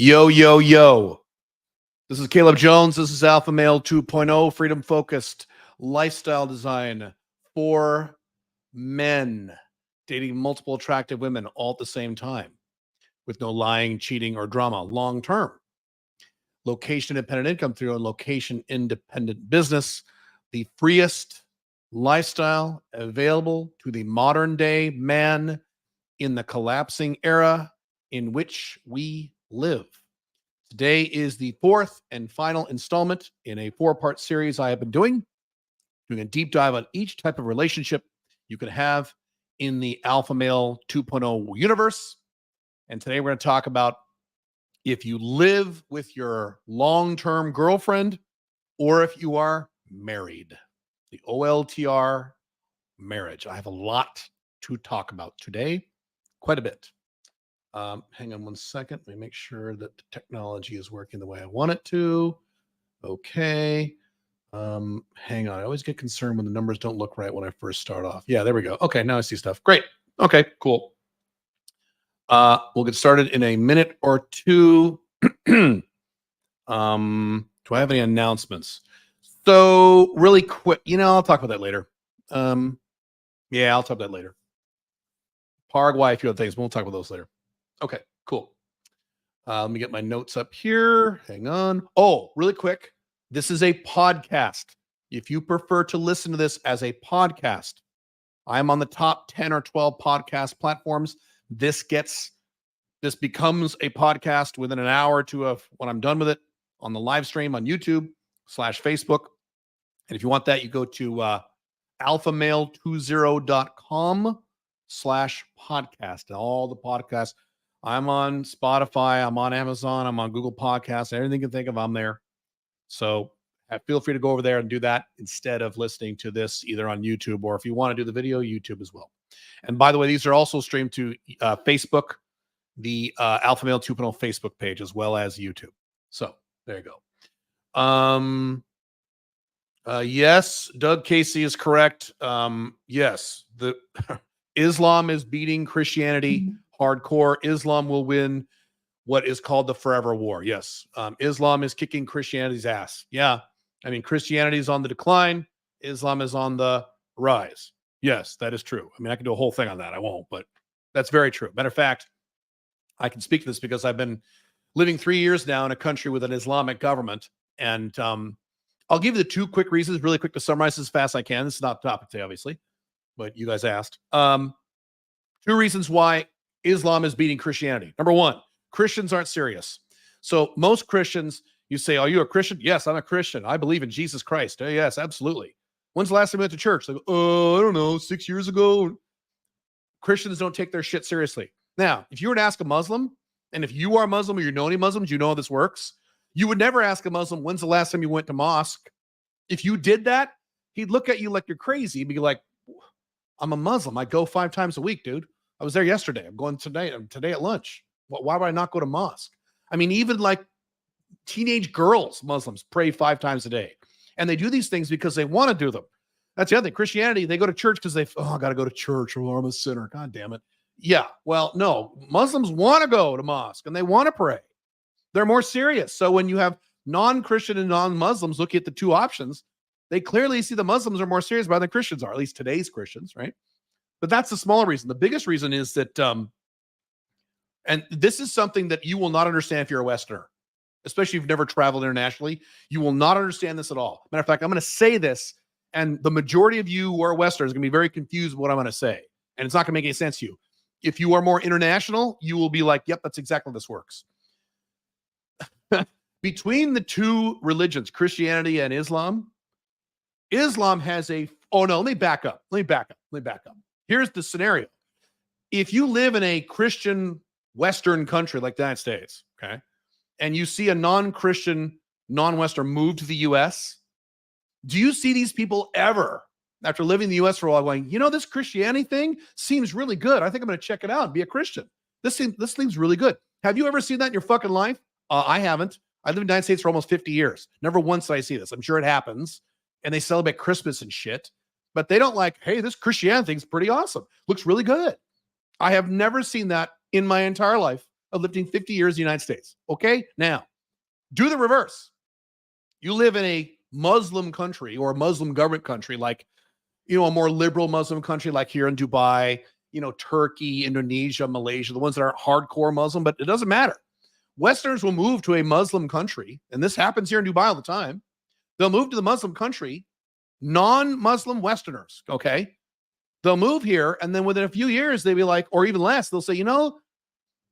Yo, yo, yo. This is Caleb Jones. This is Alpha Male 2.0, freedom-focused lifestyle design for men, dating multiple attractive women all at the same time with no lying, cheating, or drama long-term. Location-independent income through a location-independent business, the freest lifestyle available to the modern-day man in the collapsing era in which we live. Today is the fourth and final installment in a four-part series I have been doing a deep dive on each type of relationship you can have in the Alpha Male 2.0 universe. And today we're going to talk about if you live with your long-term girlfriend or if you are married, the OLTR marriage. I have a lot to talk about today, quite a bit. Hang on one second. Let me make sure that the technology is working the way I want it to. Okay. Hang on. I always get concerned when the numbers don't look right when I first start off. Yeah, there we go. Okay, now I see stuff. Great. Okay, cool. We'll get started in a minute or two. Do I have any announcements? So really quick, I'll talk about that later. Yeah, I'll talk about that later. Paraguay, a few other things, but we'll talk about those later. Okay, cool. Let me get my notes up here. Hang on. Oh, really quick. This is a podcast. If you prefer to listen to this as a podcast, I'm on the top 10 or 12 podcast platforms. This becomes a podcast within an hour or two of when I'm done with it on the live stream on YouTube/Facebook. And if you want that, you go to alphamale20.com/podcast. And all the podcasts. I'm on Spotify, I'm on Amazon, I'm on Google Podcasts, everything you can think of, I'm there. So feel free to go over there and do that instead of listening to this either on YouTube or if you want to do the video, YouTube as well. And by the way, these are also streamed to Facebook, the Alpha Male 2.0 Facebook page, as well as YouTube. So there you go. Yes, Doug Casey is correct. Yes, the Islam is beating Christianity hardcore. Islam will win what is called the forever war. Yes, Islam is kicking Christianity's ass. Yeah, I mean, Christianity is on the decline. Islam is on the rise. Yes, that is true. I mean, I can do a whole thing on that. I won't, but that's very true. Matter of fact, I can speak to this because I've been living 3 years now in a country with an Islamic government. And I'll give you the two quick reasons, really quick to summarize as fast as I can. This is not the topic today, obviously, but you guys asked. Two reasons why Islam is beating Christianity. Number one, Christians aren't serious. So most Christians, you say, are you a Christian? Yes, I'm a Christian. I believe in Jesus Christ. Yes, absolutely. When's the last time you went to church? They go, I don't know, 6 years ago. Christians don't take their shit seriously. Now, if you were to ask a Muslim, and if you are a Muslim or you know any Muslims, you know how this works. You would never ask a Muslim, when's the last time you went to mosque? If you did that, he'd look at you like you're crazy. He'd be like, I'm a Muslim. I go 5 times a week, dude. I was there yesterday. I'm going today at lunch. Why would I not go to mosque? I mean, even like teenage girls, Muslims, pray 5 times a day. And they do these things because they want to do them. That's the other thing. Christianity, they go to church because I got to go to church or I'm a sinner. God damn it. Yeah, well, no. Muslims want to go to mosque and they want to pray. They're more serious. So when you have non-Christian and non-Muslims looking at the two options, they clearly see the Muslims are more serious about it than Christians are, at least today's Christians, right? But that's the smaller reason. The biggest reason is that, and this is something that you will not understand if you're a Westerner, especially if you've never traveled internationally. You will not understand this at all. Matter of fact, I'm going to say this, and the majority of you who are Westerners are going to be very confused with what I'm going to say, and it's not going to make any sense to you. If you are more international, you will be like, yep, that's exactly how this works. Between the two religions, Christianity and Islam, Islam has let me back up. Here's the scenario. If you live in a Christian Western country like the United States, okay, and you see a non-Christian, non-Western move to the U.S., do you see these people ever, after living in the U.S. for a while, going, this Christianity thing seems really good. I think I'm going to check it out and be a Christian. This seems really good. Have you ever seen that in your fucking life? I haven't. I live in the United States for almost 50 years. Never once did I see this. I'm sure it happens. And they celebrate Christmas and shit. But they don't like, hey, this Christianity thing's pretty awesome. Looks really good. I have never seen that in my entire life of living 50 years in the United States. Okay? Now, do the reverse. You live in a Muslim country or a Muslim government country, like, a more liberal Muslim country, like here in Dubai, Turkey, Indonesia, Malaysia, the ones that aren't hardcore Muslim, but it doesn't matter. Westerners will move to a Muslim country, and this happens here in Dubai all the time. They'll move to the Muslim country, non-Muslim Westerners, okay? They'll move here, and then within a few years, they'll be like, or even less, they'll say,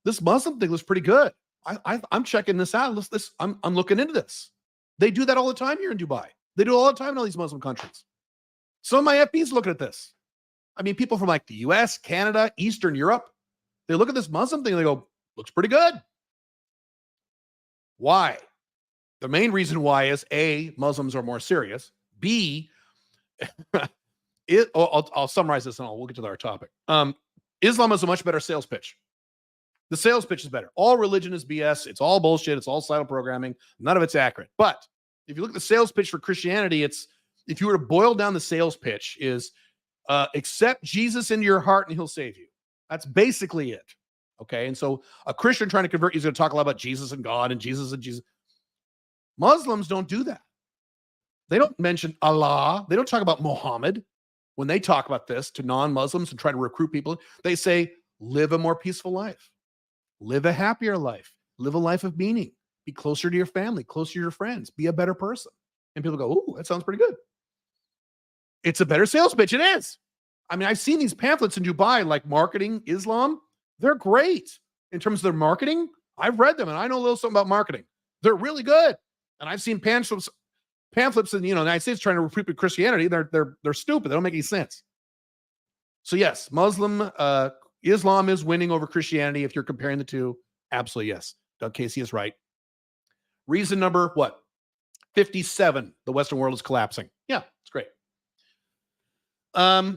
this Muslim thing looks pretty good. I'm checking this out. I'm looking into this. They do that all the time here in Dubai. They do it all the time in all these Muslim countries. Some of my FBs looking at this. I mean, people from like the US, Canada, Eastern Europe, they look at this Muslim thing and they go, looks pretty good. Why? The main reason why is A, Muslims are more serious. B, I'll summarize this and we'll get to our topic. Islam is a much better sales pitch. The sales pitch is better. All religion is BS. It's all bullshit. It's all silent programming. None of it's accurate. But if you look at the sales pitch for Christianity, if you were to boil down the sales pitch, is accept Jesus into your heart and he'll save you. That's basically it. Okay. And so a Christian trying to convert you is going to talk a lot about Jesus and God and Jesus and Jesus. Muslims don't do that. They don't mention Allah. They don't talk about Muhammad. When they talk about this to non-Muslims and try to recruit people, they say, live a more peaceful life. Live a happier life. Live a life of meaning. Be closer to your family, closer to your friends. Be a better person. And people go, ooh, that sounds pretty good. It's a better sales pitch. It is. I mean, I've seen these pamphlets in Dubai, like marketing Islam. They're great in terms of their marketing. I've read them and I know a little something about marketing. They're really good. And I've seen pamphlets in the United States trying to recruit Christianity. They're stupid. They don't make any sense. So yes, Islam is winning over Christianity. If you're comparing the two, absolutely yes. Doug Casey is right. Reason number 57. The Western world is collapsing. Yeah, it's great. Have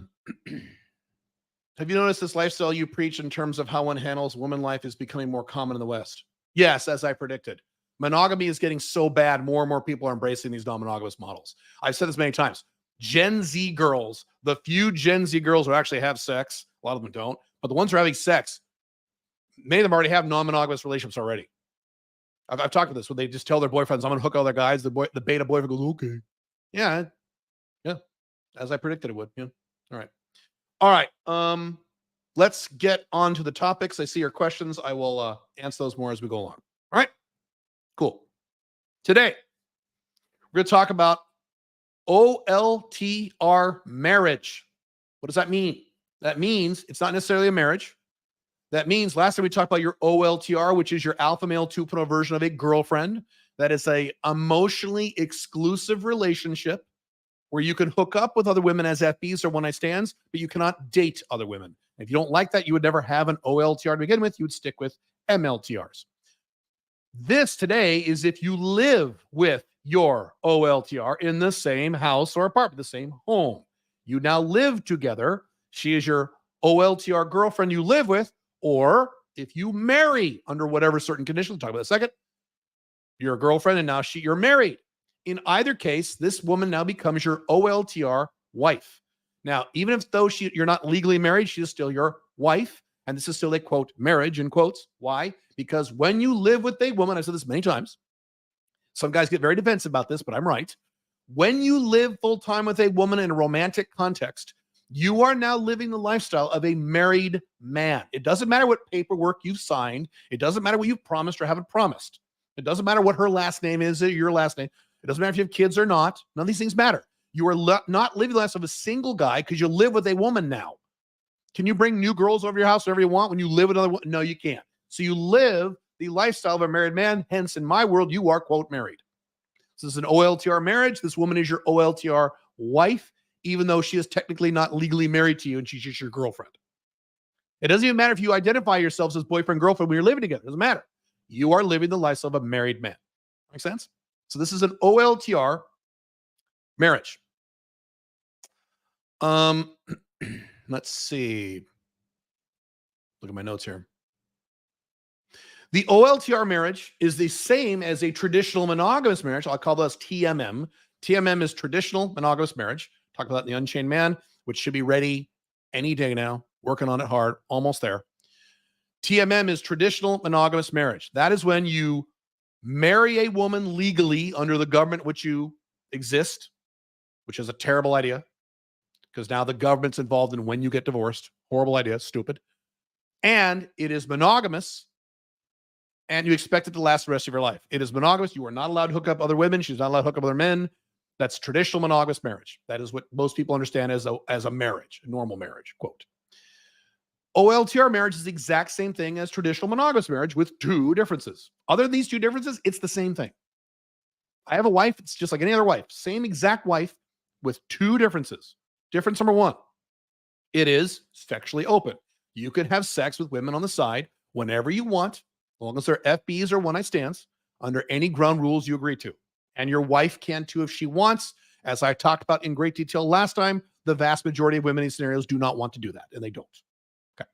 you noticed this lifestyle you preach in terms of how one handles woman life is becoming more common in the West? Yes, as I predicted. Monogamy is getting so bad, more and more people are embracing these non-monogamous models. I've said this many times. Gen Z girls, the few Gen Z girls who actually have sex, a lot of them don't, but the ones who are having sex, many of them already have non-monogamous relationships already. I've talked about this, where they just tell their boyfriends, I'm going to hook all their guys. The beta boyfriend goes, okay. Yeah. As I predicted it would. Yeah. All right. Let's get on to the topics. I see your questions. I will answer those more as we go along. All right. Cool. Today, we're going to talk about OLTR marriage. What does that mean? That means it's not necessarily a marriage. That means last time we talked about your OLTR, which is your alpha male 2.0 version of a girlfriend. That is a emotionally exclusive relationship where you can hook up with other women as FBs or one-night stands, but you cannot date other women. If you don't like that, you would never have an OLTR to begin with. You would stick with MLTRs. This today is if you live with your OLTR in the same house or apartment, the same home. You now live together. She is your OLTR girlfriend you live with, or if you marry under whatever certain conditions, we'll talk about in a second, you're a girlfriend and now you're married. In either case, this woman now becomes your OLTR wife. Now, even if you're not legally married, she is still your wife. And this is still a, quote, marriage, in quotes. Why? Because when you live with a woman, I've said this many times, some guys get very defensive about this, but I'm right. When you live full-time with a woman in a romantic context, you are now living the lifestyle of a married man. It doesn't matter what paperwork you've signed. It doesn't matter what you've promised or haven't promised. It doesn't matter what her last name is or your last name. It doesn't matter if you have kids or not. None of these things matter. You are not living the lifestyle of a single guy because you live with a woman now. Can you bring new girls over your house whenever you want when you live with another woman? No, you can't. So you live the lifestyle of a married man. Hence, in my world, you are, quote, married. So this is an OLTR marriage. This woman is your OLTR wife, even though she is technically not legally married to you and she's just your girlfriend. It doesn't even matter if you identify yourselves as boyfriend, girlfriend when you're living together. It doesn't matter. You are living the lifestyle of a married man. Make sense? So this is an OLTR marriage. Let's see. Look at my notes here. The OLTR marriage is the same as a traditional monogamous marriage. I'll call this TMM. TMM is traditional monogamous marriage. Talk about the Unchained Man, which should be ready any day now. Working on it hard. Almost there. TMM is traditional monogamous marriage. That is when you marry a woman legally under the government which you exist, which is a terrible idea because now the government's involved in when you get divorced. Horrible idea, stupid. And it is monogamous, and you expect it to last the rest of your life. It is monogamous. You are not allowed to hook up other women. She's not allowed to hook up other men. That's traditional monogamous marriage. That is what most people understand as a marriage, a normal marriage, quote. OLTR marriage is the exact same thing as traditional monogamous marriage with two differences. Other than these two differences, it's the same thing. I have a wife. It's just like any other wife. Same exact wife with two differences. Difference number one, it is sexually open. You can have sex with women on the side whenever you want, as long as they're FBs or one-night stands, under any ground rules you agree to. And your wife can too if she wants. As I talked about in great detail last time, the vast majority of women in these scenarios do not want to do that, and they don't. Okay.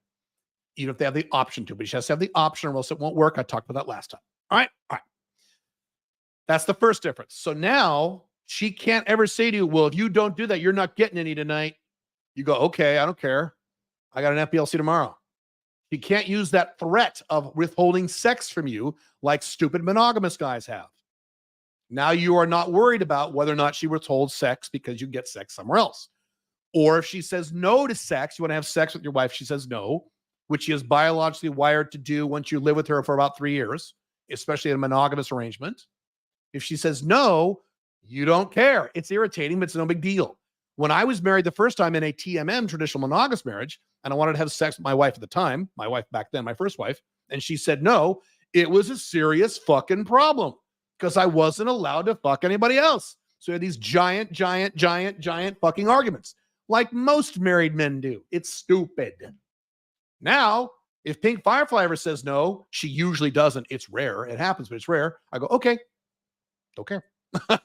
Even if they have the option to, but she has to have the option or else it won't work. I talked about that last time. All right. That's the first difference. So now she can't ever say to you, well, if you don't do that, you're not getting any tonight. You go, okay, I don't care. I got an FPLC tomorrow. She can't use that threat of withholding sex from you like stupid monogamous guys have. Now you are not worried about whether or not she withholds sex because you get sex somewhere else. Or if she says no to sex, you want to have sex with your wife, she says no, which she is biologically wired to do once you live with her for about 3 years, especially in a monogamous arrangement. If she says no, you don't care. It's irritating, but it's no big deal. When I was married the first time in a TMM, traditional monogamous marriage, and I wanted to have sex with my wife at the time, my wife back then, my first wife, and she said no, it was a serious fucking problem because I wasn't allowed to fuck anybody else. So we had these giant fucking arguments like most married men do. It's stupid. Now, if Pink Firefly ever says no, she usually doesn't. It's rare. It happens, but it's rare. I go, okay, don't care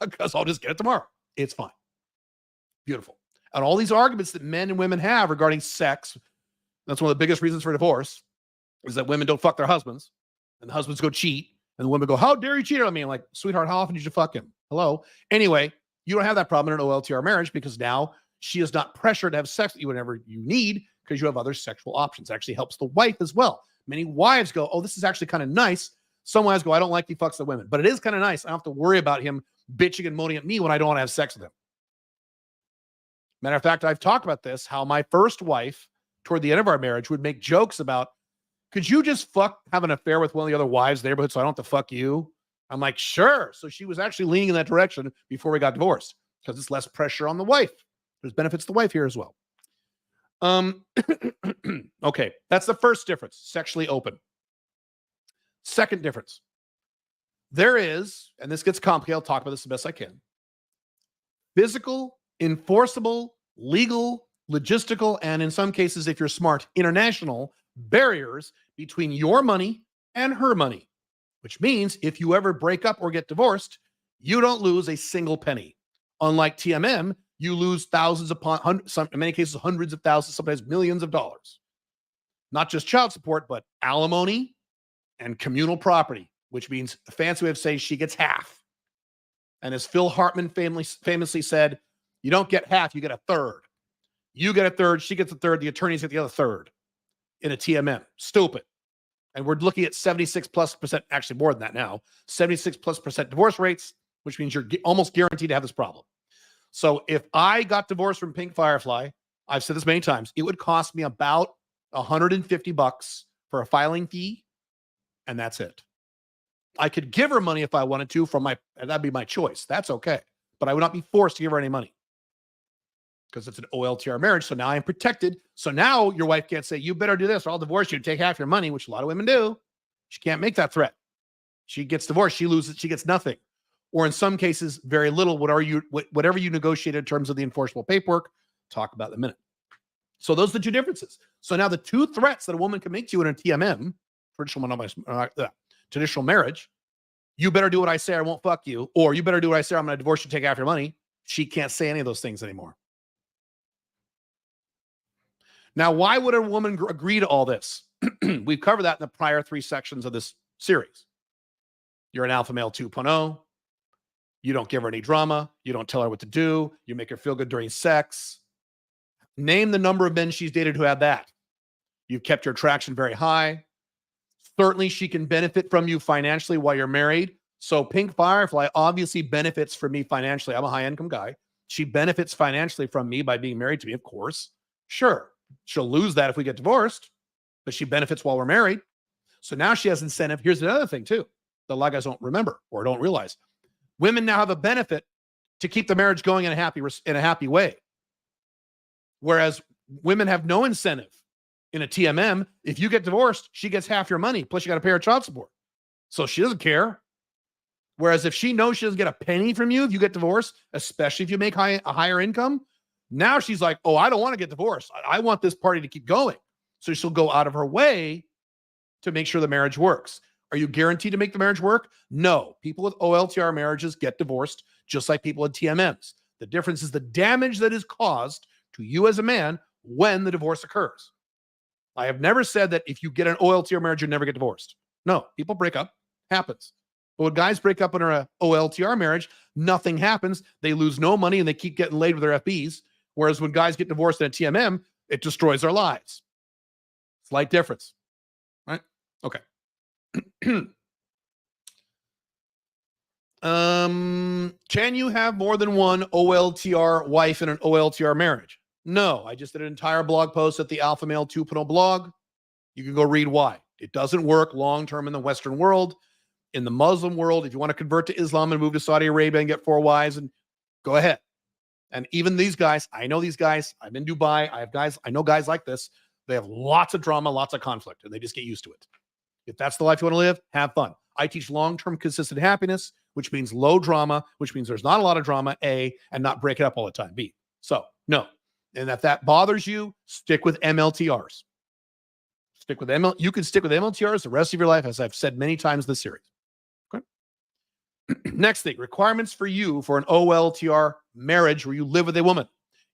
because I'll just get it tomorrow. It's fine. Beautiful. And all these arguments that men and women have regarding sex, that's one of the biggest reasons for divorce, is that women don't fuck their husbands and the husbands go cheat and the women go, how dare you cheat on me? I'm like, sweetheart, how often did you fuck him? Hello. Anyway, you don't have that problem in an OLTR marriage because now she is not pressured to have sex with you whenever you need because you have other sexual options. It actually helps the wife as well. Many wives go, oh, this is actually kind of nice. Some wives go, I don't like he fucks the women, but it is kind of nice. I don't have to worry about him bitching and moaning at me when I don't want to have sex with him. Matter of fact, I've talked about this, how my first wife, toward the end of our marriage, would make jokes about, could you just have an affair with one of the other wives in the neighborhood so I don't have to fuck you? I'm like, sure. So she was actually leaning in that direction before we got divorced because it's less pressure on the wife. There's benefits to the wife here as well. Okay, that's the first difference, sexually open. Second difference. There is, and this gets complicated, I'll talk about this the best I can, physical, enforceable, legal, logistical, and in some cases, if you're smart, international barriers between your money and her money, which means if you ever break up or get divorced, you don't lose a single penny. Unlike TMM, you lose thousands upon hundreds, in many cases, hundreds of thousands, sometimes millions of dollars. Not just child support, but alimony and communal property, which means a fancy way of saying she gets half. And as Phil Hartman famously said, you don't get half, you get a third. You get a third, she gets a third, the attorneys get the other third in a TMM. Stupid. And we're looking at 76+%, actually more than that now, 76+% divorce rates, which means you're almost guaranteed to have this problem. So if I got divorced from Pink Firefly, I've said this many times, it would cost me about $150 for a filing fee, and that's it. I could give her money if I wanted to and that'd be my choice. That's okay. But I would not be forced to give her any money because it's an OLTR marriage. So now I'm protected. So now your wife can't say, you better do this or I'll divorce you, take half your money, which a lot of women do. She can't make that threat. She gets divorced. She loses. She gets nothing. Or in some cases, very little, whatever you negotiate in terms of the enforceable paperwork, talk about in a minute. So those are the two differences. So now the two threats that a woman can make to you in a TMM, traditional marriage, you better do what I say, I won't fuck you, or you better do what I say, I'm going to divorce you, take half your money. She can't say any of those things anymore. Now, why would a woman agree to all this? We've covered that in the prior 3 sections of this series. You're an alpha male 2.0. You don't give her any drama. You don't tell her what to do. You make her feel good during sex. Name the number of men she's dated who had that. You've kept your attraction very high. Certainly, she can benefit from you financially while you're married. So Pink Firefly obviously benefits from me financially. I'm a high-income guy. She benefits financially from me by being married to me, of course. Sure, she'll lose that if we get divorced, but she benefits while we're married. So now she has incentive. Here's another thing, too, that a lot of guys don't remember or don't realize. Women now have a benefit to keep the marriage going in a happy way. Whereas women have no incentive in a TMM. If you get divorced, she gets half your money, plus you got to pay her child support. So she doesn't care. Whereas if she knows she doesn't get a penny from you if you get divorced, especially if you make a higher income, now she's like, oh, I don't want to get divorced. I want this party to keep going. So she'll go out of her way to make sure the marriage works. Are you guaranteed to make the marriage work? No. People with OLTR marriages get divorced just like people with TMMs. The difference is the damage that is caused to you as a man when the divorce occurs. I have never said that if you get an OLTR marriage, you never get divorced. No, people break up. Happens. But when guys break up in an OLTR marriage, nothing happens. They lose no money and they keep getting laid with their FBs. Whereas when guys get divorced in a TMM, it destroys their lives. Slight difference. Right? Okay. Can you have more than one OLTR wife in an OLTR marriage? No, I just did an entire blog post at the Alpha Male 2.0 blog. You can go read why. It doesn't work long-term in the Western world. In the Muslim world, if you want to convert to Islam and move to Saudi Arabia and get 4 wives, and go ahead. And even these guys, I know these guys. I'm in Dubai. I know guys like this. They have lots of drama, lots of conflict, and they just get used to it. If that's the life you want to live, have fun. I teach long-term consistent happiness, which means low drama, which means there's not a lot of drama, A, and not break it up all the time, B. So, no. And if that bothers you, stick with MLTRs. Stick with You can stick with MLTRs the rest of your life, as I've said many times in this series. Okay. Next thing, requirements for you for an OLTR marriage where you live with a woman.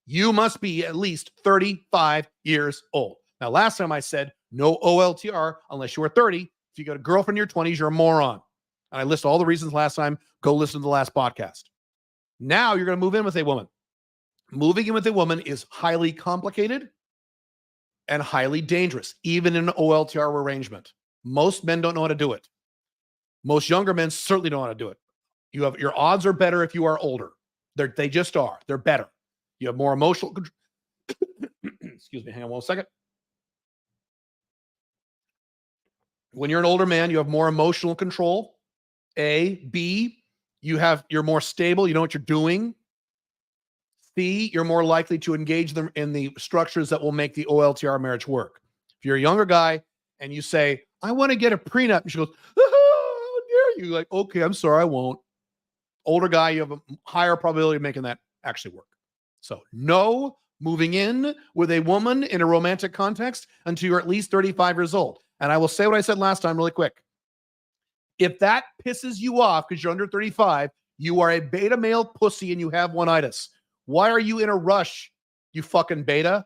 You must be at least 35 years old. Now, last time I said no OLTR unless you were 30. If you got a girlfriend in your 20s, you're a moron. And I list all the reasons last time. Go listen to the last podcast. Now you're going to move in with a woman. Moving in with a woman is highly complicated and highly dangerous, even in an OLTR arrangement. Most men don't know how to do it. Most younger men certainly don't know how to do it. Your odds are better if you are older. They just are. They're better. You have more emotional control. Excuse me, hang on one second. When you're an older man, you have more emotional control. A. B, you're more stable. You know what you're doing. C, you're more likely to engage them in the structures that will make the OLTR marriage work. If you're a younger guy and you say, I want to get a prenup, and she goes, oh, how dare you? Like, okay, I'm sorry, I won't. Older guy, you have a higher probability of making that actually work. So no moving in with a woman in a romantic context until you're at least 35 years old. And I will say what I said last time really quick. If that pisses you off because you're under 35, you are a beta male pussy and you have one-itis. Why are you in a rush, you fucking beta?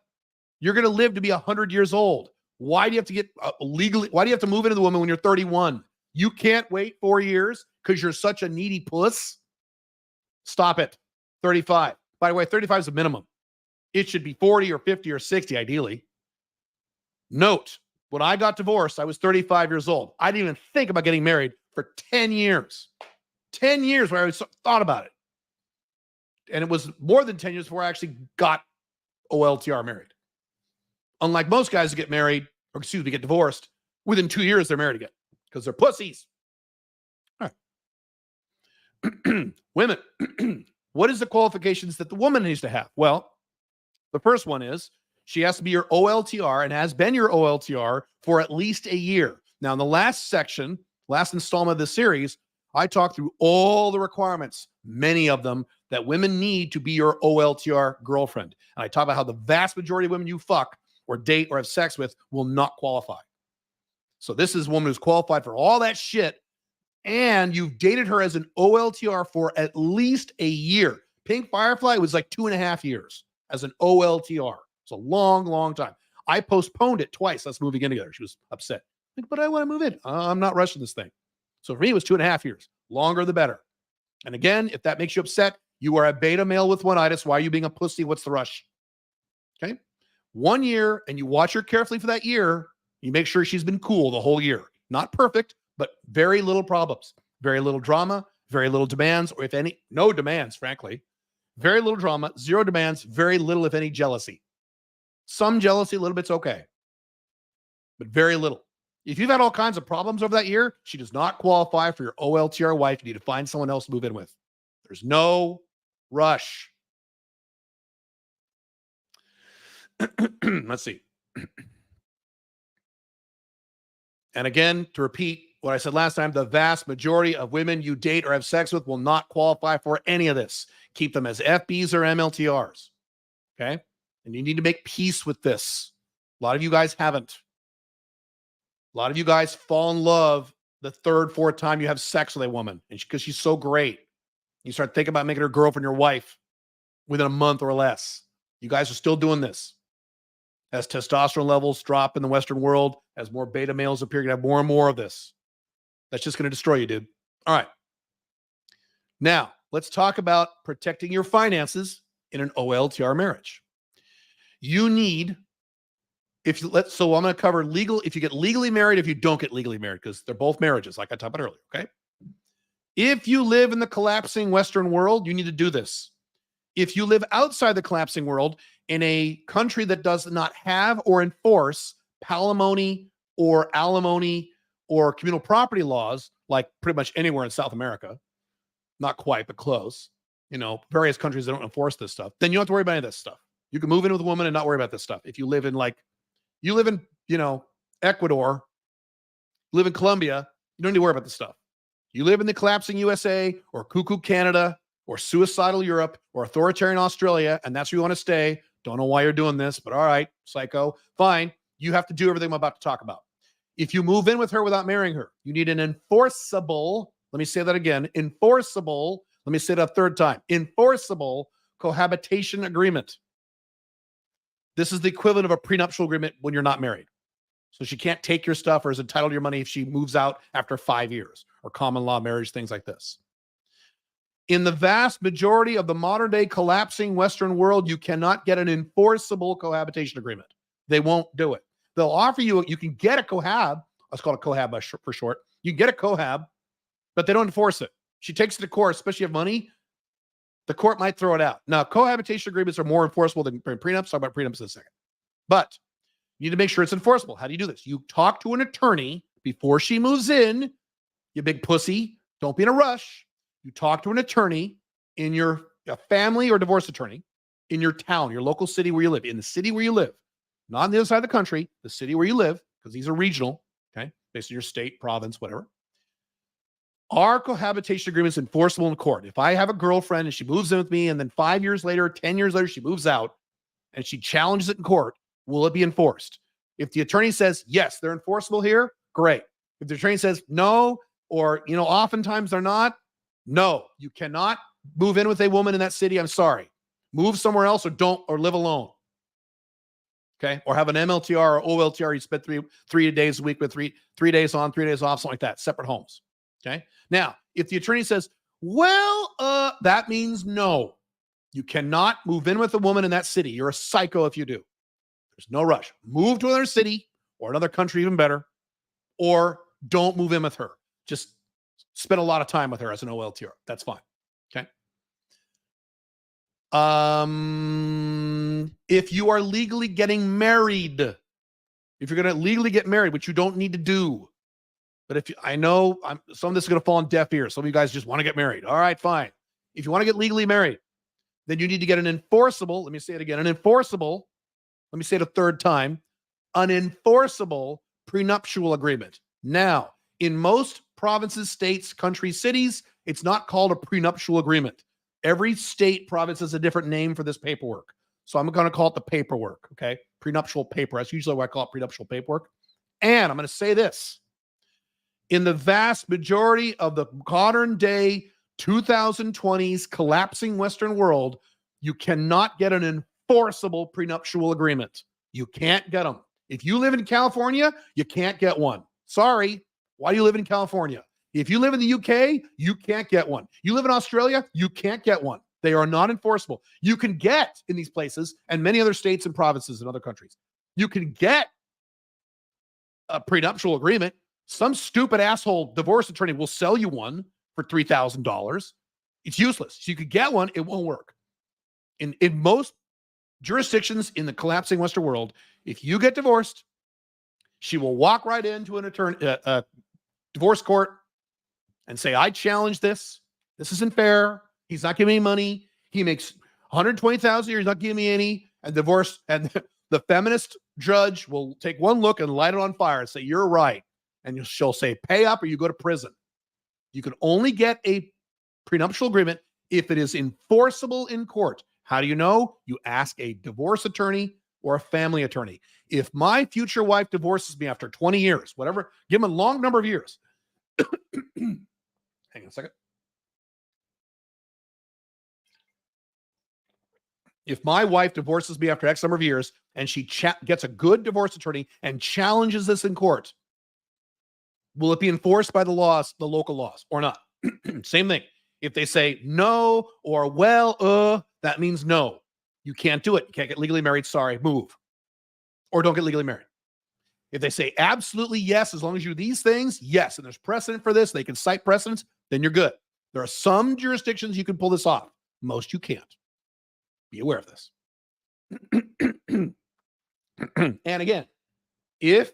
You're going to live to be 100 years old. Why do you have to get why do you have to move into the woman when you're 31? You can't wait 4 years because you're such a needy puss? Stop it. 35. By the way, 35 is a minimum. It should be 40 or 50 or 60, ideally. Note, when I got divorced, I was 35 years old. I didn't even think about getting married for 10 years. 10 years where I thought about it. And it was more than 10 years before I actually got OLTR married. Unlike most guys who get married, or get divorced, within 2 years they're married again because they're pussies. All right. Women, what is the qualifications that the woman needs to have? Well, the first one is she has to be your OLTR and has been your OLTR for at least a year. Now, in the last installment of this series, I talked through all the requirements, many of them, that women need to be your OLTR girlfriend. And I talk about how the vast majority of women you fuck or date or have sex with will not qualify. So this is a woman who's qualified for all that shit, and you've dated her as an OLTR for at least a year. Pink Firefly was like 2.5 years as an OLTR. It's a long, long time. I postponed it twice. Us moving in together. She was upset. Like, but I want to move in. I'm not rushing this thing. So for me, it was 2.5 years. Longer the better. And again, if that makes you upset, you are a beta male with one-itis. Why are you being a pussy? What's the rush? Okay. 1 year, and you watch her carefully for that year. You make sure she's been cool the whole year. Not perfect, but very little problems, very little drama, very little demands, or if any, no demands, frankly. Very little drama, zero demands, very little, if any, jealousy. Some jealousy, a little bit's okay, but very little. If you've had all kinds of problems over that year, she does not qualify for your OLTR wife. You need to find someone else to move in with. There's no rush. Let's see. And again, to repeat what I said last time, the vast majority of women you date or have sex with will not qualify for any of this. Keep them as FBs or MLTRs. Okay? And you need to make peace with this. A lot of you guys haven't. A lot of you guys fall in love the third, fourth time you have sex with a woman because she's so great. You start thinking about making her girlfriend your wife within a month or less. You guys are still doing this. As testosterone levels drop in the Western world, as more beta males appear, you're going to have more and more of this. That's just going to destroy you, dude. All right. Now, let's talk about protecting your finances in an OLTR marriage. You need, so I'm going to cover legal, if you get legally married, if you don't get legally married, because they're both marriages, like I talked about earlier, okay? If you live in the collapsing Western world, you need to do this. If you live outside the collapsing world in a country that does not have or enforce palimony or alimony or communal property laws, like pretty much anywhere in South America, not quite, but close, various countries that don't enforce this stuff, then you don't have to worry about any of this stuff. You can move in with a woman and not worry about this stuff. If you live in Ecuador, live in Colombia, you don't need to worry about this stuff. You live in the collapsing USA or cuckoo Canada or suicidal Europe or authoritarian Australia, and that's where you want to stay. Don't know why you're doing this, but all right, psycho, fine. You have to do everything I'm about to talk about. If you move in with her without marrying her, you need an enforceable, let me say that again, enforceable, let me say that a third time, enforceable cohabitation agreement. This is the equivalent of a prenuptial agreement when you're not married. So she can't take your stuff or is entitled to your money if she moves out after 5 years, or common law marriage, things like this. In the vast majority of the modern day collapsing Western world, you cannot get an enforceable cohabitation agreement. They won't do it. They'll offer you, you can get a cohab. Let's call it cohab for short. You can get a cohab, but they don't enforce it. She takes it to court, especially if you have money. The court might throw it out. Now, cohabitation agreements are more enforceable than prenups. Talk about prenups in a second. But you need to make sure it's enforceable. How do you do this? You talk to an attorney before she moves in. You big pussy. Don't be in a rush. You talk to an attorney in your family or divorce attorney in your town, your local city where you live, in the city where you live, not on the other side of the country, the city where you live, because these are regional, okay, based on your state, province, whatever. Are cohabitation agreements enforceable in court? If I have a girlfriend and she moves in with me and then 5 years later, 10 years later, she moves out and she challenges it in court, will it be enforced? If the attorney says, yes, they're enforceable here, great. If the attorney says no, or, oftentimes they're not, no, you cannot move in with a woman in that city. I'm sorry. Move somewhere else or live alone. Okay. Or have an MLTR or OLTR. You spend three days a week with three days on, 3 days off, something like that. Separate homes. Okay. Now, if the attorney says, that means no, you cannot move in with a woman in that city. You're a psycho if you do. There's no rush. Move to another city or another country, even better, or don't move in with her. Just spend a lot of time with her as an OLTR. That's fine. Okay. If you are legally getting married, if you're going to legally get married, which you don't need to do, but I know some of this is going to fall on deaf ears. Some of you guys just want to get married. All right, fine. If you want to get legally married, then you need to get an enforceable, let me say it again, let me say it a third time, an enforceable prenuptial agreement. Now, in most provinces, states, countries, cities, it's not called a prenuptial agreement. Every state, province has a different name for this paperwork. So I'm going to call it the paperwork, okay? Prenuptial paper. That's usually what I call it, prenuptial paperwork. And I'm going to say this. In the vast majority of the modern day 2020s collapsing Western world, you cannot get an enforceable prenuptial agreement. You can't get them. If you live in California, you can't get one. Sorry. Why do you live in California? If you live in the UK, you can't get one. You live in Australia, you can't get one. They are not enforceable. You can get in these places and many other states and provinces and other countries. You can get a prenuptial agreement, Some stupid asshole divorce attorney will sell you one for $3,000. It's useless. So you could get one, it won't work. In most jurisdictions in the collapsing Western world, if you get divorced, she will walk right into an attorney, divorce court and say, I challenge this. This isn't fair. He's not giving me money. He makes $120,000 a year. He's not giving me any. And divorce. And the feminist judge will take one look and light it on fire and say, you're right. And she'll say, pay up or you go to prison. You can only get a prenuptial agreement if it is enforceable in court. How do you know? You ask a divorce attorney or a family attorney. If my future wife divorces me after 20 years, whatever, give them a long number of years. Hang on a second. If my wife divorces me after X number of years and she gets a good divorce attorney and challenges this in court, will it be enforced by the laws, the local laws, or not? Same thing. If they say no or well, that means no. You can't do it. You can't get legally married. Sorry, move. Or don't get legally married. If they say absolutely yes, as long as you do these things, yes, and there's precedent for this, they can cite precedents, then you're good. There are some jurisdictions you can pull this off. Most you can't. Be aware of this. And again, if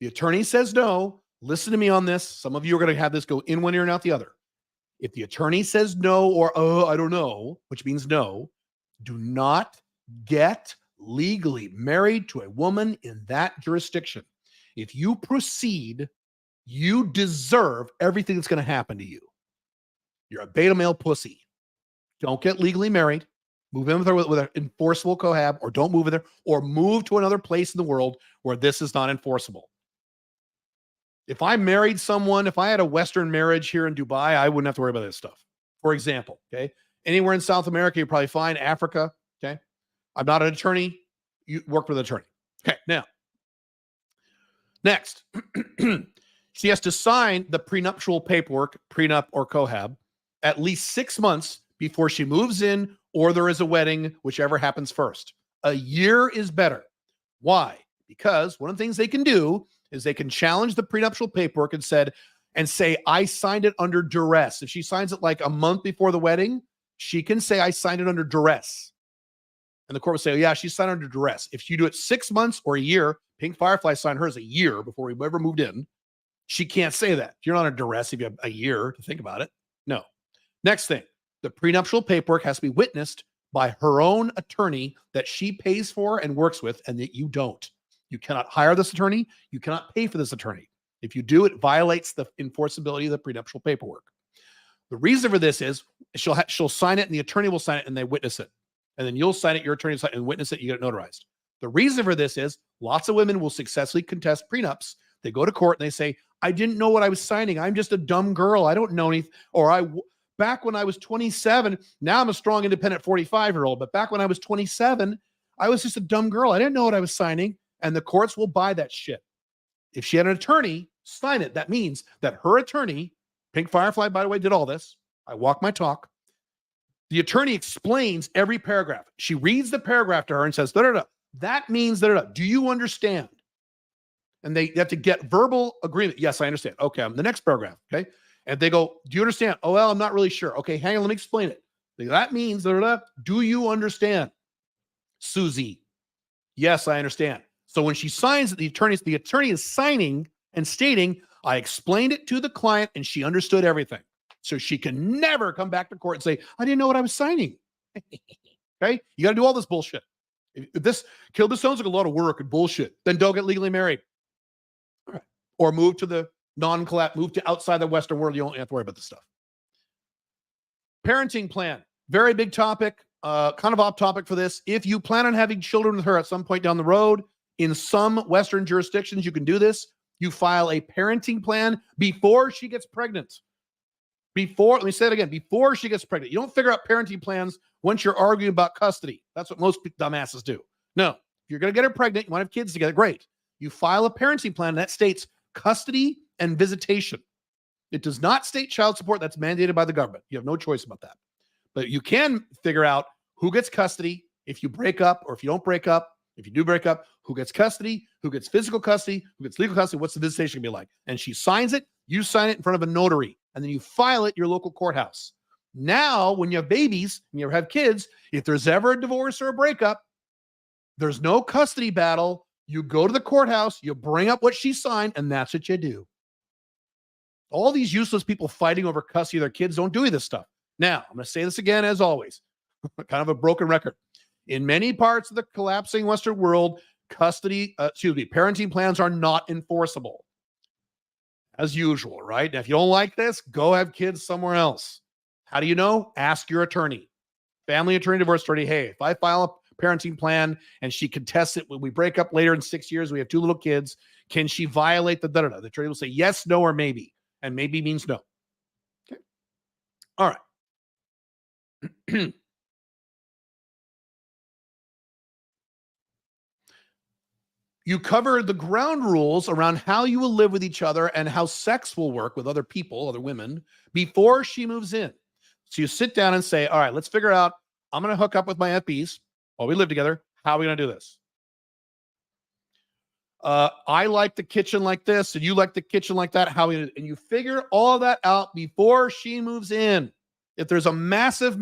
the attorney says no, listen to me on this. Some of you are going to have this go in one ear and out the other. If the attorney says no or, I don't know, which means no, do not get legally married to a woman in that jurisdiction. If you proceed, you deserve everything that's going to happen to you. You're a beta male pussy. Don't get legally married. Move in with her with an enforceable cohab, or don't move in there, or move to another place in the world where this is not enforceable. If I married someone, if I had a Western marriage here in Dubai, I wouldn't have to worry about this stuff. For example, okay? Anywhere in South America, you're probably fine. Africa, okay? I'm not an attorney. You work with an attorney. Okay, now. Next. She has to sign the prenuptial paperwork, prenup or cohab, at least 6 months before she moves in or there is a wedding, whichever happens first. A year is better. Why? Because one of the things they can do is they can challenge the prenuptial paperwork and say, I signed it under duress. If she signs it like a month before the wedding, she can say, I signed it under duress. And the court will say, yeah, she signed under duress. If you do it 6 months or a year, Pink Firefly signed hers a year before we ever moved in. She can't say that. You're not under duress if you have a year to think about it. No. Next thing, the prenuptial paperwork has to be witnessed by her own attorney that she pays for and works with, and that you don't. You cannot hire this attorney. You cannot pay for this attorney. If you do, it violates the enforceability of the prenuptial paperwork. The reason for this is she'll sign it, and the attorney will sign it, and they witness it. And then you'll sign it, your attorney will sign it, and witness it, you get it notarized. The reason for this is lots of women will successfully contest prenups. They go to court and they say, I didn't know what I was signing. I'm just a dumb girl. I don't know anything. Or back when I was 27, now I'm a strong, independent 45-year-old. But back when I was 27, I was just a dumb girl. I didn't know what I was signing. And the courts will buy that shit. If she had an attorney sign it, that means that her attorney, Pink Firefly, by the way, did all this. I walk my talk. The attorney explains every paragraph. She reads the paragraph to her and says, da-da-da. That means da-da-da. Do you understand? And they have to get verbal agreement. Yes, I understand. Okay, the next paragraph. Okay. And they go, do you understand? Oh, well, I'm not really sure. Okay, hang on, let me explain it. That means, da-da-da. Do you understand? Susie. Yes, I understand. So when she signs it, the attorney is signing and stating, I explained it to the client and she understood everything. So she can never come back to court and say, I didn't know what I was signing. Okay? You got to do all this bullshit. If this sounds like a lot of work and bullshit, then don't get legally married. All right. Or move to the move to outside the Western world. You don't have to worry about this stuff. Parenting plan. Very big topic. Kind of off topic for this. If you plan on having children with her at some point down the road, in some Western jurisdictions, you can do this. You file a parenting plan before she gets pregnant. Let me say it again, before she gets pregnant. You don't figure out parenting plans once you're arguing about custody. That's what most dumbasses do. No, if you're going to get her pregnant, you want to have kids together, great. You file a parenting plan that states custody and visitation. It does not state child support. That's mandated by the government. You have no choice about that. But you can figure out who gets custody if you break up or if you don't break up. If you do break up, who gets custody, who gets physical custody, who gets legal custody, what's the visitation going to be like? And she signs it, you sign it in front of a notary, and then you file it at your local courthouse. Now, when you have babies, and you have kids, if there's ever a divorce or a breakup, there's no custody battle. You go to the courthouse, you bring up what she signed, and that's what you do. All these useless people fighting over custody of their kids don't do this stuff. Now, I'm going to say this again, as always, kind of a broken record. In many parts of the collapsing Western world, parenting plans are not enforceable. As usual, right? Now, if you don't like this, go have kids somewhere else. How do you know? Ask your attorney, family attorney, divorce attorney. Hey, if I file a parenting plan and she contests it when we break up later in 6 years, we have 2 little kids, can she violate the da-da-da? The attorney will say yes, no, or maybe. And maybe means no. Okay. All right. You cover the ground rules around how you will live with each other and how sex will work with other people, other women, before she moves in. So you sit down and say, all right, let's figure out, I'm going to hook up with my FBs while we live together. How are we going to do this? I like the kitchen like this, and you like the kitchen like that. And you figure all that out before she moves in. If there's a massive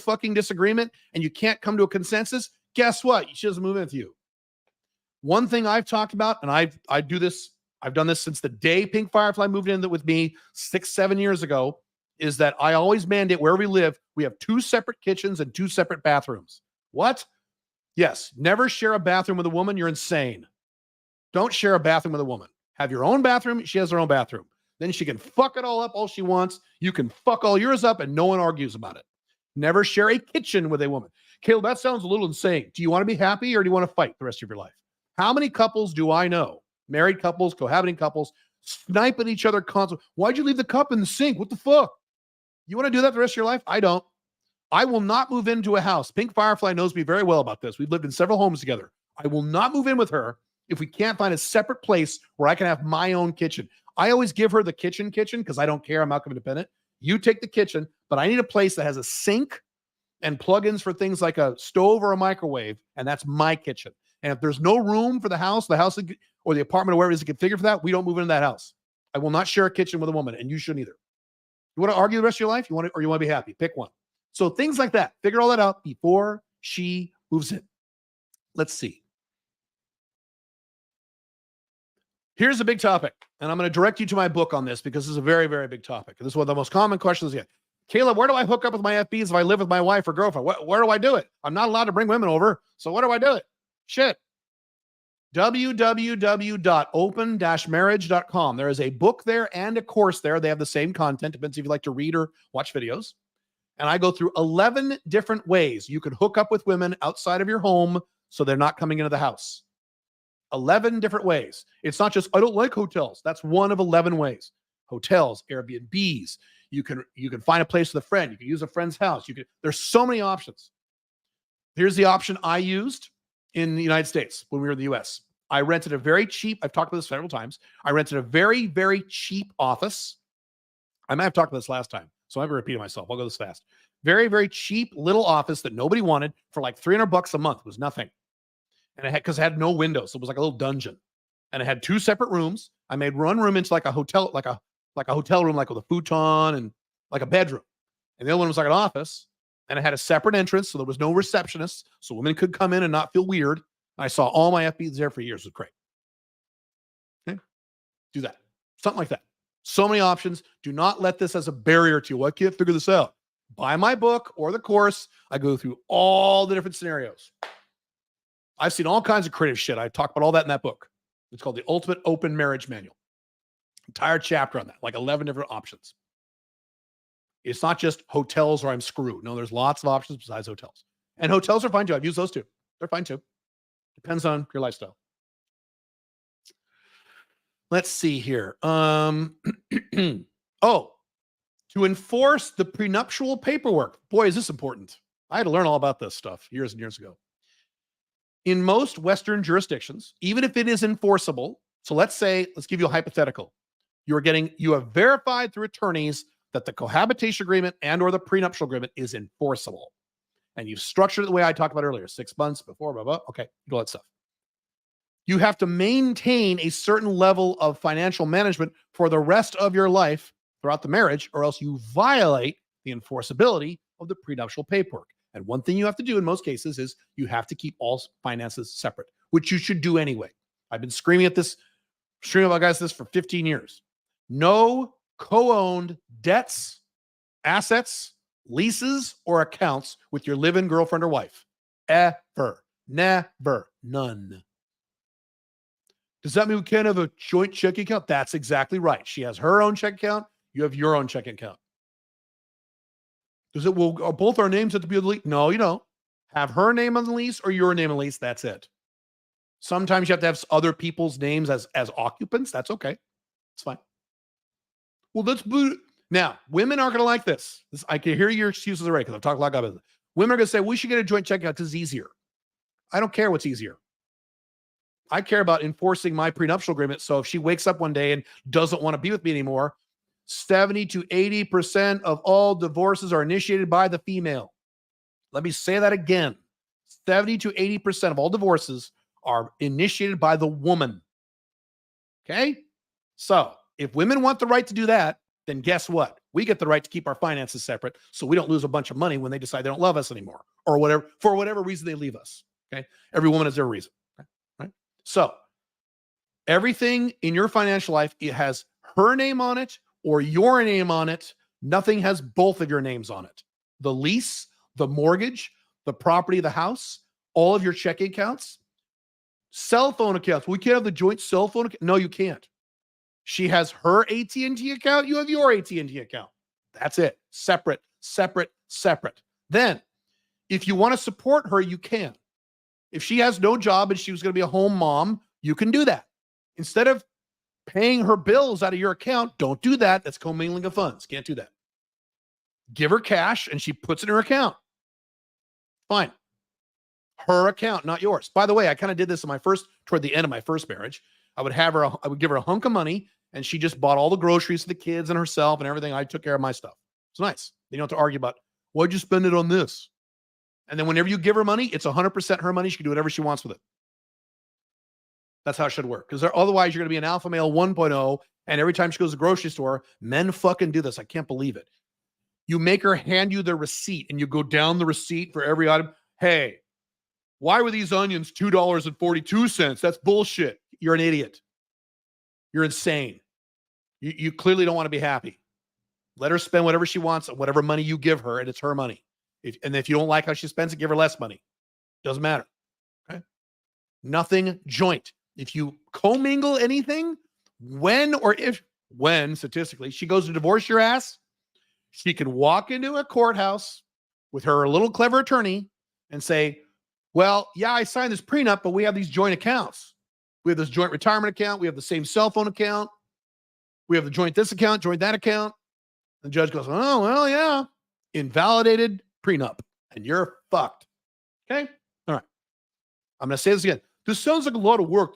fucking disagreement and you can't come to a consensus, guess what? She doesn't move in with you. One thing I've talked about, and I've done this since the day Pink Firefly moved in with me 6-7 years ago, is that I always mandate where we live, we have 2 separate kitchens and 2 separate bathrooms. What? Yes. Never share a bathroom with a woman. You're insane. Don't share a bathroom with a woman. Have your own bathroom. She has her own bathroom. Then she can fuck it all up all she wants. You can fuck all yours up and no one argues about it. Never share a kitchen with a woman. Caleb, that sounds a little insane. Do you want to be happy or do you want to fight the rest of your life? How many couples do I know, married couples, cohabiting couples, snipe at each other constantly? Why'd you leave the cup in the sink? What the fuck? You want to do that the rest of your life? I don't. I will not move into a house. Pink Firefly knows me very well about this. We've lived in several homes together. I will not move in with her if we can't find a separate place where I can have my own kitchen. I always give her the kitchen because I don't care. I'm outcome independent. You take the kitchen, but I need a place that has a sink and plugins for things like a stove or a microwave, and that's my kitchen. And if there's no room for the house or the apartment or wherever it is configured for that, we don't move into that house. I will not share a kitchen with a woman, and you shouldn't either. You want to argue the rest of your life? Or you want to be happy? Pick one. So things like that. Figure all that out before she moves in. Let's see. Here's a big topic, and I'm going to direct you to my book on this because this is a very, very big topic. This is one of the most common questions I get. Caleb, where do I hook up with my FBs if I live with my wife or girlfriend? Where do I do it? I'm not allowed to bring women over, so where do I do it? Shit. www.open-marriage.com. There is a book there and a course there. They have the same content. Depends if you like to read or watch videos. And I go through 11 different ways you could hook up with women outside of your home so they're not coming into the house. 11 different ways. It's not just, I don't like hotels. That's one of 11 ways. Hotels, Airbnbs. You can find a place with a friend. You can use a friend's house. There's so many options. Here's the option I used in the United States when we were in the US. I rented a very cheap, I've talked about this several times. I rented a very, very cheap office. I might have talked about this last time, so I'm repeating myself. I'll go this fast. Very, very cheap little office that nobody wanted for like $300 a month. It was nothing. And it had no windows. So it was like a little dungeon. And it had 2 separate rooms. I made one room into like a hotel, like a hotel room, like with a futon and like a bedroom. And the other one was like an office. And it had a separate entrance, so there was no receptionist, so women could come in and not feel weird. I saw all my FBs there for years. It was great. Okay? Do that. Something like that. So many options. Do not let this as a barrier to you. Well, I can't figure this out. Buy my book or the course. I go through all the different scenarios. I've seen all kinds of creative shit. I talk about all that in that book. It's called the Ultimate Open Marriage Manual. Entire chapter on that, like 11 different options. It's not just hotels or I'm screwed. No, there's lots of options besides hotels. And hotels are fine too. I've used those too. They're fine too. Depends on your lifestyle. Let's see here. To enforce the prenuptial paperwork. Boy, is this important. I had to learn all about this stuff years and years ago. In most Western jurisdictions, even if it is enforceable, so let's give you a hypothetical. You have verified through attorneys that the cohabitation agreement and or the prenuptial agreement is enforceable. and you've structured it the way I talked about earlier, 6 months before, blah, blah, okay, do all that stuff. You have to maintain a certain level of financial management for the rest of your life throughout the marriage, or else you violate the enforceability of the prenuptial paperwork. And one thing you have to do in most cases is you have to keep all finances separate, which you should do anyway. I've been screaming about guys this for 15 years. No co-owned debts, assets, leases, or accounts with your live-in girlfriend or wife. Ever. Never. None. Does that mean we can't have a joint checking account? That's exactly right. She has her own checking account. You have your own checking account. Are both our names have to be on the lease? No, you don't. Have her name on the lease or your name on the lease. That's it. Sometimes you have to have other people's names as occupants. That's okay. It's fine. Well, now, women aren't going to like this. I can hear your excuses already because I've talked a lot about it. Women are going to say, we should get a joint checking account because it's easier. I don't care what's easier. I care about enforcing my prenuptial agreement. So if she wakes up one day and doesn't want to be with me anymore, 70 to 80% of all divorces are initiated by the female. Let me say that again. 70 to 80% of all divorces are initiated by the woman. Okay? So if women want the right to do that, then guess what? We get the right to keep our finances separate so we don't lose a bunch of money when they decide they don't love us anymore or whatever, for whatever reason they leave us. Okay? Every woman has their reason. Okay? Right? So everything in your financial life, it has her name on it or your name on it. Nothing has both of your names on it. The lease, the mortgage, the property of the house, all of your checking accounts, cell phone accounts. We can't have the joint cell phone account. No, you can't. She has her AT&T account. You have your AT&T account. That's it. Separate, separate, separate. Then, if you want to support her, you can. If she has no job and she was going to be a home mom, you can do that. Instead of paying her bills out of your account, don't do that. That's commingling of funds. Can't do that. Give her cash and she puts it in her account. Fine. Her account, not yours. By the way, I kind of did this toward the end of my first marriage. I would give her a hunk of money and she just bought all the groceries for the kids and herself and everything. I took care of my stuff. It's nice. You don't have to argue about, why'd you spend it on this? And then whenever you give her money, it's 100% her money. She can do whatever she wants with it. That's how it should work. Because otherwise you're going to be an alpha male 1.0. And every time she goes to the grocery store, men fucking do this. I can't believe it. You make her hand you the receipt and you go down the receipt for every item. Hey, why were these onions $2.42? That's bullshit. You're an idiot. You're insane. You clearly don't want to be happy. Let her spend whatever she wants, whatever money you give her, and it's her money. And if you don't like how she spends it, give her less money. Doesn't matter. Okay? Nothing joint. If you commingle anything, when statistically she goes to divorce your ass, she can walk into a courthouse with her little clever attorney and say, well, yeah, I signed this prenup, but we have these joint accounts. We have this joint retirement account. We have the same cell phone account. We have the joint this account, joint that account. The judge goes, oh, well, yeah. Invalidated prenup. And you're fucked. Okay? All right. I'm going to say this again. This sounds like a lot of work.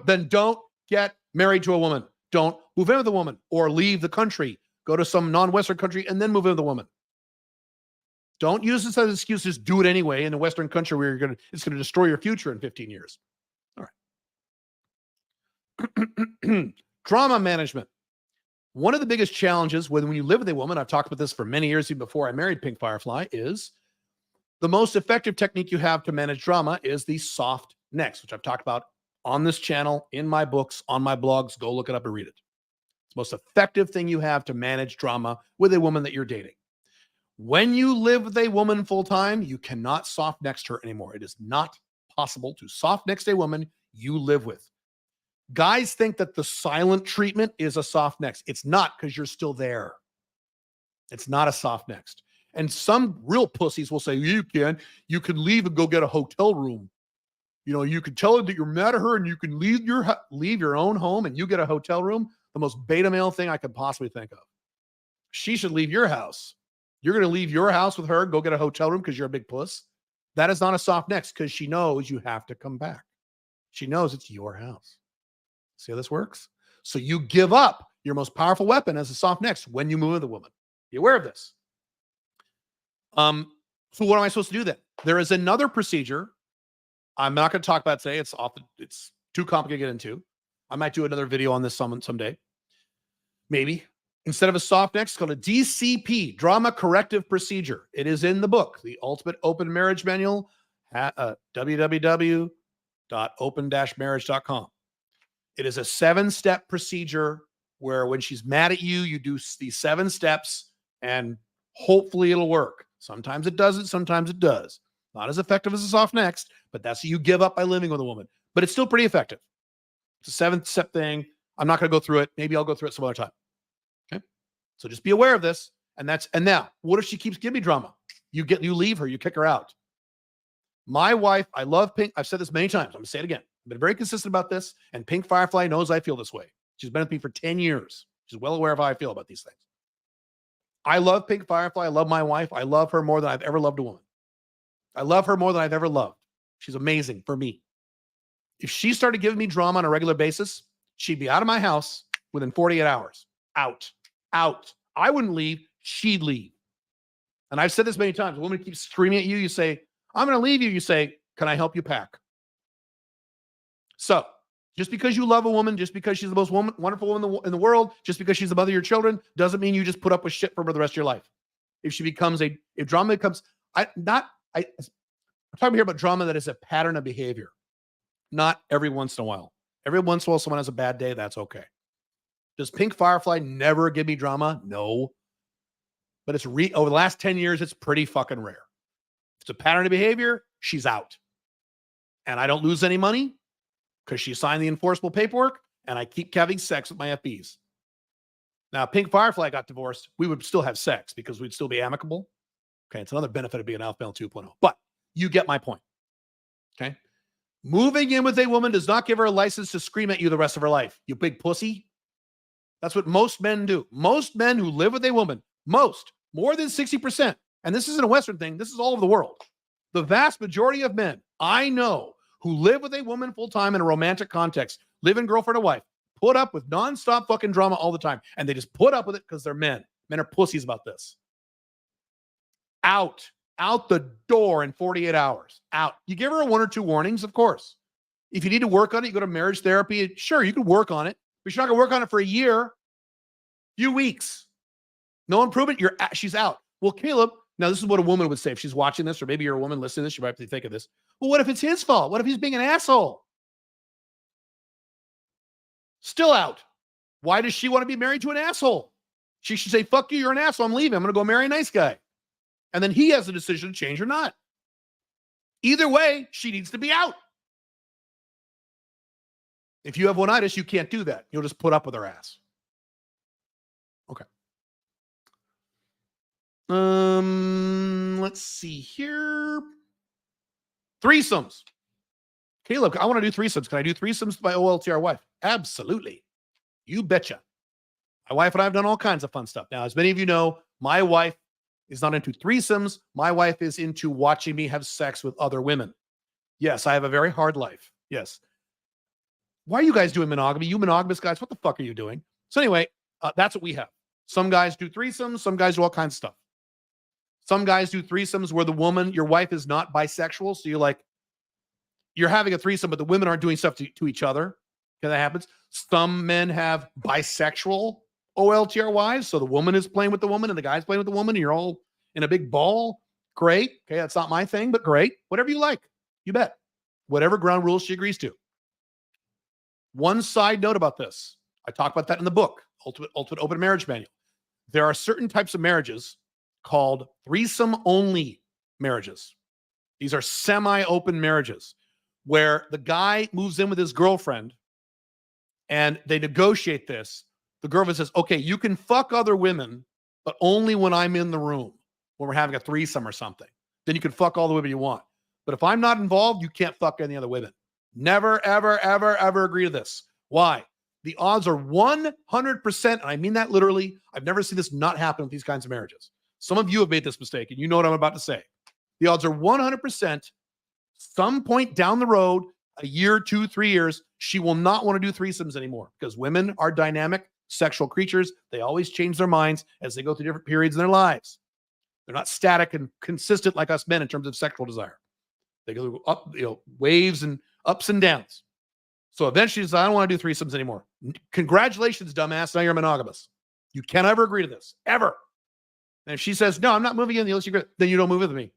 Then don't get married to a woman. Don't move in with a woman or leave the country. Go to some non-Western country and then move in with a woman. Don't use this as an excuse. Just do it anyway in a Western country where it's going to destroy your future in 15 years. All right. Trauma management. One of the biggest challenges when you live with a woman, I've talked about this for many years even before I married Pink Firefly, is the most effective technique you have to manage trauma is the soft next, which I've talked about on this channel, in my books, on my blogs. Go look it up and read it. It's the most effective thing you have to manage trauma with a woman that you're dating. When you live with a woman full time, you cannot soft next her anymore. It is not possible to soft next a woman you live with. Guys think that the silent treatment is a soft next. It's not, because you're still there. It's not a soft next. And some real pussies will say, you can leave and go get a hotel room. You know, you can tell her that you're mad at her and you can leave your own home and you get a hotel room. The most beta male thing I could possibly think of. She should leave your house. You're going to leave your house with her, go get a hotel room because you're a big puss. That is not a soft next, because she knows you have to come back. She knows it's your house. See how this works? So you give up your most powerful weapon as a soft next when you move with a woman. Be aware of this. So what am I supposed to do then? There is another procedure. I'm not going to talk about it today. It's too complicated to get into. I might do another video on this someday. Maybe. Instead of a soft neck, it's called a DCP, Drama Corrective Procedure. It is in the book, The Ultimate Open Marriage Manual, at www.open-marriage.com. It is a 7-step procedure where when she's mad at you, you do these 7 steps and hopefully it'll work. Sometimes it doesn't, sometimes it does. Not as effective as a soft next, but that's what you give up by living with a woman. But it's still pretty effective. It's a 7-step thing. I'm not going to go through it. Maybe I'll go through it some other time. Okay. So just be aware of this. And now, what if she keeps giving me drama? You leave her, you kick her out. My wife, I love Pink. I've said this many times. I'm going to say it again. I've been very consistent about this. And Pink Firefly knows I feel this way. She's been with me for 10 years. She's well aware of how I feel about these things. I love Pink Firefly. I love my wife. I love her more than I've ever loved a woman. I love her more than I've ever loved. She's amazing for me. If she started giving me drama on a regular basis, she'd be out of my house within 48 hours. Out. I wouldn't leave. She'd leave. And I've said this many times. A woman keeps screaming at you. You say, I'm going to leave you. You say, can I help you pack? So just because you love a woman, just because she's the most wonderful woman in the world, just because she's the mother of your children, doesn't mean you just put up with shit for the rest of your life. If drama becomes, I'm talking here about drama that is a pattern of behavior, not every once in a while. Every once in a while, someone has a bad day. That's okay. Does Pink Firefly never give me drama? No. But it's over the last 10 years, it's pretty fucking rare. If it's a pattern of behavior, she's out. And I don't lose any money because she signed the enforceable paperwork and I keep having sex with my FBs. Now, Pink Firefly got divorced. We would still have sex because we'd still be amicable. Okay, it's another benefit of being an alpha male 2.0. But you get my point. Okay? Moving in with a woman does not give her a license to scream at you the rest of her life. You big pussy. That's what most men do. Most men who live with a woman, more than 60%, and this isn't a Western thing, this is all over the world. The vast majority of men I know who live with a woman full-time in a romantic context, live in girlfriend or wife, put up with nonstop fucking drama all the time. And they just put up with it because they're men. Men are pussies about this. Out the door in 48 hours. Out. You give her 1 or 2 warnings, of course. If you need to work on it, you go to marriage therapy. Sure, you can work on it, but you're not going to work on it for a year, few weeks. No improvement. She's out. Well, Caleb, now this is what a woman would say if she's watching this, or maybe you're a woman listening to this, you might have to think of this. Well, what if it's his fault? What if he's being an asshole? Still out. Why does she want to be married to an asshole? She should say, fuck you, you're an asshole, I'm leaving. I'm going to go marry a nice guy. And then he has the decision to change or not. Either way, she needs to be out. If you have one-itis, you can't do that. You'll just put up with her ass. Okay. Let's see here. Threesomes. Caleb, I want to do threesomes. Can I do threesomes with my OLTR wife? Absolutely. You betcha. My wife and I have done all kinds of fun stuff. Now, as many of you know, my wife is not into threesomes. My wife is into watching me have sex with other women. Yes, I have a very hard life. Yes. Why are you guys doing monogamy? You monogamous guys, what the fuck are you doing? So anyway, that's what we have. Some guys do threesomes. Some guys do all kinds of stuff. Some guys do threesomes where the woman, your wife, is not bisexual. So you're having a threesome, but the women aren't doing stuff to each other. Okay, that happens. Some men have bisexual OLTR wives. So the woman is playing with the woman and the guy's playing with the woman and you're all in a big ball. Great. Okay, that's not my thing, but great. Whatever you like, you bet. Whatever ground rules she agrees to. One side note about this. I talk about that in the book, Ultimate Open Marriage Manual. There are certain types of marriages called threesome-only marriages. These are semi-open marriages where the guy moves in with his girlfriend and they negotiate this. The girlfriend says, okay, you can fuck other women, but only when I'm in the room, when we're having a threesome or something. Then you can fuck all the women you want. But if I'm not involved, you can't fuck any other women. Never, ever, ever, ever agree to this. Why? The odds are 100%, and I mean that literally. I've never seen this not happen with these kinds of marriages. Some of you have made this mistake, and you know what I'm about to say. The odds are 100%, some point down the road, a year, 2, 3 years, she will not want to do threesomes anymore because women are dynamic, sexual creatures. They always change their minds as they go through different periods in their lives. They're not static and consistent like us men in terms of sexual desire. They go up, waves and ups and downs. So eventually, she says, I don't want to do threesomes anymore. Congratulations, dumbass. Now you're monogamous. You can't ever agree to this, ever. And if she says, no, I'm not moving in unless you agree, then you don't move with me.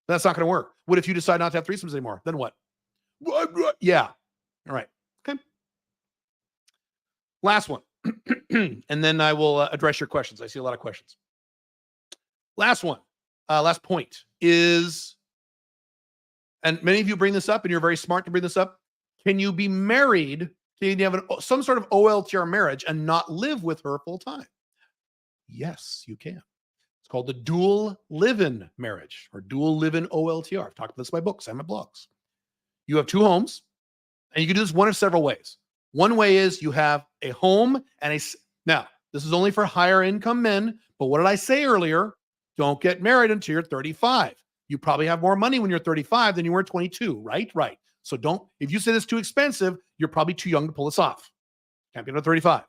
That's not going to work. What if you decide not to have threesomes anymore? Then what? Yeah. All right. Okay. Last one. And then I will address your questions. I see a lot of questions. Last one. Last point is, and many of you bring this up, and you're very smart to bring this up. Can you be married? Can you have some sort of OLTR marriage and not live with her full time? Yes, you can. It's called the dual live-in marriage or dual live-in OLTR. I've talked about this in my books and my blogs. You have two homes, and you can do this one of several ways. One way is you have a home and a. Now, this is only for higher income men, but what did I say earlier? Don't get married until you're 35. You probably have more money when you're 35 than you were at 22, right? Right. So don't, if you say this is too expensive, you're probably too young to pull this off. Can't be under 35.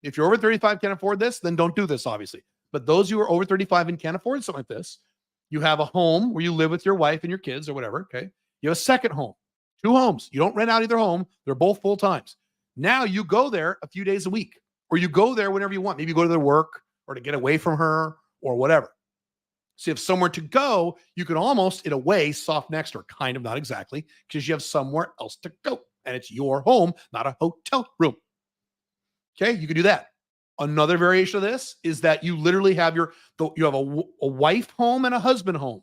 If you're over 35, can't afford this, then don't do this, obviously. But those who are over 35 and can't afford something like this, you have a home where you live with your wife and your kids or whatever, okay? You have a second home, two homes. You don't rent out either home. They're both full times. Now you go there a few days a week, or you go there whenever you want. Maybe you go to their work or to get away from her or whatever. So you have somewhere to go, you can almost, in a way, soft next her, kind of, not exactly, because you have somewhere else to go. And it's your home, not a hotel room. Okay, you can do that. Another variation of this is that you literally have you have a wife home and a husband home.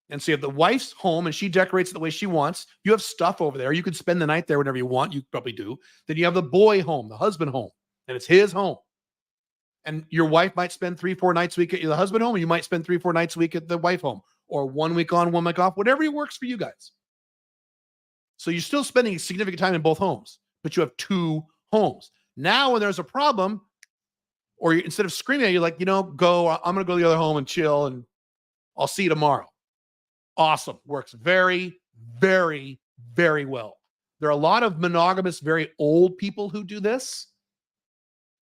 And so you have the wife's home and she decorates it the way she wants. You have stuff over there. You can spend the night there whenever you want. You probably do. Then you have the boy home, the husband home, and it's his home. And your wife might spend 3-4 nights a week at the husband home, and you might spend 3-4 nights a week at the wife home, or 1 week on, 1 week off, whatever works for you guys. So you're still spending significant time in both homes, but you have two homes. Now, when there's a problem, or instead of screaming at you, like, go, I'm going to go to the other home and chill, and I'll see you tomorrow. Awesome. Works very, very, very well. There are a lot of monogamous, very old people who do this,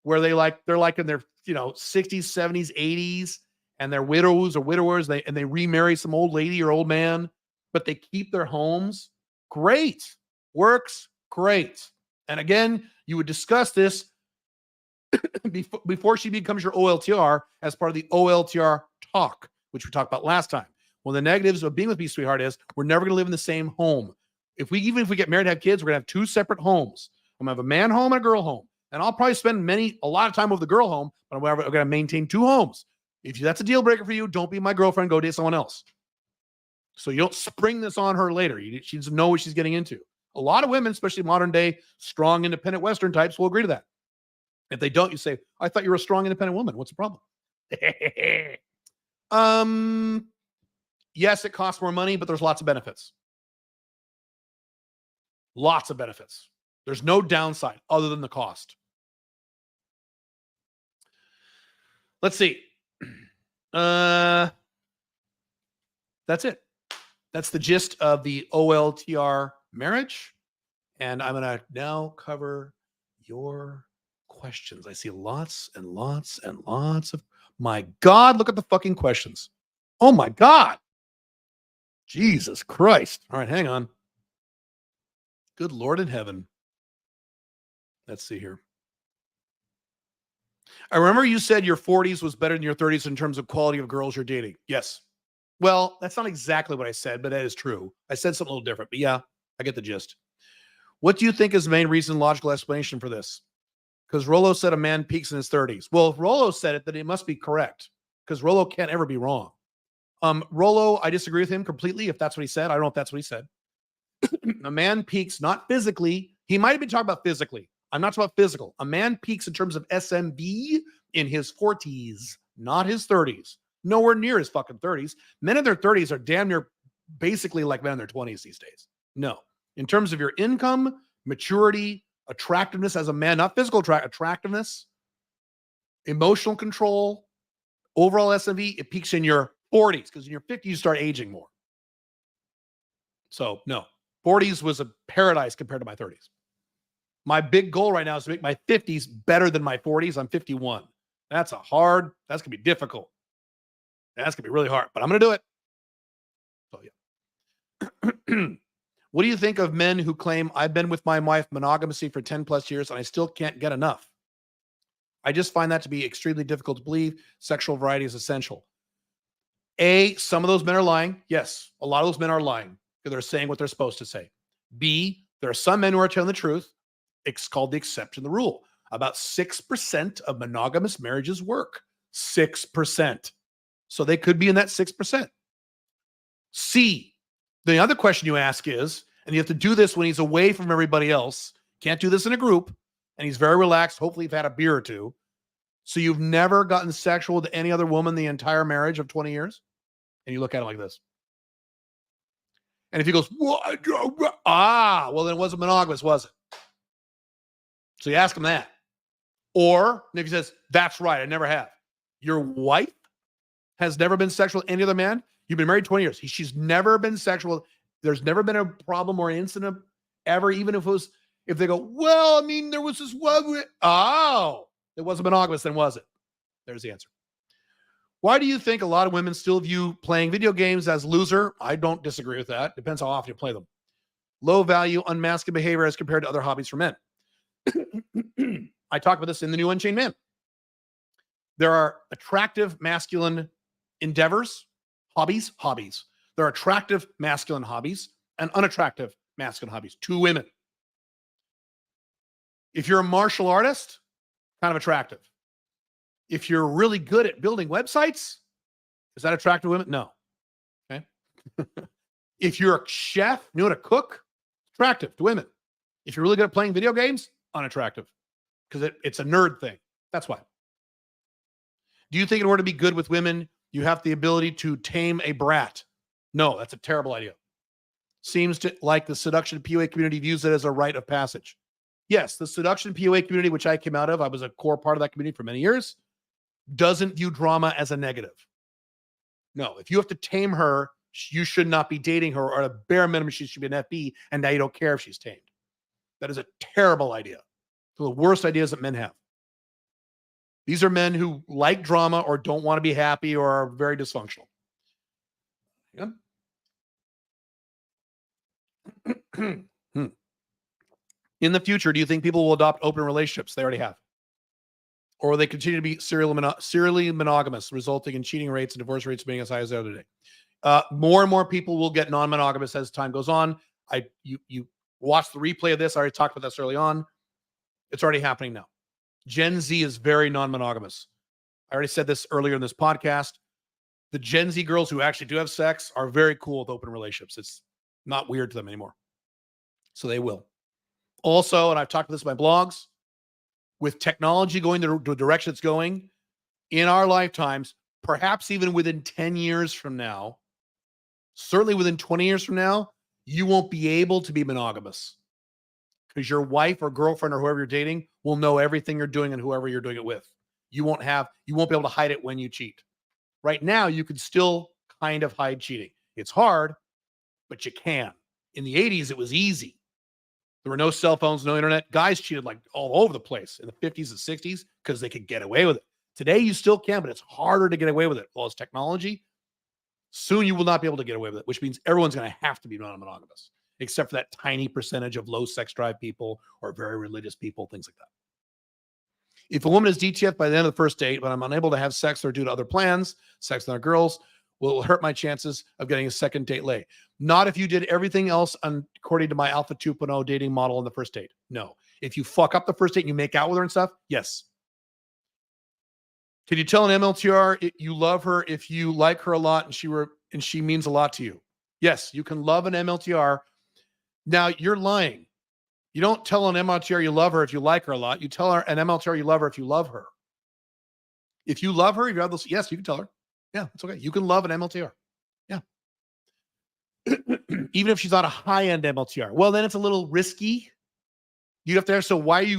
where they're like in their 60s, 70s, 80s, and they're widows or widowers, and they remarry some old lady or old man, but they keep their homes. Great. Works great. And again, you would discuss this before she becomes your OLTR as part of the OLTR talk, which we talked about last time. One of the negatives of being with me, sweetheart, is we're never going to live in the same home. Even if we get married and have kids, we're going to have two separate homes. I'm going to have a man home and a girl home. And I'll probably spend a lot of time with the girl home, but I'm going to maintain two homes. If that's a deal breaker for you, don't be my girlfriend, go date someone else. So you don't spring this on her later. She doesn't know what she's getting into. A lot of women, especially modern day, strong, independent Western types, will agree to that. If they don't, you say, I thought you were a strong, independent woman. What's the problem? Yes, it costs more money, but there's lots of benefits. Lots of benefits. There's no downside other than the cost. Let's see. That's it. That's the gist of the OLTR marriage. And I'm going to now cover your questions. I see lots and lots and lots of, my God, look at the fucking questions. Oh my God. Jesus Christ. All right, hang on. Good Lord in heaven. Let's see here. I remember you said your 40s was better than your 30s in terms of quality of girls you're dating. Yes. Well, that's not exactly what I said, but that is true. I said something a little different, but yeah, I get the gist. What do you think is the main reason, logical explanation for this? Because Rollo said a man peaks in his 30s. Well, if Rollo said it, then it must be correct, because Rollo can't ever be wrong. Rollo, I disagree with him completely if that's what he said. I don't know if that's what he said. A man peaks not physically. He might have been talking about physically. I'm not talking about physical. A man peaks in terms of SMV in his 40s, not his 30s. Nowhere near his fucking 30s. Men in their 30s are damn near basically like men in their 20s these days. No. In terms of your income, maturity, attractiveness as a man, not physical attractiveness, emotional control, overall SMV, it peaks in your 40s, because in your 50s, you start aging more. So, no. 40s was a paradise compared to my 30s. My big goal right now is to make my 50s better than my 40s. I'm 51. That's going to be difficult. That's going to be really hard, but I'm going to do it. So, yeah. What do you think of men who claim I've been with my wife monogamously for 10 plus years and I still can't get enough? I just find that to be extremely difficult to believe. Sexual variety is essential. A, some of those men are lying. Yes, a lot of those men are lying because they're saying what they're supposed to say. B, there are some men who are telling the truth. It's called the exception to the rule. About 6% of monogamous marriages work. 6%. So they could be in that 6%. C, the other question you ask is, and you have to do this when he's away from everybody else, can't do this in a group, and he's very relaxed, hopefully you've had a beer or two. So you've never gotten sexual with any other woman the entire marriage of 20 years? And you look at it like this. And if he goes, well, then it wasn't monogamous, was it? So you ask him that. Or if he says, that's right, I never have. Your wife has never been sexual with any other man? You've been married 20 years. She's never been sexual. There's never been a problem or an incident ever, even if they go, well, I mean, there was this one. Oh, it wasn't monogamous, then was it? There's the answer. Why do you think a lot of women still view playing video games as loser? I don't disagree with that. Depends how often you play them. Low value, unmasculine behavior as compared to other hobbies for men. I talk about this in the new Unchained Man. There are attractive masculine endeavors, hobbies. There are attractive masculine hobbies and unattractive masculine hobbies. Two women. If you're a martial artist, kind of attractive. If you're really good at building websites, is that attractive to women? No. Okay. If you're a chef, you know how to cook, attractive to women. If you're really good at playing video games, unattractive. Because it's a nerd thing. That's why. Do you think in order to be good with women, you have the ability to tame a brat? No, that's a terrible idea. Seems to like the seduction POA community views it as a rite of passage. Yes, the seduction POA community, which I came out of, I was a core part of that community for many years, doesn't view drama as a negative. No, if you have to tame her, you should not be dating her, or at a bare minimum, she should be an FB, and now you don't care if she's tamed. That is a terrible idea. The worst ideas that men have. These are men who like drama or don't want to be happy or are very dysfunctional. Yep. In the future, do you think people will adopt open relationships? They already have. Or will they continue to be serially monogamous, resulting in cheating rates and divorce rates being as high as the other day? More and more people will get non-monogamous as time goes on. You watch the replay of this. I already talked about this early on. It's already happening now. Gen Z is very non-monogamous. I already said this earlier in this podcast. The Gen Z girls who actually do have sex are very cool with open relationships. It's not weird to them anymore. So they will. Also, and I've talked about this in my blogs, with technology going the direction it's going, in our lifetimes, perhaps even within 10 years from now, certainly within 20 years from now, you won't be able to be monogamous because your wife or girlfriend or whoever you're dating will know everything you're doing and whoever you're doing it with. You won't be able to hide it when you cheat. Right now, you can still kind of hide cheating. It's hard, but you can. In the 80s, it was easy. There were no cell phones, no internet. Guys cheated like all over the place in the 50s and 60s because they could get away with it. Today, you still can, but it's harder to get away with it. Well, as technology, soon you will not be able to get away with it, which means everyone's going to have to be non-monogamous, except for that tiny percentage of low sex drive people or very religious people, things like that. If a woman is DTF by the end of the first date, but I'm unable to have sex or due to other plans, sex with other girls, will hurt my chances of getting a second date lay. Not if you did everything else according to my Alpha 2.0 dating model on the first date. No. If you fuck up the first date and you make out with her and stuff, yes. Can you tell an MLTR you love her if you like her a lot and she means a lot to you? Yes, you can love an MLTR. Now, you're lying. You don't tell an MLTR you love her if you like her a lot. You tell her an MLTR you love her if you love her. If you love her, you have those. Yes, you can tell her. Yeah, it's okay. You can love an MLTR. Yeah. Even if she's not a high-end MLTR. Well, then it's a little risky. You have to ask, so why do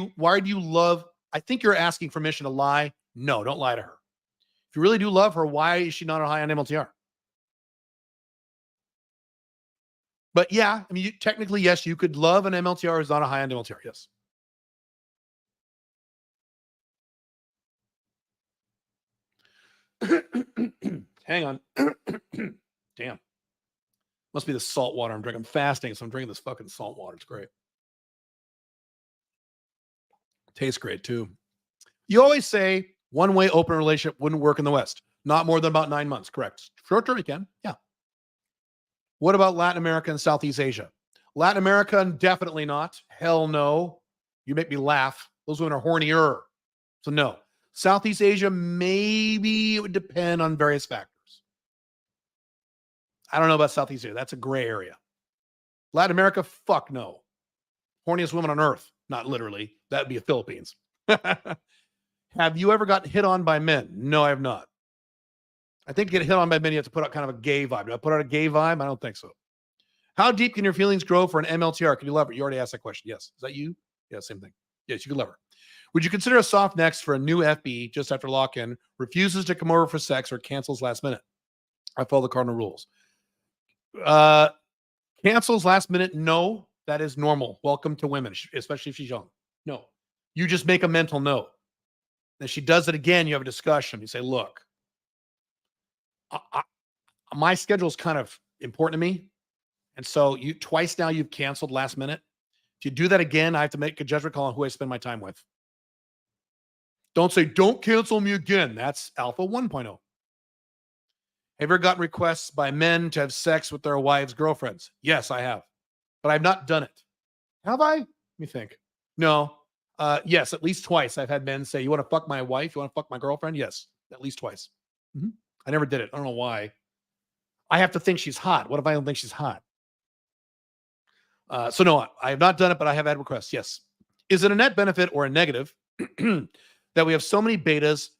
you love? I think you're asking permission to lie. No, don't lie to her. If you really do love her, why is she not a high-end MLTR? But yeah, I mean, technically, yes, you could love an MLTR who's not a high-end MLTR. Yes. Hang on. Damn. Must be the salt water I'm drinking. I'm fasting, so I'm drinking this fucking salt water. It's great. Tastes great too. You always say one-way open relationship wouldn't work in the West. Not more than about 9 months. Correct. Short term, you can. Yeah. What about Latin America and Southeast Asia? Latin America, definitely not. Hell no. You make me laugh. Those women are hornier. So no. Southeast Asia, maybe it would depend on various factors. I don't know about Southeast Asia. That's a gray area. Latin America, fuck no. Horniest women on earth. Not literally. That would be the Philippines. Have you ever gotten hit on by men? No, I have not. I think to get hit on by men, you have to put out kind of a gay vibe. Do I put out a gay vibe? I don't think so. How deep can your feelings grow for an MLTR? Can you love her? You already asked that question. Yes. Is that you? Yeah, same thing. Yes, you can love her. Would you consider a soft next for a new FB just after lock-in, refuses to come over for sex, or cancels last minute? I follow the cardinal rules. Cancels last minute, no. That is normal. Welcome to women, especially if she's young. No. You just make a mental note. Then she does it again, you have a discussion. You say, look, my schedule is kind of important to me. And so twice now you've canceled last minute. If you do that again, I have to make a judgment call on who I spend my time with. Don't say, don't cancel me again. That's Alpha 1.0. Have you ever gotten requests by men to have sex with their wives' girlfriends? Yes, I have. But I've not done it. Have I? Let me think. No. Yes, at least twice I've had men say, you want to fuck my wife? You want to fuck my girlfriend? Yes, at least twice. Mm-hmm. I never did it. I don't know why. I have to think she's hot. What if I don't think she's hot? So no, I have not done it, but I have had requests. Yes. Is it a net benefit or a negative that we have so many betas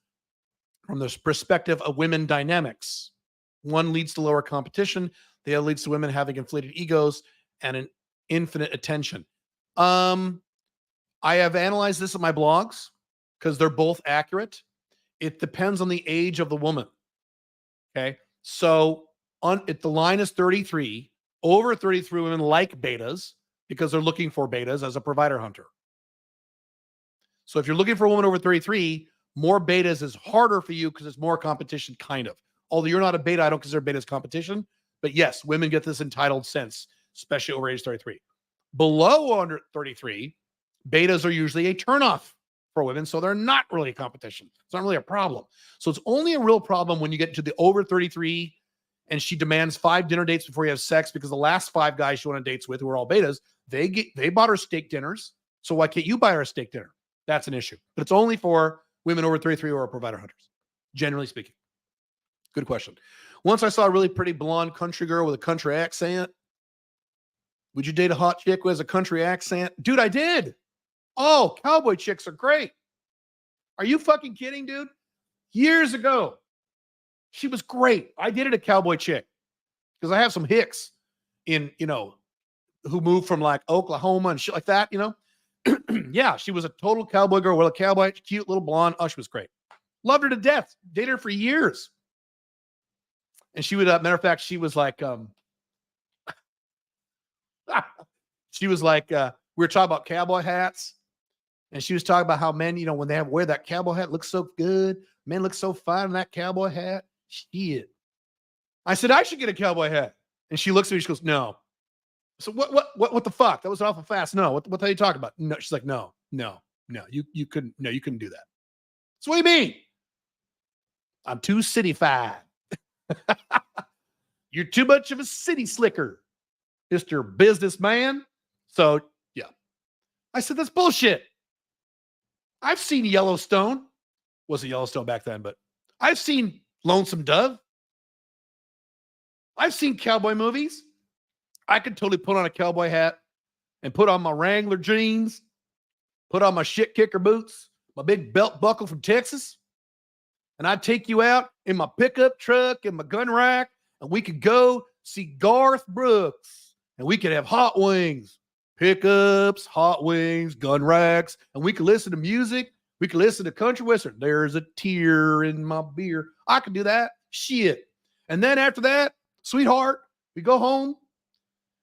from the perspective of women dynamics? One leads to lower competition. The other leads to women having inflated egos and an infinite attention. I have analyzed this in my blogs because they're both accurate. It depends on the age of the woman. Okay. So if the line is 33, over 33 women like betas because they're looking for betas as a provider hunter. So if you're looking for a woman over 33, more betas is harder for you because it's more competition, kind of. Although you're not a beta, I don't consider betas competition. But yes, women get this entitled sense, especially over age 33. Below under 33, betas are usually a turnoff for women, so they're not really a competition. It's not really a problem. So it's only a real problem when you get to the over 33 and she demands 5 dinner dates before you have sex because the last 5 guys she went on dates with who are all betas, they bought her steak dinners. So why can't you buy her a steak dinner? That's an issue. But it's only for women over 33 or provider hunters, generally speaking. Good question. Once I saw a really pretty blonde country girl with a country accent. Would you date a hot chick who has a country accent? Dude, I did. Oh, cowboy chicks are great. Are you fucking kidding, dude? Years ago, she was great. I dated a cowboy chick because I have some hicks in, who moved from like Oklahoma and shit like that, Yeah, she was a total cowboy girl with a cowboy, cute little blonde. Oh, she was great. Loved her to death. Dated her for years. And she would, matter of fact, she was like, we were talking about cowboy hats. And she was talking about how men, when they wear that cowboy hat, looks so good. Men look so fine in that cowboy hat. Shit. I said, I should get a cowboy hat. And she looks at me, she goes, no. So what the fuck? That was awful fast. No, what are you talking about? No, she's like, no, you couldn't do that. So what do you mean? I'm too city-fied. You're too much of a city slicker, Mr. Businessman. So yeah. I said, that's bullshit. I've seen Yellowstone. Wasn't Yellowstone back then, but I've seen Lonesome Dove. I've seen cowboy movies. I could totally put on a cowboy hat and put on my Wrangler jeans, put on my shit kicker boots, my big belt buckle from Texas, and I'd take you out in my pickup truck and my gun rack, and we could go see Garth Brooks, and we could have hot wings, pickups, hot wings, gun racks, and we could listen to music. We could listen to country western. There's a tear in my beer. I could do that. Shit. And then after that, sweetheart, we go home.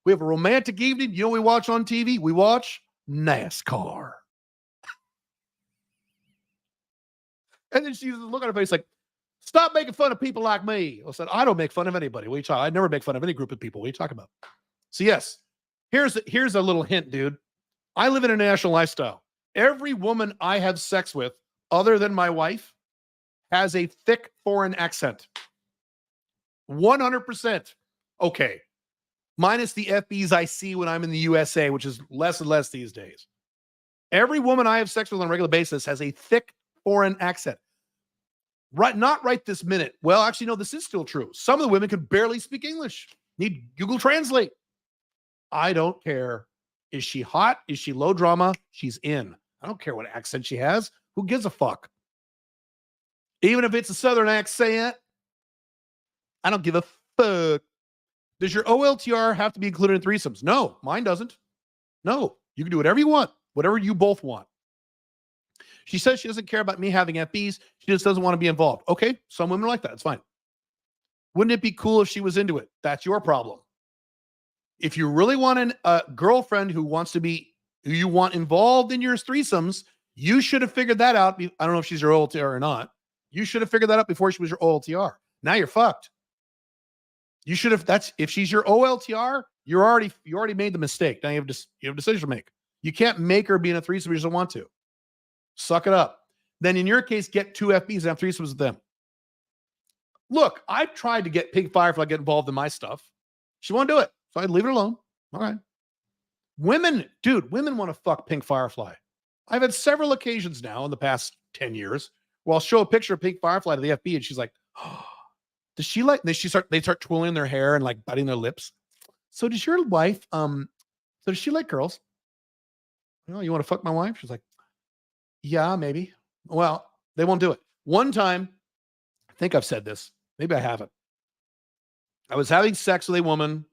We have a romantic evening. You know what we watch on TV? We watch NASCAR. And then she's looking at her face like, Stop making fun of people like me. I said, I don't make fun of anybody. What are you talking? I never make fun of any group of people. What are you talking about? So yes, here's a little hint, dude. I live in an international lifestyle. Every woman I have sex with, other than my wife, has a thick foreign accent. 100%. Okay. Minus the FBs I see when I'm in the USA, which is less and less these days. Every woman I have sex with on a regular basis has a thick foreign accent. Right, not right this minute. Well, actually, no, this is still true. Some of the women could barely speak English. Need Google Translate. I don't care. Is she hot? Is she low drama? She's in. I don't care what accent she has. Who gives a fuck? Even if it's a Southern accent, I don't give a fuck. Does your OLTR have to be included in threesomes? No, mine doesn't. No, you can do whatever you want, whatever you both want. She says she doesn't care about me having FBs. She just doesn't want to be involved. Okay, some women are like that. It's fine. Wouldn't it be cool if she was into it? That's your problem. If you really want a girlfriend who you want involved in your threesomes, you should have figured that out. I don't know if she's your OLTR or not. You should have figured that out before she was your OLTR. Now you're fucked. You should have. If she's your OLTR, you already made the mistake. Now you have a decision to make. You can't make her be in a threesome if you don't want to. Suck it up. Then in your case, get 2 FBs and have threesomes with them. Look, I've tried to get Pink Firefly to get involved in my stuff. She won't do it. So I'd leave it alone. All right. Women want to fuck Pink Firefly. I've had several occasions now in the past 10 years where I'll show a picture of Pink Firefly to the FB and she's like, oh, does she like, they start twirling their hair and like biting their lips. So does your wife, so does she like girls? You want to fuck my wife? She's like, yeah, maybe. Well, they won't do it. One time, I think I've said this. Maybe I haven't. I was having sex with a woman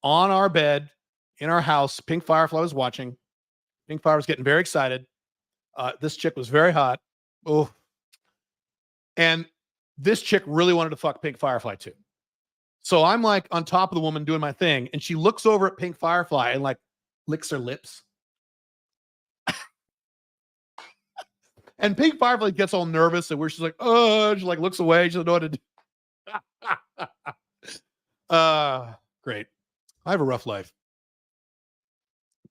on our bed in our house. Pink Firefly was watching. Pink Firefly was getting very excited. This chick was very hot. Oh. And this chick really wanted to fuck Pink Firefly too. So I'm like on top of the woman doing my thing. And she looks over at Pink Firefly and like licks her lips. And Pink Firefly gets all nervous and where she's like, oh, she like looks away. She doesn't know what to do. Great. I have a rough life.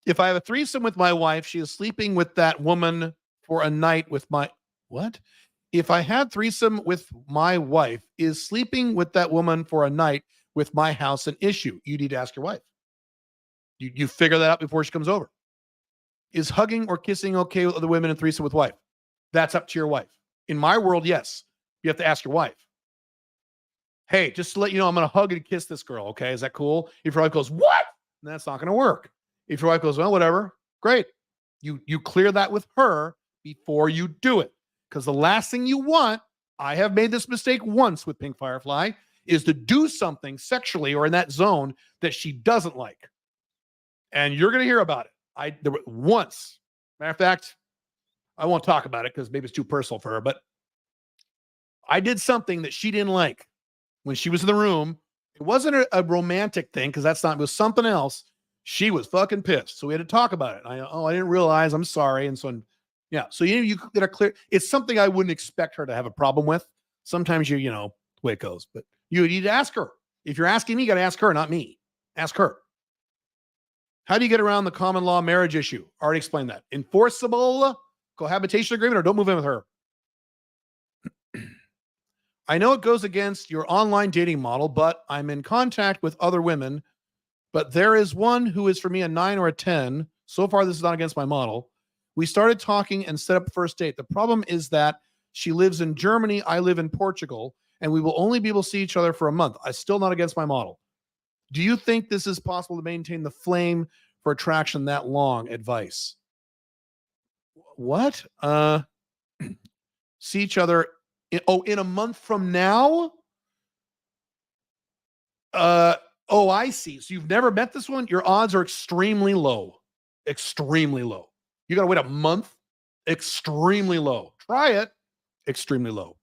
If I have a threesome with my wife, she is sleeping with that woman for a night with my, what? If I had threesome with my wife, is sleeping with that woman for a night with my house an issue? You need to ask your wife. You figure that out before she comes over. Is hugging or kissing okay with other women in threesome with wife? That's up to your wife. In my world, yes. You have to ask your wife. Hey, just to let you know, I'm going to hug and kiss this girl. Okay. Is that cool? If your wife goes, what? That's not going to work. If your wife goes, well, whatever. Great. You clear that with her before you do it. Because the last thing you want, I have made this mistake once with Pink Firefly, is to do something sexually or in that zone that she doesn't like. And you're going to hear about it. There was once, matter of fact, I won't talk about it because maybe it's too personal for her, but I did something that she didn't like when she was in the room. It wasn't a romantic thing because it was something else. She was fucking pissed. So we had to talk about it. I didn't realize. I'm sorry. And so, yeah. So you get a clear, it's something I wouldn't expect her to have a problem with. Sometimes the way it goes, but you need to ask her. If you're asking me, you got to ask her, not me. Ask her. How do you get around the common law marriage issue? Already explained that. Enforceable cohabitation agreement or don't move in with her. I know it goes against your online dating model, but I'm in contact with other women, but there is one who is for me a 9 or a 10. So far, this is not against my model. We started talking and set up a first date. The problem is that she lives in Germany. I live in Portugal, and we will only be able to see each other for a month. I'm still not against my model. Do you think this is possible to maintain the flame for attraction that long? Advice. What? See each other in a month from now? I see. So you've never met this one? Your odds are extremely low. Extremely low. You got to wait a month? Extremely low. Try it. Extremely low.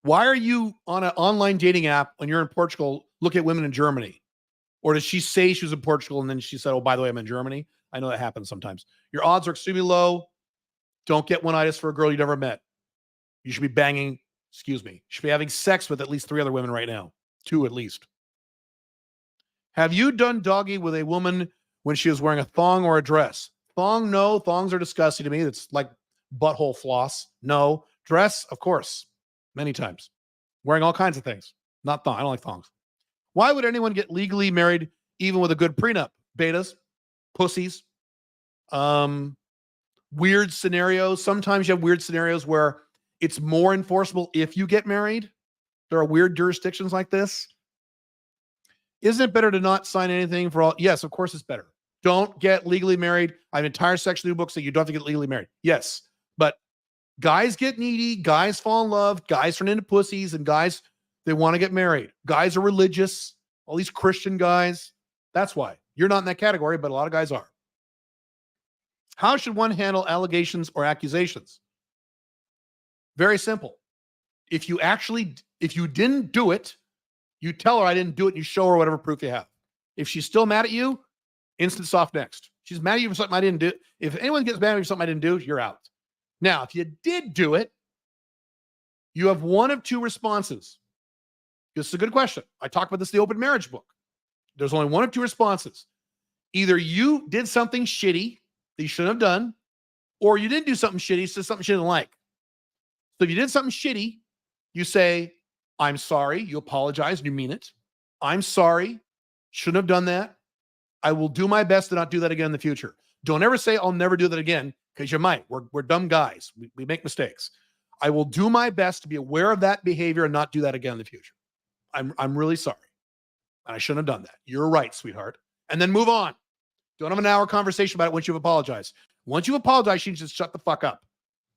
Why are you on an online dating app when you're in Portugal look at women in Germany? Or does she say she was in Portugal and then she said, oh, by the way, I'm in Germany? I know that happens sometimes. Your odds are extremely low. Don't get one-itis for a girl you never met. You should be banging excuse me, should be having sex with at least 3 other women right now. 2 at least. Have you done doggy with a woman when she was wearing a thong or a dress? Thong, no. Thongs are disgusting to me. It's like butthole floss. No. Dress, of course. Many times. Wearing all kinds of things. Not thong. I don't like thongs. Why would anyone get legally married even with a good prenup? Betas, pussies, weird scenarios. Sometimes you have weird scenarios where it's more enforceable if you get married. There are weird jurisdictions like this. Isn't it better to not sign anything for all? Yes, of course it's better. Don't get legally married. I have an entire section of the book saying you don't have to get legally married. Yes, but guys get needy. Guys fall in love. Guys turn into pussies, and guys, they want to get married. Guys are religious. All these Christian guys. That's why. You're not in that category, but a lot of guys are. How should one handle allegations or accusations? Very simple. If you didn't do it, you tell her I didn't do it and you show her whatever proof you have. If she's still mad at you, instant soft next. She's mad at you for something I didn't do. If anyone gets mad at you for something I didn't do, you're out. Now, if you did do it, you have one of 2 responses. This is a good question. I talk about this in the Open Marriage book. There's only one of 2 responses. Either you did something shitty that you shouldn't have done, or you didn't do something shitty, so something she didn't like. So if you did something shitty, you say, I'm sorry, you apologize, and you mean it. I'm sorry, shouldn't have done that. I will do my best to not do that again in the future. Don't ever say, I'll never do that again, because you might. We're dumb guys. We make mistakes. I will do my best to be aware of that behavior and not do that again in the future. I'm really sorry. And I shouldn't have done that. You're right, sweetheart. And then move on. Don't have an hour conversation about it once you've apologized. Once you've apologized, you can just shut the fuck up.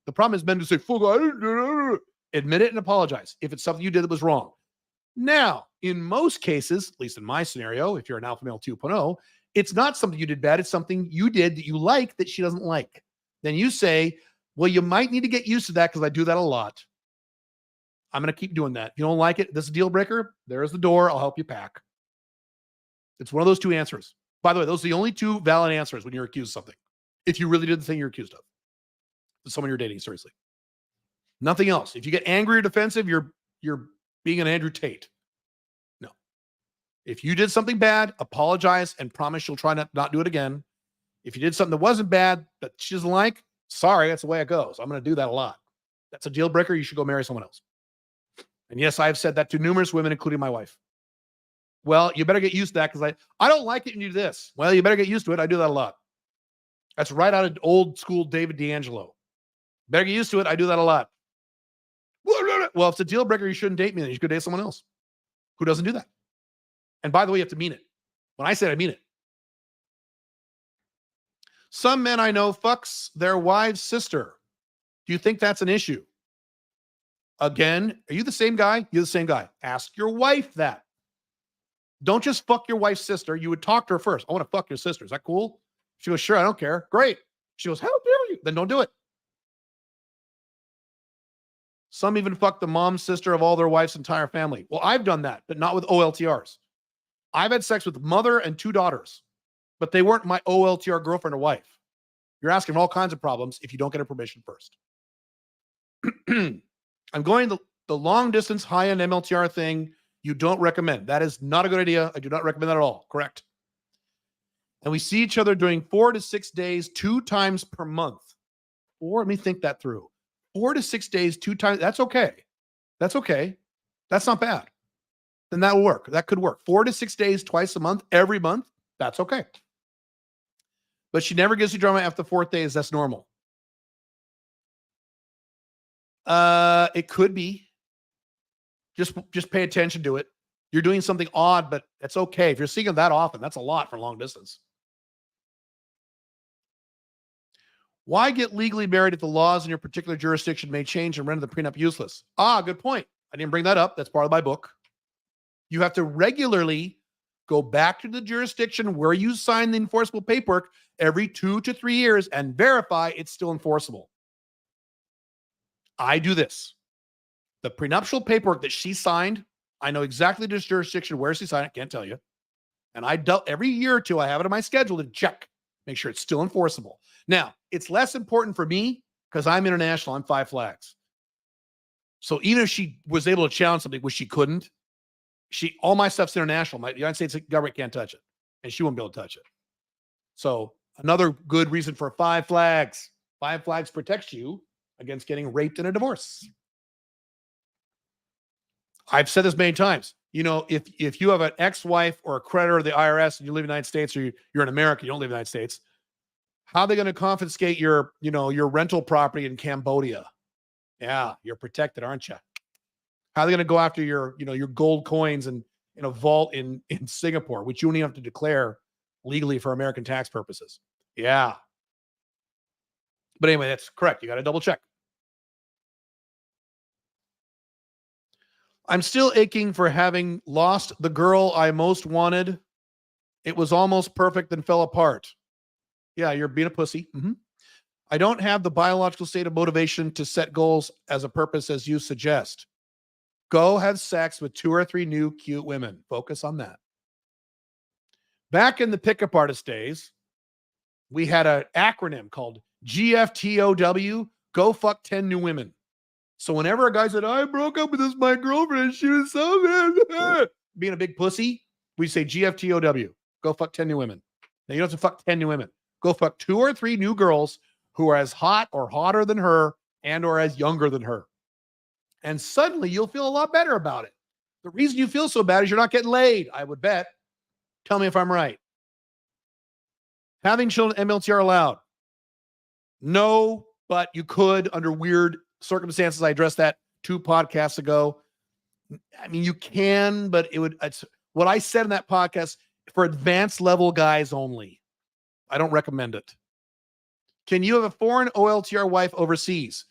The problem is men to say, fuck, I didn't do it. Admit it and apologize if it's something you did that was wrong. Now, in most cases, at least in my scenario, if you're an alpha male 2.0, it's not something you did bad. It's something you did that you like that she doesn't like. Then you say, well, you might need to get used to that because I do that a lot. I'm going to keep doing that. If you don't like it, this is a deal breaker. There's the door. I'll help you pack. It's one of those 2 answers. By the way, those are the only 2 valid answers when you're accused of something. If you really did the thing you're accused of. To someone you're dating, seriously. Nothing else. If you get angry or defensive, you're being an Andrew Tate. No. If you did something bad, apologize and promise you'll try not do it again. If you did something that wasn't bad, that she doesn't like, sorry, that's the way it goes. I'm going to do that a lot. That's a deal breaker. You should go marry someone else. And yes, I've said that to numerous women, including my wife. Well, you better get used to that because I don't like it when you do this. Well, you better get used to it. I do that a lot. That's right out of old school David D'Angelo. Better get used to it. I do that a lot. Well, if it's a deal breaker, you shouldn't date me. Then you should date someone else who doesn't do that. And by the way, you have to mean it. When I say it, I mean it. Some men I know fucks their wife's sister. Do you think that's an issue? Again, are you the same guy? You're the same guy. Ask your wife that. Don't just fuck your wife's sister. You would talk to her first. I want to fuck your sister. Is that cool? She goes, sure, I don't care. Great. She goes, how dare you? Then don't do it. Some even fuck the mom, sister of all their wife's entire family. Well, I've done that, but not with OLTRs. I've had sex with mother and 2 daughters, but they weren't my OLTR girlfriend or wife. You're asking all kinds of problems if you don't get her permission first. I'm going the long distance high-end MLTR thing you don't recommend. That is not a good idea. I do not recommend that at all. Correct. And we see each other during 4 to 6 days, 2 times per month. Or let me think that through. 4 to 6 days, 2 times. That's okay. That's okay. That's not bad. Then that will work. That could work. 4 to 6 days, twice a month, every month. That's okay. But she never gives you drama after the 4th day. That's normal. It could be. Just pay attention to it. You're doing something odd, but it's okay. If you're seeing it that often, that's a lot for long distance. Why get legally married if the laws in your particular jurisdiction may change and render the prenup useless? Good point. I didn't bring that up. That's part of my book. You have to regularly go back to the jurisdiction where you sign the enforceable paperwork every 2 to 3 years and verify it's still enforceable. I do this. The prenuptial paperwork that she signed, I know exactly this jurisdiction where she signed it. Can't tell you. And I dealt every year or 2, I have it on my schedule to check, make sure it's still enforceable. Now, it's less important for me because I'm international. I'm 5 flags. So even if she was able to challenge something, which she couldn't, all my stuff's international. The United States government can't touch it, and she won't be able to touch it. So another good reason for 5 flags. 5 flags protects you against getting raped in a divorce. I've said this many times. If you have an ex-wife or a creditor of the IRS and you live in the United States, or you're in America, you don't live in the United States, how are they going to confiscate your rental property in Cambodia? Yeah, you're protected, aren't you? How are they going to go after your gold coins in a vault in Singapore, which you don't even have to declare legally for American tax purposes? Yeah. But anyway, that's correct. You got to double check. I'm still aching for having lost the girl I most wanted. It was almost perfect, then fell apart. Yeah, you're being a pussy. Mm-hmm. I don't have the biological state of motivation to set goals as a purpose as you suggest. Go have sex with 2 or 3 new cute women. Focus on that. Back in the pickup artist days, we had an acronym called GFTOW, go fuck 10 new women. So whenever a guy said, I broke up with my girlfriend, she was so bad, being a big pussy, we say GFTOW, go fuck 10 new women. Now you don't have to fuck 10 new women. Go fuck 2 or 3 new girls who are as hot or hotter than her and or as younger than her. And suddenly you'll feel a lot better about it. The reason you feel so bad is you're not getting laid, I would bet. Tell me if I'm right. Having children MLTR allowed? No, but you could under weird circumstances. I addressed that 2 podcasts ago. I mean, you can, but it's what I said in that podcast for advanced level guys only. I don't recommend it. Can you have a foreign OLTR wife overseas?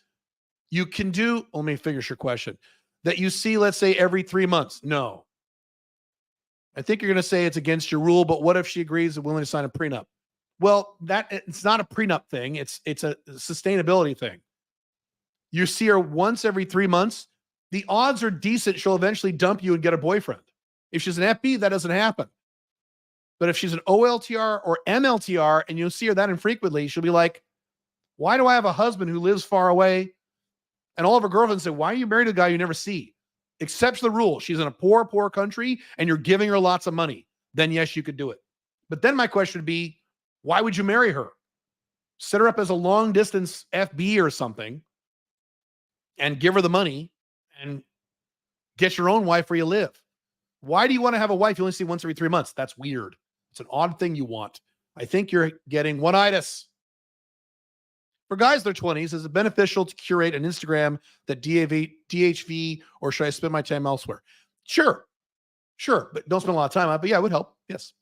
You can do, let me finish your question, that you see, let's say, every 3 months. No. I think you're going to say it's against your rule, but what if she agrees and willing to sign a prenup? Well, it's not a prenup thing. It's a sustainability thing. You see her once every 3 months, the odds are decent she'll eventually dump you and get a boyfriend. If she's an FB, that doesn't happen. But if she's an OLTR or MLTR and you see her that infrequently, she'll be like, why do I have a husband who lives far away? And all of her girlfriends say, why are you married to a guy you never see? Except for the rule. She's in a poor country and you're giving her lots of money. Then yes, you could do it. But then my question would be, why would you marry her? Set her up as a long distance FB or something and give her the money and get your own wife where you live. Why do you want to have a wife you only see once every 3 months? That's weird. It's an odd thing you want. I think you're getting one-itis. For guys in their 20s, is it beneficial to curate an Instagram that DHV, or should I spend my time elsewhere? Sure, but don't spend a lot of time on it. But yeah, it would help. Yes.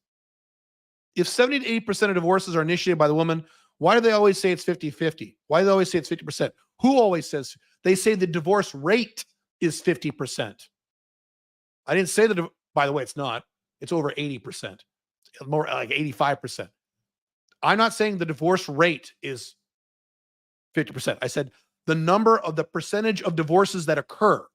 If 70 to 80% of divorces are initiated by the woman, why do they always say it's 50-50? Why do they always say it's 50%? Who always says? They say the divorce rate is 50%. I didn't say that, by the way, it's not. It's over 80%. More like 85%. I'm not saying the divorce rate is 50%. I said the percentage of divorces that occur,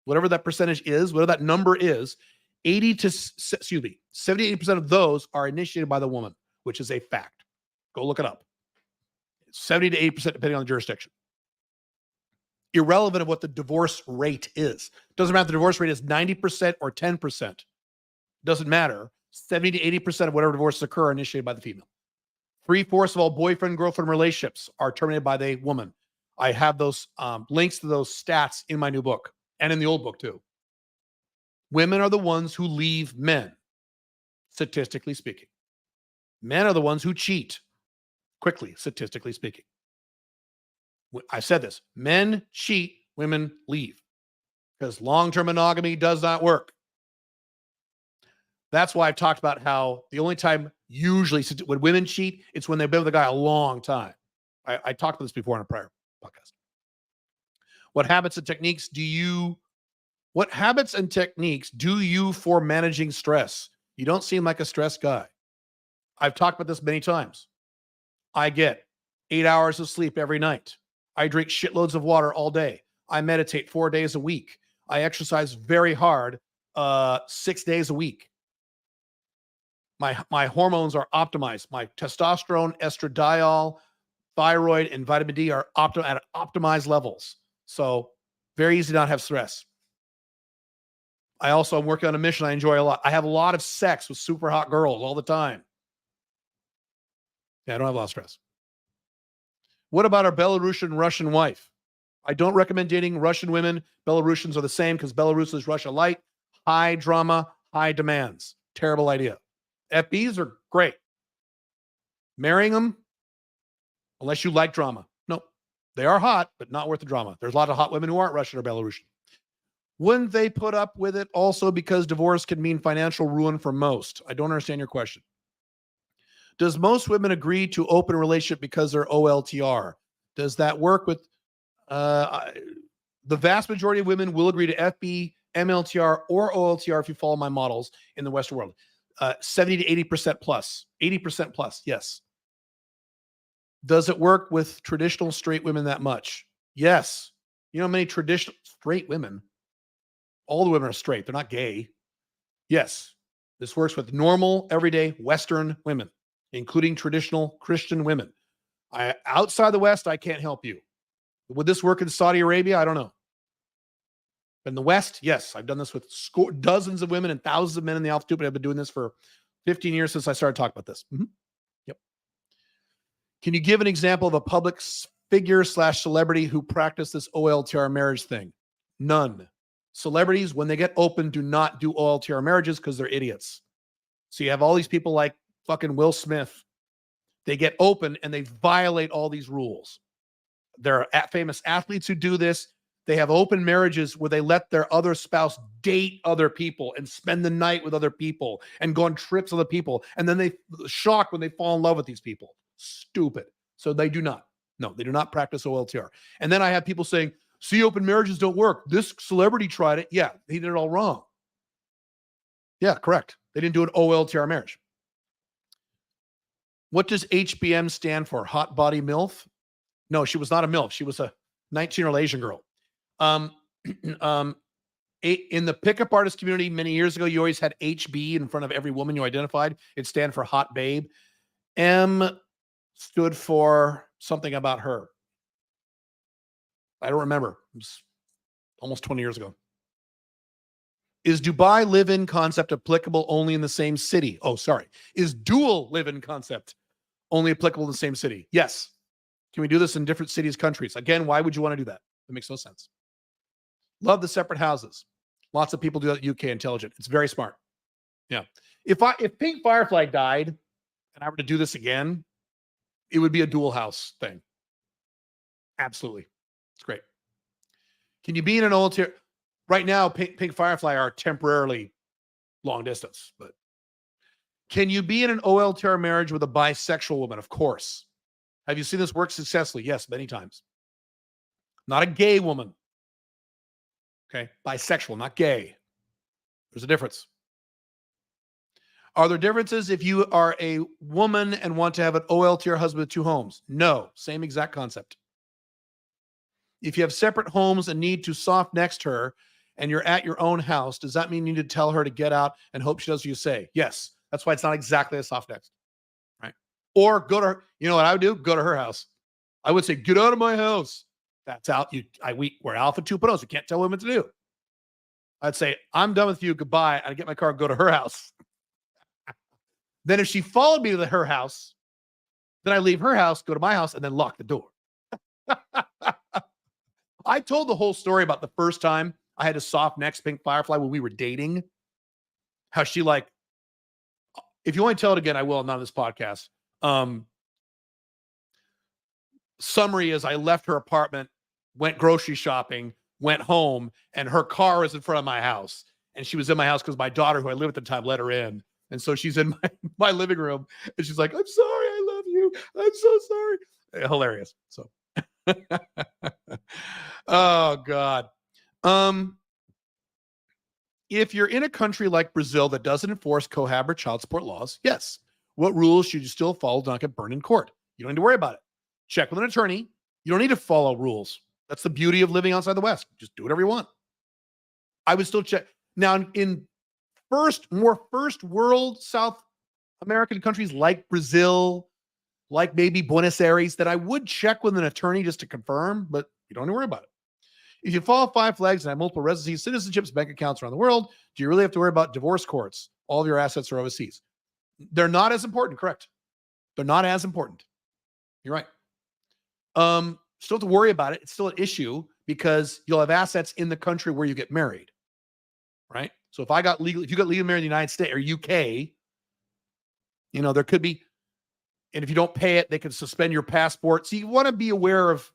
whatever that percentage is, whatever that number is, 70-80% of those are initiated by the woman, which is a fact. Go look it up. 70 to 80% depending on the jurisdiction. Irrelevant of what the divorce rate is. Doesn't matter if the divorce rate is 90% or 10%. Doesn't matter. 70 to 80% of whatever divorces occur are initiated by the female. 3/4 of all boyfriend-girlfriend relationships are terminated by the woman. I have those links to those stats in my new book and in the old book too. Women are the ones who leave men, statistically speaking. Men are the ones who cheat quickly, statistically speaking. I said this. Men cheat, women leave. Because long-term monogamy does not work. That's why I've talked about how the only time usually when women cheat, it's when they've been with a guy a long time. I talked about this before in a prior podcast. What habits and techniques do you for managing stress? You don't seem like a stressed guy. I've talked about this many times. I get 8 hours of sleep every night. I drink shitloads of water all day. I meditate 4 days a week. I exercise very hard 6 days a week. My hormones are optimized. My testosterone, estradiol, thyroid, and vitamin D are at optimized levels. So Very easy to not have stress. I also am working on a mission I enjoy a lot. I have a lot of sex with super hot girls all the time. Yeah, I don't have a lot of stress. What about our Belarusian Russian wife? I don't recommend dating Russian women. Belarusians are the same because Belarus is Russia light. High drama, high demands. Terrible idea. FBs are great. Marrying them, unless you like drama. No, they are hot, but not worth the drama. There's a lot of hot women who aren't Russian or Belarusian. Wouldn't they put up with it also because divorce can mean financial ruin for most? I don't understand your question. Does most women agree to open a relationship because they're OLTR? Does that work with the vast majority of women will agree to FB, MLTR, or OLTR if you follow my models in the Western world. 70 to 80% plus. 80% plus, yes. Does it work with traditional straight women that much? Yes. You know how many traditional straight women? All the women are straight. They're not gay. Yes. This works with normal, everyday Western women, including traditional Christian women. Outside the West, I can't help you. Would this work in Saudi Arabia? I don't know. In the West, yes. I've done this with dozens of women and thousands of men in the altitude, but I've been doing this for 15 years since I started talking about this. Mm-hmm. Yep. Can you give an example of a public figure / celebrity who practiced this OLTR marriage thing? None. Celebrities, when they get open, do not do OLTR marriages because they're idiots. So you have all these people like fucking Will Smith. They get open and they violate all these rules. There are famous athletes who do this. They have open marriages where they let their other spouse date other people and spend the night with other people and go on trips with other people. And then they shocked when they fall in love with these people. Stupid. So they do not. No, they do not practice OLTR. And then I have people saying, see, open marriages don't work. This celebrity tried it. Yeah, he did it all wrong. Yeah, correct. They didn't do an OLTR marriage. What does HBM stand for? Hot body MILF? No, she was not a MILF. She was a 19-year-old Asian girl. In the pickup artist community many years ago, you always had HB in front of every woman you identified. It stand for hot babe. M stood for something about her. I don't remember. It was almost 20 years ago. Is Dubai live-in concept applicable only in the same city? Oh, sorry. Is dual live-in concept only applicable in the same city? Yes. Can we do this in different cities, countries? Again, why would you want to do that? It makes no sense. Love the separate houses. Lots of people do that at UK Intelligent. It's very smart. Yeah. If Pink Firefly died and I were to do this again, it would be a dual house thing. Absolutely. It's great. Can you be in an OLTR? Right now, Pink Firefly are temporarily long distance, but can you be in an OLTR marriage with a bisexual woman? Of course. Have you seen this work successfully? Yes, many times. Not a gay woman. Okay, bisexual, not gay. There's a difference. Are there differences if you are a woman and want to have an OLTR husband with two homes? No, same exact concept. If you have separate homes and need to soft next her and you're at your own house, does that mean you need to tell her to get out and hope she does what you say? Yes. That's why it's not exactly a soft next. Right? Or go to her. You know what I would do? Go to her house. I would say, get out of my house. That's out. We're Alpha 2.0s. You can't tell women what to do. I'd say, I'm done with you. Goodbye. I'd get my car and go to her house. Then if she followed me to her house, then I leave her house, go to my house, and then lock the door. I told the whole story about the first time I had to soft next Pink Firefly when we were dating. How she if you want to tell it again, I will, not on this podcast. Summary is I left her apartment, went grocery shopping, went home, and her car was in front of my house. And she was in my house because my daughter, who I lived at the time, let her in. And so she's in my living room, and she's like, I'm sorry, I love you. I'm so sorry. Hilarious. So, oh, God. If you're in a country like Brazil that doesn't enforce cohab or child support laws, yes. What rules should you still follow to not get burned in court? You don't need to worry about it. Check with an attorney. You don't need to follow rules. That's the beauty of living outside the West. Just do whatever you want. I would still check. Now, in more first world South American countries like Brazil, like maybe Buenos Aires, that I would check with an attorney just to confirm, but you don't need to worry about it. If you follow 5 flags and have multiple residencies, citizenships, bank accounts around the world, do you really have to worry about divorce courts? All of your assets are overseas. They're not as important, correct? They're not as important. You're right. Still have to worry about it. It's still an issue because you'll have assets in the country where you get married, right? So if you got legally married in the United States or UK, there could be, and if you don't pay it, they can suspend your passport. So you want to be aware of,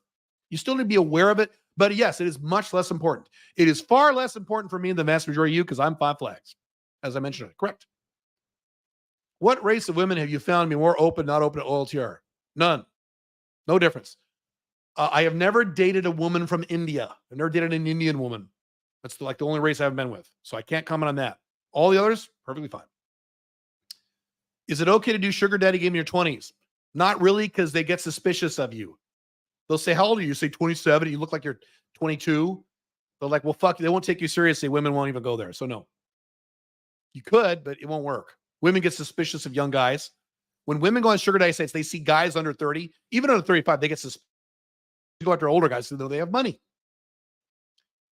you still need to be aware of it. But yes, it is much less important. It is far less important for me than the vast majority of you because I'm 5 flags, as I mentioned. Correct. What race of women have you found to be more open, not open to OLTR? None. No difference. I have never dated a woman from India. I've never dated an Indian woman. That's like the only race I haven't been with. So I can't comment on that. All the others, perfectly fine. Is it okay to do sugar daddy game in your 20s? Not really, because they get suspicious of you. They'll say, how old are you? You say 27. You look like you're 22. They're like, well, fuck, they won't take you seriously. Women won't even go there. So no. You could, but it won't work. Women get suspicious of young guys. When women go on sugar daddy sites, they see guys under 30, even under 35, they get suspicious. You go after older guys, though they have money.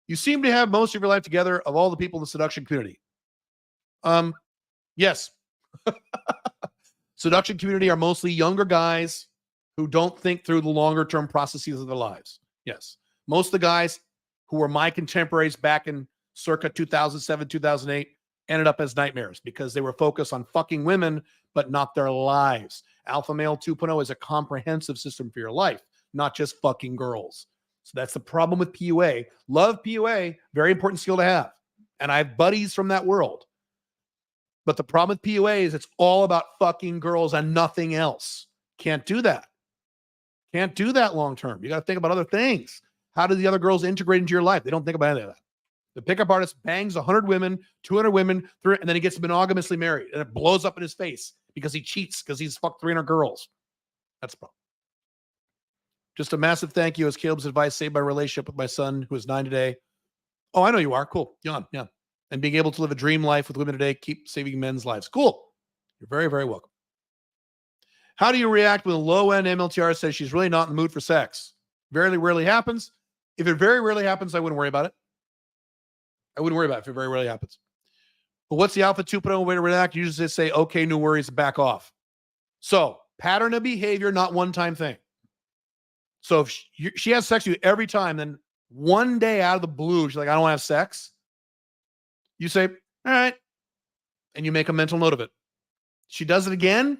You seem to have most of your life together of all the people in the seduction community. Yes. Seduction community are mostly younger guys who don't think through the longer term processes of their lives. Yes. Most of the guys who were my contemporaries back in circa 2007, 2008 ended up as nightmares because they were focused on fucking women, but not their lives. Alpha Male 2.0 is a comprehensive system for your life, not just fucking girls. So that's the problem with PUA. Love PUA, very important skill to have. And I have buddies from that world. But the problem with PUA is it's all about fucking girls and nothing else. Can't do that. Can't do that long term. You got to think about other things. How do the other girls integrate into your life? They don't think about any of that. The pickup artist bangs 100 women, 200 women, and then he gets monogamously married. And it blows up in his face because he cheats because he's fucked 300 girls. That's the problem. Just a massive thank you as Caleb's advice saved my relationship with my son, who is 9 today. Oh, I know you are. Cool. Jan, yeah. And being able to live a dream life with women today, keep saving men's lives. Cool. You're very, very welcome. How do you react when a low-end MLTR says she's really not in the mood for sex? Very rarely happens. If it very rarely happens, I wouldn't worry about it. I wouldn't worry about it if it very rarely happens. But what's the Alpha 2.0 way to react? You just say, okay, no worries, back off. So, pattern of behavior, not one-time thing. So if she has sex with you every time, then one day out of the blue, she's like, I don't want to have sex. You say, all right. And you make a mental note of it. She does it again.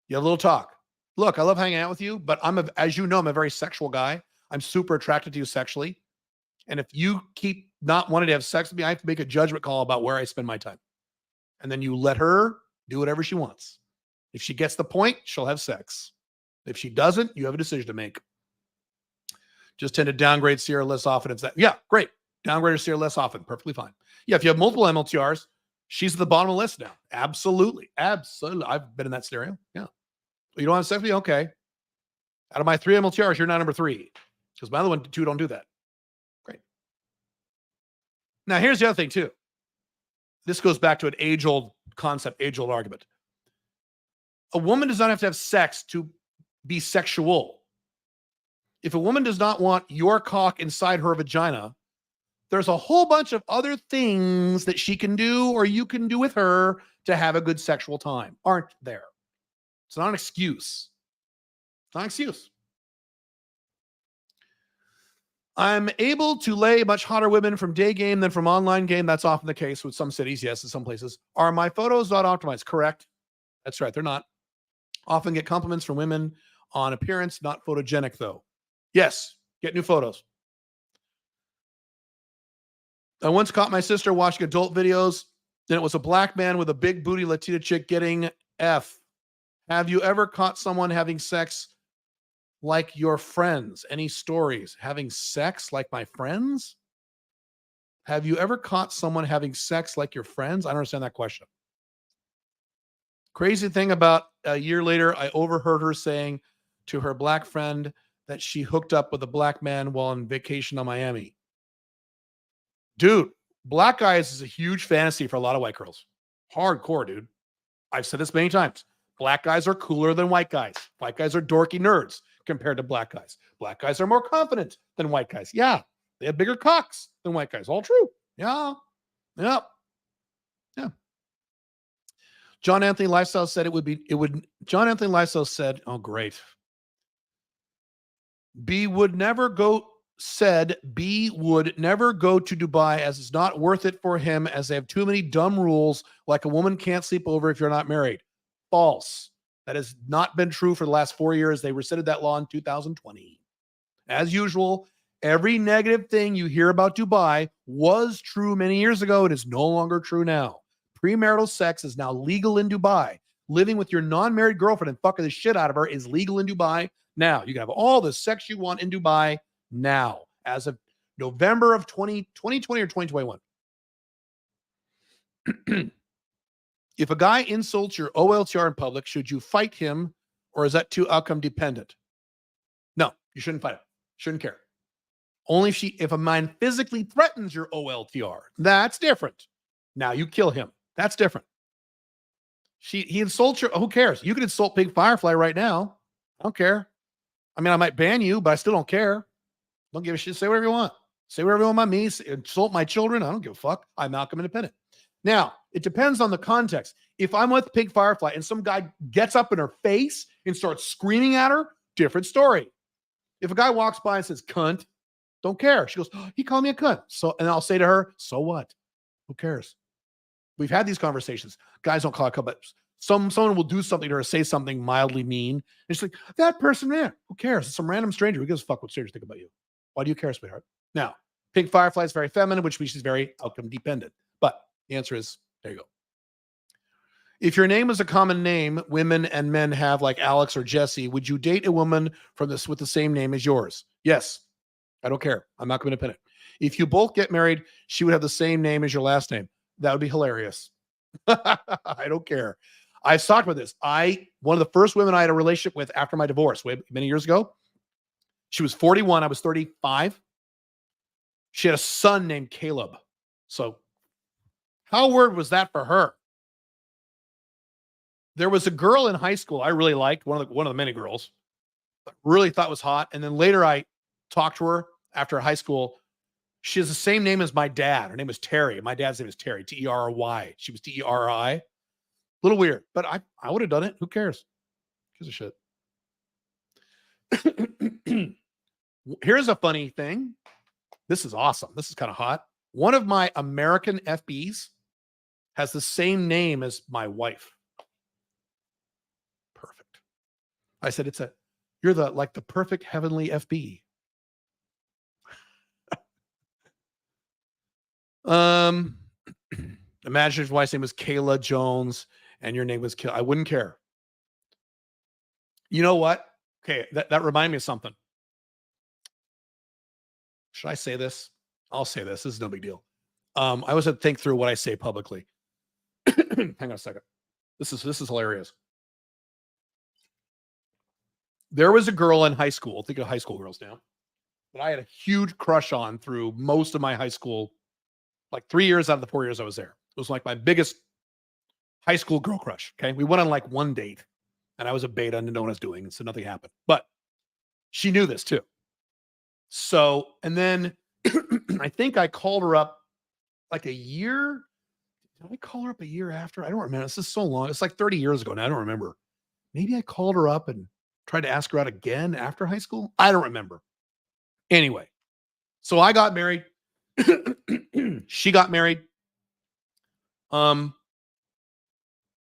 You have a little talk. Look, I love hanging out with you, but as you know, I'm a very sexual guy. I'm super attracted to you sexually. And if you keep not wanting to have sex with me, I have to make a judgment call about where I spend my time. And then you let her do whatever she wants. If she gets the point, she'll have sex. If she doesn't, you have a decision to make. Just tend to downgrade Sierra less often. It's that. Yeah, great. Downgrade Sierra less often. Perfectly fine. Yeah, if you have multiple MLTRs, she's at the bottom of the list now. Absolutely. Absolutely. I've been in that scenario. Yeah. You don't have sex with me? Okay. Out of my 3 MLTRs, you're not number 3. Because my other 2 don't do that. Great. Now, here's the other thing, too. This goes back to an age-old concept, age-old argument. A woman does not have to have sex to be sexual. If a woman does not want your cock inside her vagina, there's a whole bunch of other things that she can do or you can do with her to have a good sexual time. Aren't there? It's not an excuse. It's not an excuse. I'm able to lay much hotter women from day game than from online game. That's often the case with some cities. Yes, in some places. Are my photos not optimized? Correct. That's right. They're not. Often get compliments from women on appearance, not photogenic though. Yes, get new photos. I once caught my sister watching adult videos, and it was a black man with a big booty Latina chick getting F. Have you ever caught someone having sex like your friends? Any stories? Having sex like my friends? Have you ever caught someone having sex like your friends? I don't understand that question. Crazy thing about a year later, I overheard her saying to her black friend that she hooked up with a black man while on vacation on Miami. Dude, black guys is a huge fantasy for a lot of white girls. Hardcore, dude. I've said this many times. Black guys are cooler than white guys. White guys are dorky nerds compared to black guys. Black guys are more confident than white guys. Yeah, They have bigger cocks than white guys. All true. Yeah. Yep. Yeah. John Anthony Lifestyle said John Anthony Lifestyle said, oh, great. B would never go to Dubai as it's not worth it for him as they have too many dumb rules like a woman can't sleep over if you're not married. False. That has not been true for the last 4 years. They rescinded that law in 2020. As usual, every negative thing you hear about Dubai was true many years ago. It is no longer true now. Premarital sex is now legal in Dubai. Living with your non-married girlfriend and fucking the shit out of her is legal in Dubai now. You can have all the sex you want in Dubai now, as of November of 2020 or 2021. If a guy insults your OLTR in public, should you fight him, or is that too outcome dependent? No, you shouldn't fight him. Shouldn't care. Only if a man physically threatens your OLTR, that's different. Now you kill him. That's different. He insults your, who cares? You can insult Pink Firefly right now. I don't care. I mean, I might ban you, but I still don't care. Don't give a shit. Say whatever you want. Say whatever you want about me. Insult my children. I don't give a fuck. I'm Malcolm Independent. Now, it depends on the context. If I'm with Pink Firefly and some guy gets up in her face and starts screaming at her, different story. If a guy walks by and says, cunt, don't care. She goes, oh, he called me a cunt. So, and I'll say to her, so what? Who cares? We've had these conversations. Guys don't call it, but someone will do something to her, say something mildly mean. And she's like, that person, man, who cares? It's some random stranger. Who gives a fuck what strangers think about you? Why do you care, sweetheart? Now, Pink Firefly is very feminine, which means she's very outcome dependent. But the answer is, there you go. If your name is a common name women and men have, like Alex or Jesse, would you date a woman from this with the same name as yours? Yes. I don't care. I'm not independent. If you both get married, she would have the same name as your last name. That would be hilarious. I don't care. I've talked about this. One of the first women I had a relationship with after my divorce, many years ago, she was 41. I was 35. She had a son named Caleb. So how weird was that for her? There was a girl in high school I really liked, one of the many girls, really thought was hot. And then later I talked to her after high school. She has the same name as my dad. Her name is Terry. My dad's name is Terry, T-E-R-R-Y. She was T-E-R-R-I. A little weird, but I would have done it. Who cares? Who gives a shit? Here's a funny thing. This is awesome. This is kind of hot. One of my American FBs has the same name as my wife. Perfect. I said, you're the perfect heavenly FB. Imagine if my wife's name was Kayla Jones and your name was I wouldn't care. You know what? Okay, that reminded me of something. Should I say this? I'll say this. This is no big deal. I always have to think through what I say publicly. Hang on a second. This is hilarious. There was a girl in high school, think of high school girls now, that I had a huge crush on through most of my high school, like 3 years out of the 4 years I was there. It was like my biggest high school girl crush. Okay. We went on like one date and I was a beta and didn't know what I was doing. So nothing happened, but she knew this too. So, and then I think I called her up like a year. Did I call her up a year after? I don't remember. This is so long. It's like 30 years ago now. I don't remember. Maybe I called her up and tried to ask her out again after high school. I don't remember. Anyway, so I got married. She got married.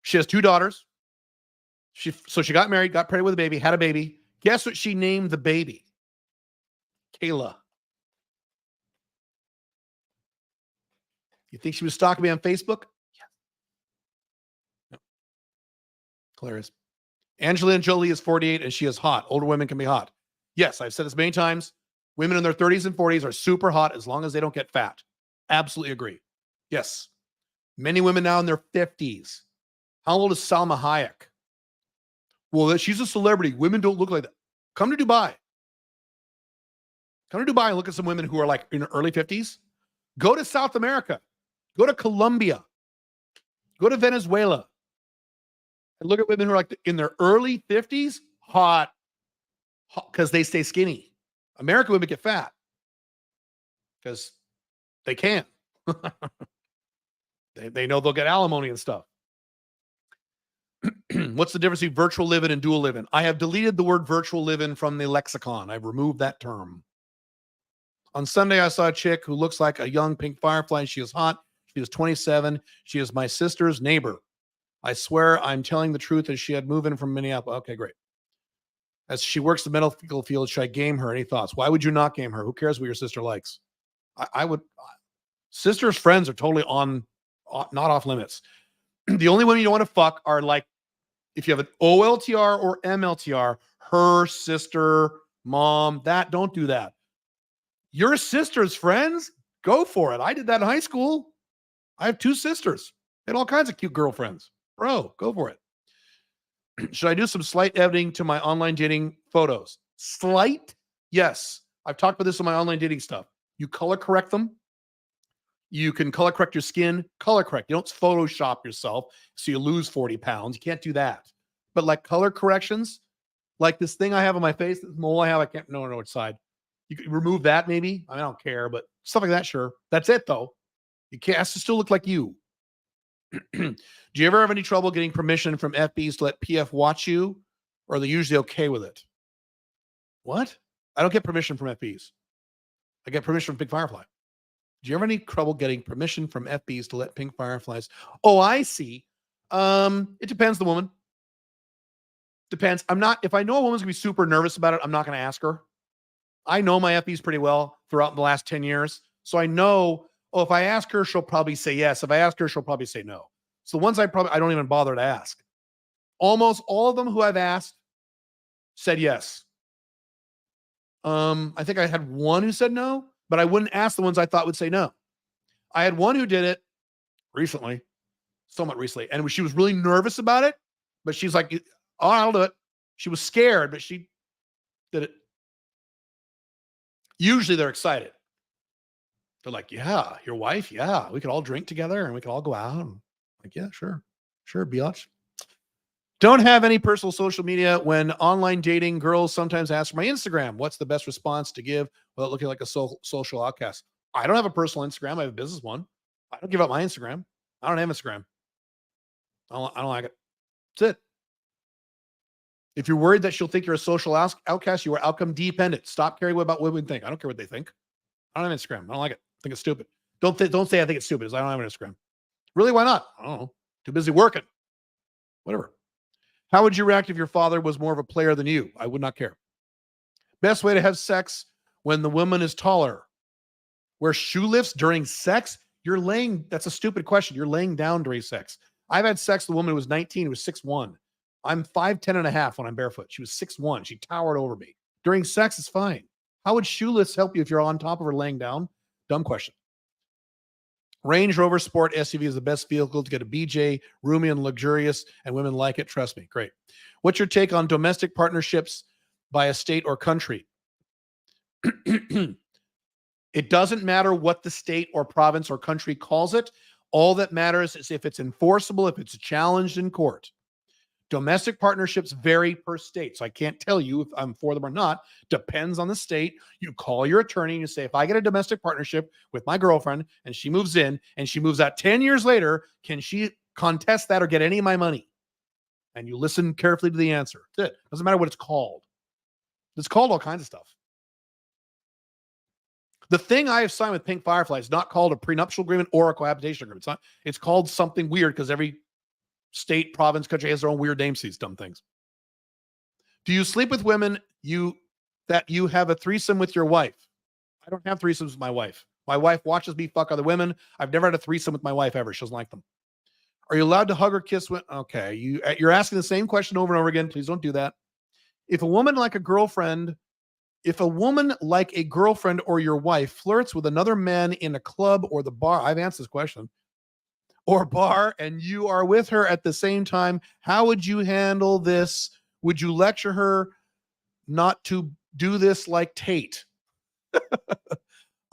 She has 2 daughters. She got married, got pregnant with a baby, had a baby. Guess what she named the baby? Kayla. You think she was stalking me on Facebook? Yeah. No. Hilarious. Angelina Jolie is 48 and she is hot. Older women can be hot. Yes, I've said this many times. Women in their 30s and 40s are super hot as long as they don't get fat. Absolutely agree. Yes. Many women now in their 50s. How old is Salma Hayek? Well, she's a celebrity. Women don't look like that. Come to Dubai. Come to Dubai and look at some women who are like in their early 50s. Go to South America. Go to Colombia. Go to Venezuela. And look at women who are like in their early 50s, hot because they stay skinny. American women get fat. because they can. They know they'll get alimony and stuff. What's the difference between virtual live-in and dual live-in? I have deleted the word virtual live-in from the lexicon. I've removed that term. On Sunday, I saw a chick who looks like a young pink firefly. She is hot. She is 27. She is my sister's neighbor. I swear I'm telling the truth, as she had moved in from Minneapolis. Okay, great. As she works the medical field, should I game her? Any thoughts? Why would you not game her? Who cares what your sister likes? I would. Sister's friends are totally not off limits. The only women you don't want to fuck are like, if you have an OLTR or MLTR, her sister, mom, don't do that. Your sister's friends, go for it. I did that in high school. I have 2 sisters. They had all kinds of cute girlfriends. Bro, go for it. Should I do some slight editing to my online dating photos? Slight? Yes. I've talked about this in my online dating stuff. You color correct them. You can color correct your skin. Color correct. You don't Photoshop yourself so you lose 40 pounds. You can't do that. But like color corrections, like this thing I have on my face, this mole I have, I can't know which side. You can remove that maybe. I don't care, but stuff like that, sure. That's it though. You can't, it has to still look like you. Do you ever have any trouble getting permission from FBs to let PF watch you? Or are they usually okay with it? What? I don't get permission from FBs. I get permission from Pink Firefly. Do you ever have any trouble getting permission from FBs to let pink fireflies? Oh, I see. It depends the woman. Depends. If I know a woman's gonna be super nervous about it, I'm not gonna ask her. I know my FBs pretty well throughout the last 10 years. So I know, if I ask her, she'll probably say yes. If I ask her, she'll probably say no. So the ones I don't even bother to ask. Almost all of them who I've asked said yes. I think I had one who said no, but I wouldn't ask the ones I thought would say no. I had one who did it recently, somewhat recently, and she was really nervous about it, but she's like, oh, I'll do it. She was scared, but she did it. Usually they're excited. They're like, yeah, your wife, yeah, we could all drink together and we could all go out. And like, yeah, sure, biatch. Don't have any personal social media. When online dating, girls sometimes ask for my Instagram. What's the best response to give without looking like a social outcast? I don't have a personal Instagram. I have a business one. I don't give up my Instagram. I don't have Instagram. I don't like it. That's it. If you're worried that she'll think you're a social outcast, you are outcome dependent. Stop caring about what women think. I don't care what they think. I don't have Instagram. I don't like it. I think it's stupid. Don't say I think it's stupid. I don't have an Instagram. Really? Why not? I don't know. Too busy working. Whatever. How would you react if your father was more of a player than you? I would not care. Best way to have sex when the woman is taller. Wear shoe lifts during sex? That's a stupid question. You're laying down during sex. I've had sex with a woman who was 19, who was 6'1". I'm 5'10" and a half when I'm barefoot. She was 6'1". She towered over me. During sex, it's fine. How would shoe lifts help you if you're on top of her laying down? Dumb question. Range Rover Sport SUV is the best vehicle to get a BJ, roomy and luxurious, and women like it. Trust me. Great. What's your take on domestic partnerships by a state or country? It doesn't matter what the state or province or country calls it. All that matters is if it's enforceable, if it's challenged in court. Domestic partnerships vary per state. So I can't tell you if I'm for them or not. Depends on the state. You call your attorney and you say, if I get a domestic partnership with my girlfriend and she moves in and she moves out 10 years later, can she contest that or get any of my money? And you listen carefully to the answer. That's it. Doesn't matter what it's called. It's called all kinds of stuff. The thing I have signed with Pink Firefly is not called a prenuptial agreement or a cohabitation agreement. It's called something weird because every state, province, country has their own weird names to these dumb things. Do you sleep with women that you have a threesome with your wife? I don't have threesomes with my wife. My wife watches me fuck other women. I've never had a threesome with my wife ever. She doesn't like them. Are you allowed to hug or kiss? Okay, you're asking the same question over and over again. Please don't do that. If a woman like a girlfriend or your wife flirts with another man in a club or the bar, I've answered this question, or bar, and you are with her at the same time, how would you handle this? Would you lecture her not to do this like Tate?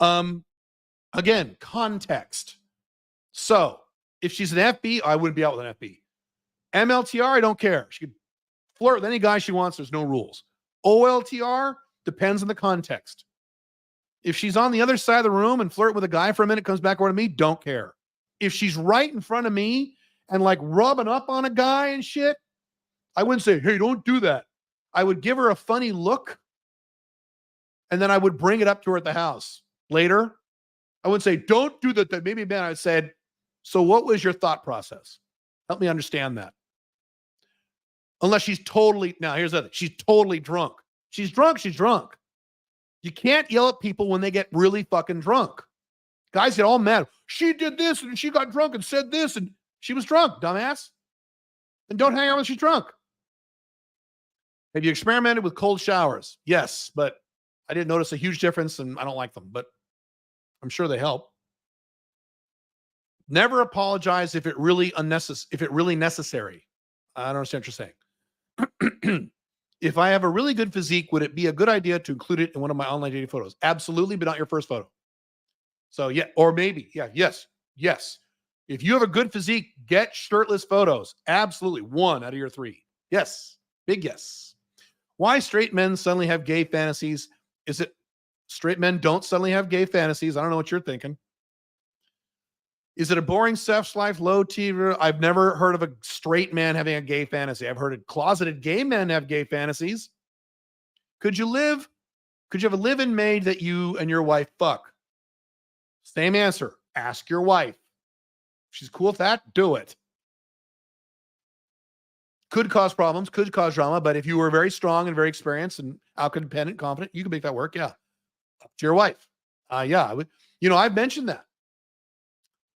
Again, context. So if she's an FB, I wouldn't be out with an FB. MLTR, I don't care. She could flirt with any guy she wants. There's no rules. OLTR depends on the context. If she's on the other side of the room and flirt with a guy for a minute, comes back over to me, don't care. If she's right in front of me and like rubbing up on a guy and shit, I wouldn't say, hey, don't do that. I would give her a funny look, and then I would bring it up to her at the house later. I would say, don't do that. Maybe then I said, so what was your thought process? Help me understand that. Unless she's totally, now here's the other, she's totally drunk. She's drunk, she's drunk. You can't yell at people when they get really fucking drunk. Guys get all mad. She did this and she got drunk and said this and she was drunk, dumbass. And don't hang out when she's drunk. Have you experimented with cold showers? Yes, but I didn't notice a huge difference and I don't like them, but I'm sure they help. Never apologize if it really necessary. I don't understand what you're saying. If I have a really good physique, would it be a good idea to include it in one of my online dating photos? Absolutely, but not your first photo. So yeah, or maybe, yeah, yes. If you have a good physique, get shirtless photos. Absolutely, 1 out of your 3. Yes, big yes. Why straight men suddenly have gay fantasies? Is it straight men don't suddenly have gay fantasies? I don't know what you're thinking. Is it a boring sex life, low TV? I've never heard of a straight man having a gay fantasy. I've heard of closeted gay men have gay fantasies. Could you have a live-in maid that you and your wife fuck? Same answer. Ask your wife. If she's cool with that, do it. Could cause problems, could cause drama, but if you were very strong and very experienced and independent, confident, you can make that work. Yeah. Up to your wife. Yeah. I've mentioned that.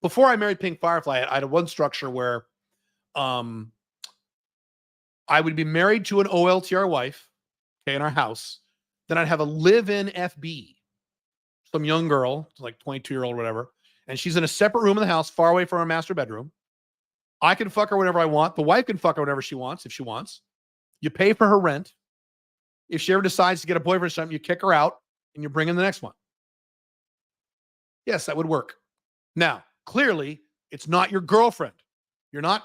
Before I married Pink Firefly, I had one structure where I would be married to an OLTR wife, okay, in our house. Then I'd have a live-in FB, some young girl, like 22-year-old, whatever, and she's in a separate room in the house, far away from our master bedroom. I can fuck her whenever I want. The wife can fuck her whenever she wants, if she wants. You pay for her rent. If she ever decides to get a boyfriend or something, you kick her out and you bring in the next one. Yes, that would work. Now, clearly, it's not your girlfriend. You're not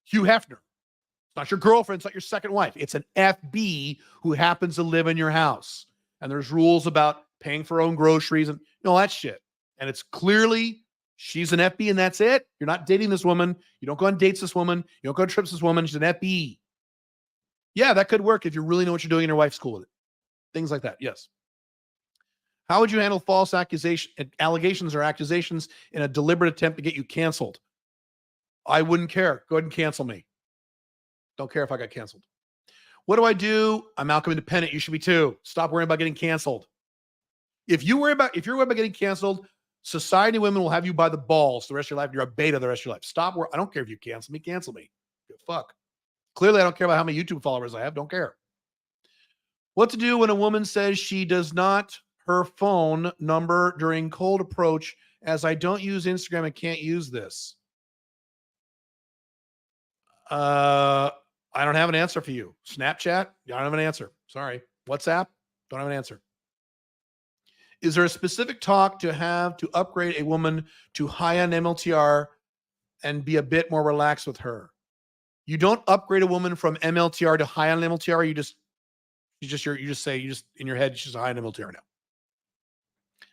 Hugh Hefner. It's not your girlfriend. It's not your second wife. It's an FB who happens to live in your house. And there's rules about paying for her own groceries and all that shit. And it's clearly she's an FB and that's it. You're not dating this woman. You don't go on dates this woman. You don't go on trips this woman. She's an FB. Yeah, that could work if you really know what you're doing and your wife's cool with it. Things like that. Yes. How would you handle false allegations or accusations in a deliberate attempt to get you canceled? I wouldn't care. Go ahead and cancel me. Don't care if I got canceled. What do I do? I'm Malcolm Independent. You should be too. Stop worrying about getting canceled. If you're worried about getting canceled, society women will have you by the balls the rest of your life. You're a beta the rest of your life. Stop. I don't care if you cancel me. Cancel me. Fuck. Clearly, I don't care about how many YouTube followers I have. Don't care. What to do when a woman says she does not her phone number during cold approach, as I don't use Instagram and can't use this? I don't have an answer for you. Snapchat? I don't have an answer. Sorry. WhatsApp? Don't have an answer. Is there a specific talk to have to upgrade a woman to high-end MLTR and be a bit more relaxed with her? You don't upgrade a woman from MLTR to high-end MLTR. You just say in your head, she's a high-end MLTR now.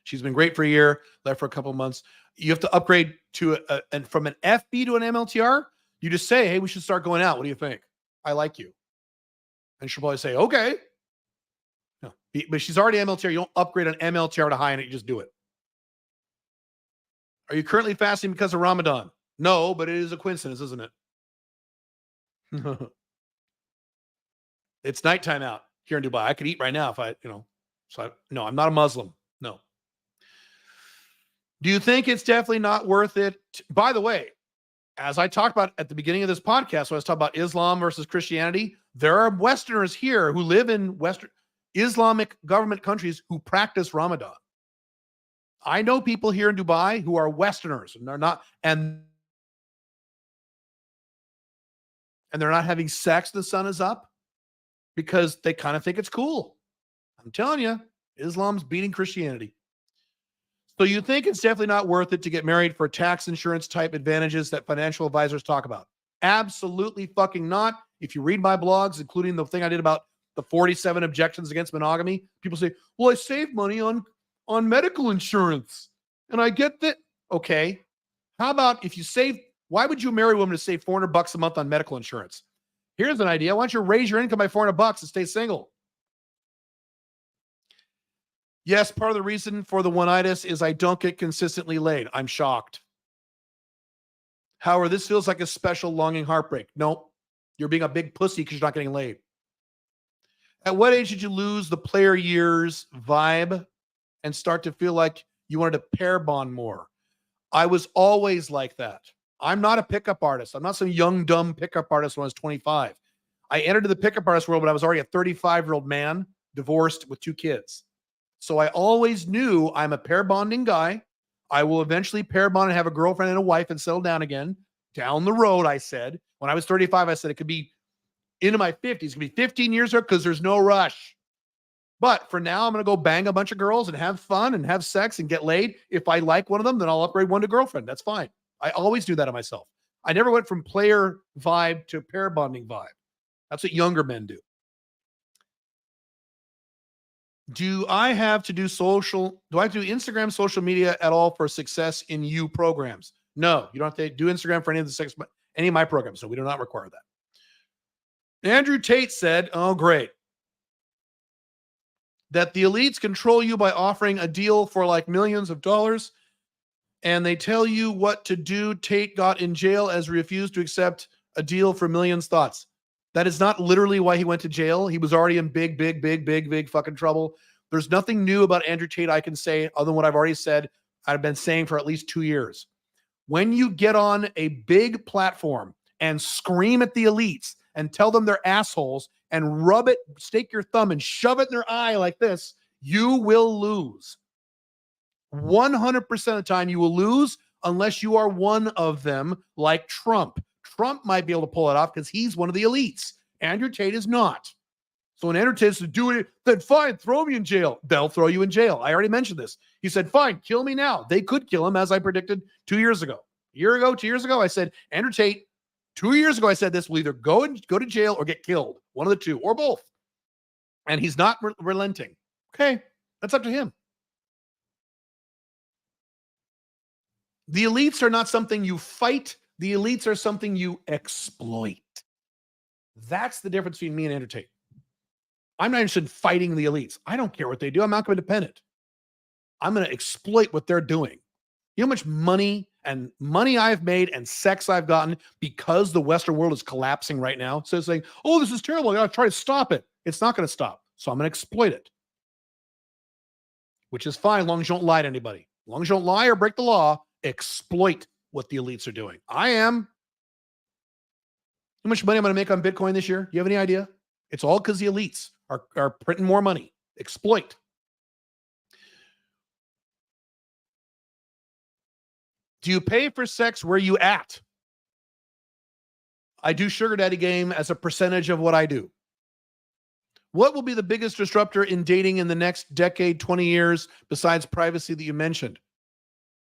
She's been great for a year, left for a couple of months. You have to upgrade to and from an FB to an MLTR. You just say, hey, we should start going out. What do you think? I like you. And she'll probably say, okay. No, but she's already MLTR. You don't upgrade an MLTR to high end. You just do it. Are you currently fasting because of Ramadan? No, but it is a coincidence, isn't it? It's nighttime out here in Dubai. I could eat right now if no, I'm not a Muslim. No. Do you think it's definitely not worth it? By the way, as I talked about at the beginning of this podcast, when I was talking about Islam versus Christianity, there are Westerners here who live in Western Islamic government countries who practice Ramadan. I know people here in Dubai who are Westerners and they're not, and they're not having sex. The sun is up because they kind of think it's cool. I'm telling you, Islam's beating Christianity. So you think it's definitely not worth it to get married for tax insurance type advantages that financial advisors talk about? Absolutely fucking not. If you read my blogs, including the thing I did about the 47 objections against monogamy, people say, well, I save money on on medical insurance. And I get that. Okay. How about if you save, why would you marry a woman to save $400 a month on medical insurance? Here's an idea. Why don't you raise your income by $400 and stay single? Yes, part of the reason for the one-itis is I don't get consistently laid. I'm shocked. However, this feels like a special longing heartbreak. Nope. You're being a big pussy because you're not getting laid. At what age did you lose the player years vibe and start to feel like you wanted to pair bond more? I was always like that. I'm not a pickup artist. I'm not some young, dumb pickup artist when I was 25. I entered the pickup artist world when I was already a 35-year-old man, divorced with 2 kids. So I always knew I'm a pair bonding guy. I will eventually pair bond and have a girlfriend and a wife and settle down again. Down the road, I said. When I was 35, I said it could be into my 50s. It could be 15 years ago because there's no rush. But for now, I'm going to go bang a bunch of girls and have fun and have sex and get laid. If I like one of them, then I'll upgrade one to girlfriend. That's fine. I always do that to myself. I never went from player vibe to pair bonding vibe. That's what younger men do. Do I have to do Instagram social media at all for success in you programs? No, you don't have to do Instagram for any of my programs. So we do not require that. Andrew Tate said, oh, great, that the elites control you by offering a deal for like millions of dollars and they tell you what to do. Tate got in jail as he refused to accept a deal for millions. Thoughts? That is not literally why he went to jail. He was already in big fucking trouble. There's nothing new about Andrew Tate I can say other than what I've already said. I've been saying for at least 2 years. When you get on a big platform and scream at the elites and tell them they're assholes and stake your thumb and shove it in their eye like this, you will lose. 100% of the time you will lose unless you are one of them like Trump. Trump might be able to pull it off because he's one of the elites. Andrew Tate is not. So when Andrew Tate says, do it, then fine, throw me in jail. They'll throw you in jail. I already mentioned this. He said, fine, kill me now. They could kill him, as I predicted 2 years ago. A year ago, 2 years ago, I said, Andrew Tate, 2 years ago, I said this will either go to jail or get killed. One of the two, or both. And he's not relenting. Okay, that's up to him. The elites are not something you fight. The elites are something you exploit. That's the difference between me and Andrew Tate. I'm not interested in fighting the elites. I don't care what they do. I'm not independent. I'm going to exploit what they're doing. You know how much money I've made and sex I've gotten because the Western world is collapsing right now. So it's like, oh, this is terrible. I got to try to stop it. It's not going to stop. So I'm going to exploit it, which is fine as long as you don't lie to anybody. As long as you don't lie or break the law, exploit what the elites are doing. I am. How much money I'm going to make on Bitcoin this year? You have any idea? It's all because the elites are printing more money. Exploit. Do you pay for sex where you at? I do sugar daddy game as a percentage of what I do. What will be the biggest disruptor in dating in the next decade, 20 years, besides privacy that you mentioned?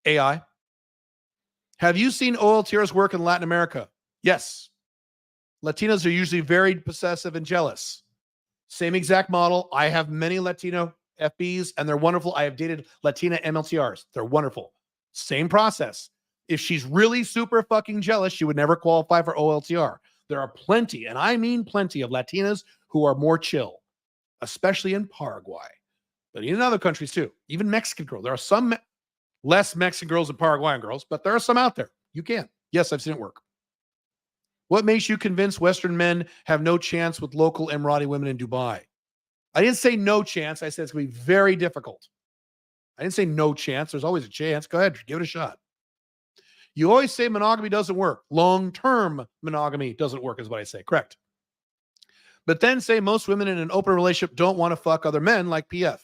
AI. Have you seen OLTR's work in Latin America? Yes. Latinos are usually very possessive and jealous. Same exact model. I have many Latino FBs, and they're wonderful. I have dated Latina MLTRs. They're wonderful. Same process. If she's really super fucking jealous, she would never qualify for OLTR. There are plenty, and I mean plenty, of Latinas who are more chill, especially in Paraguay, but in other countries too. Even Mexican girls. There are some less Mexican girls than Paraguayan girls, but there are some out there. You can. Yes, I've seen it work. What makes you convinced Western men have no chance with local Emirati women in Dubai? I didn't say no chance. I said it's going to be very difficult. I didn't say no chance. There's always a chance. Go ahead. Give it a shot. You always say monogamy doesn't work. Long-term monogamy doesn't work is what I say. Correct. But then say most women in an open relationship don't want to fuck other men like PF.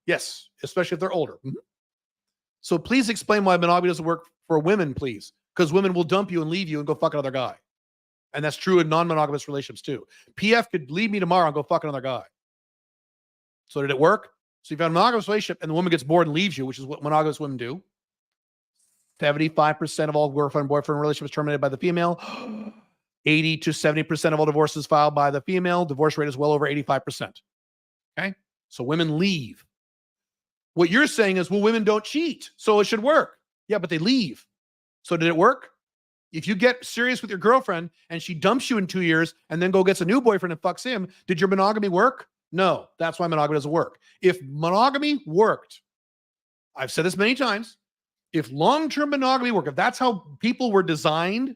Yes, especially if they're older. Mm-hmm. So please explain why monogamy doesn't work for women, please. Because women will dump you and leave you and go fuck another guy. And that's true in non-monogamous relationships too. PF could leave me tomorrow and go fuck another guy. So did it work? So you've got a monogamous relationship and the woman gets bored and leaves you, which is what monogamous women do. 75% of all girlfriend-boyfriend relationships terminated by the female. 80 to 70% of all divorces filed by the female. Divorce rate is well over 85%. Okay? So women leave. What you're saying is, well, women don't cheat, so it should work. Yeah, but they leave. So did it work? If you get serious with your girlfriend and she dumps you in 2 years and then go gets a new boyfriend and fucks him, did your monogamy work? No, that's why monogamy doesn't work. If monogamy worked, I've said this many times, if long-term monogamy worked, if that's how people were designed,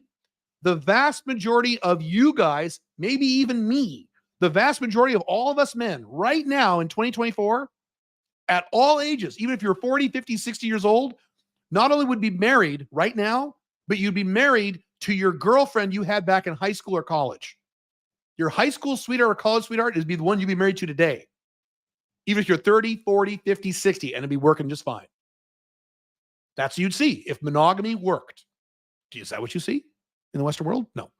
the vast majority of you guys, maybe even me, the vast majority of all of us men right now in 2024, at all ages, even if you're 40, 50, 60 years old, not only would be married right now, but you'd be married to your girlfriend you had back in high school or college. Your high school sweetheart or college sweetheart is be the one you'd be married to today. Even if you're 30, 40, 50, 60, and it'd be working just fine. That's what you'd see if monogamy worked. Is that what you see in the Western world? No.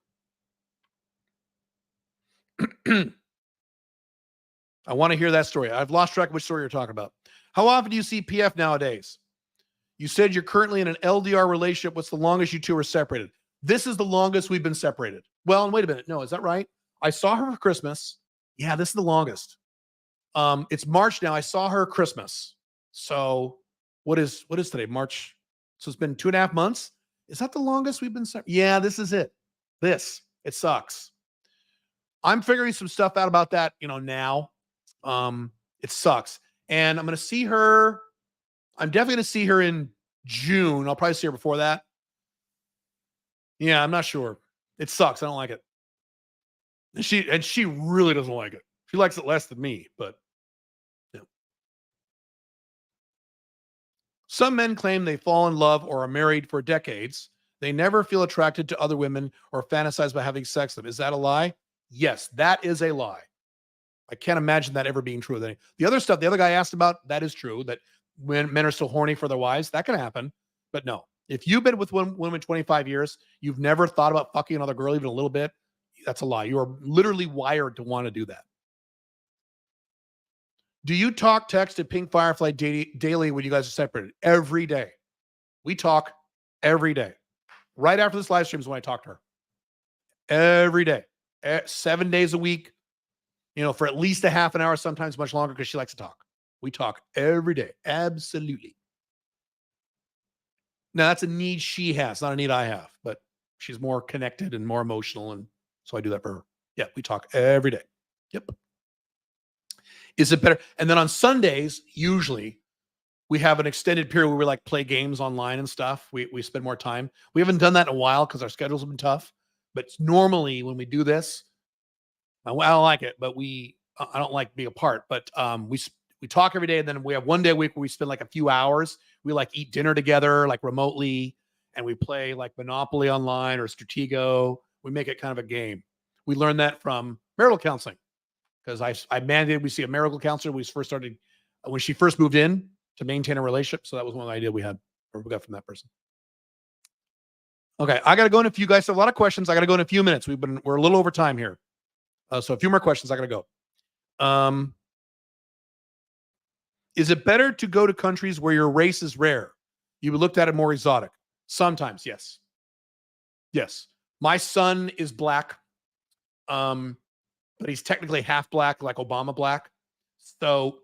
I want to hear that story. I've lost track of which story you're talking about. How often do you see PF nowadays? You said you're currently in an LDR relationship. What's the longest you two are separated? This is the longest we've been separated. Well, and wait a minute. No, is that right? I saw her for Christmas. Yeah, this is the longest. It's March now. I saw her Christmas. So what is today? March. So it's been 2.5 months. Is that the longest we've been separated? Yeah, this is it. It sucks. I'm figuring some stuff out about that, now. It sucks. And I'm going to see her. I'm definitely going to see her in June. I'll probably see her before that. Yeah, I'm not sure. It sucks. I don't like it. And she really doesn't like it. She likes it less than me, but yeah. Some men claim they fall in love or are married for decades. They never feel attracted to other women or fantasize about having sex with them. Is that a lie? Yes, that is a lie. I can't imagine that ever being true. The other stuff the other guy asked about, that is true, that when men are still horny for their wives, that can happen. But no, if you've been with one woman 25 years, you've never thought about fucking another girl even a little bit, that's a lie. You are literally wired to want to do that. Do you talk, text, and Pink Firefly daily when you guys are separated? Every day. We talk every day. Right after this live stream is when I talk to her. Every day. 7 days a week. For at least a half an hour, sometimes much longer, because she likes to talk. We talk every day. Absolutely. Now, that's a need she has, not a need I have, but she's more connected and more emotional, and so I do that for her. Yeah, we talk every day. Yep. Is it better? And then on Sundays, usually, we have an extended period where we play games online and stuff. We spend more time. We haven't done that in a while because our schedules have been tough, but normally when we do this, I don't like it, but I don't like being apart, but we talk every day, and then we have one day a week where we spend a few hours. We eat dinner together, remotely, and we play Monopoly online or Stratego. We make it kind of a game. We learned that from marital counseling because I mandated we see a marital counselor when she first moved in to maintain a relationship. So that was one idea we got from that person. Okay, I got to go in a few guys. Have a lot of questions. I got to go in a few minutes. We're a little over time here. So a few more questions. I got to go. Is it better to go to countries where your race is rare? You would look at it more exotic. Sometimes, yes. Yes. My son is black, but he's technically half black, like Obama black. So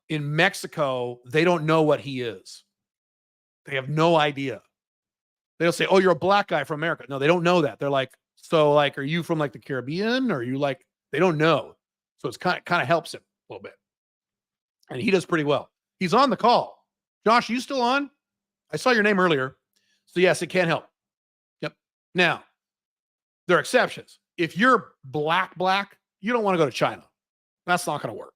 in Mexico, they don't know what he is. They have no idea. They'll say, oh, you're a black guy from America. No, they don't know that. They're like, so are you from the Caribbean? Or are you they don't know. So it's kind of helps him a little bit. And he does pretty well. He's on the call. Josh, you still on? I saw your name earlier. So yes, it can help. Yep. Now, there are exceptions. If you're black, you don't want to go to China. That's not going to work.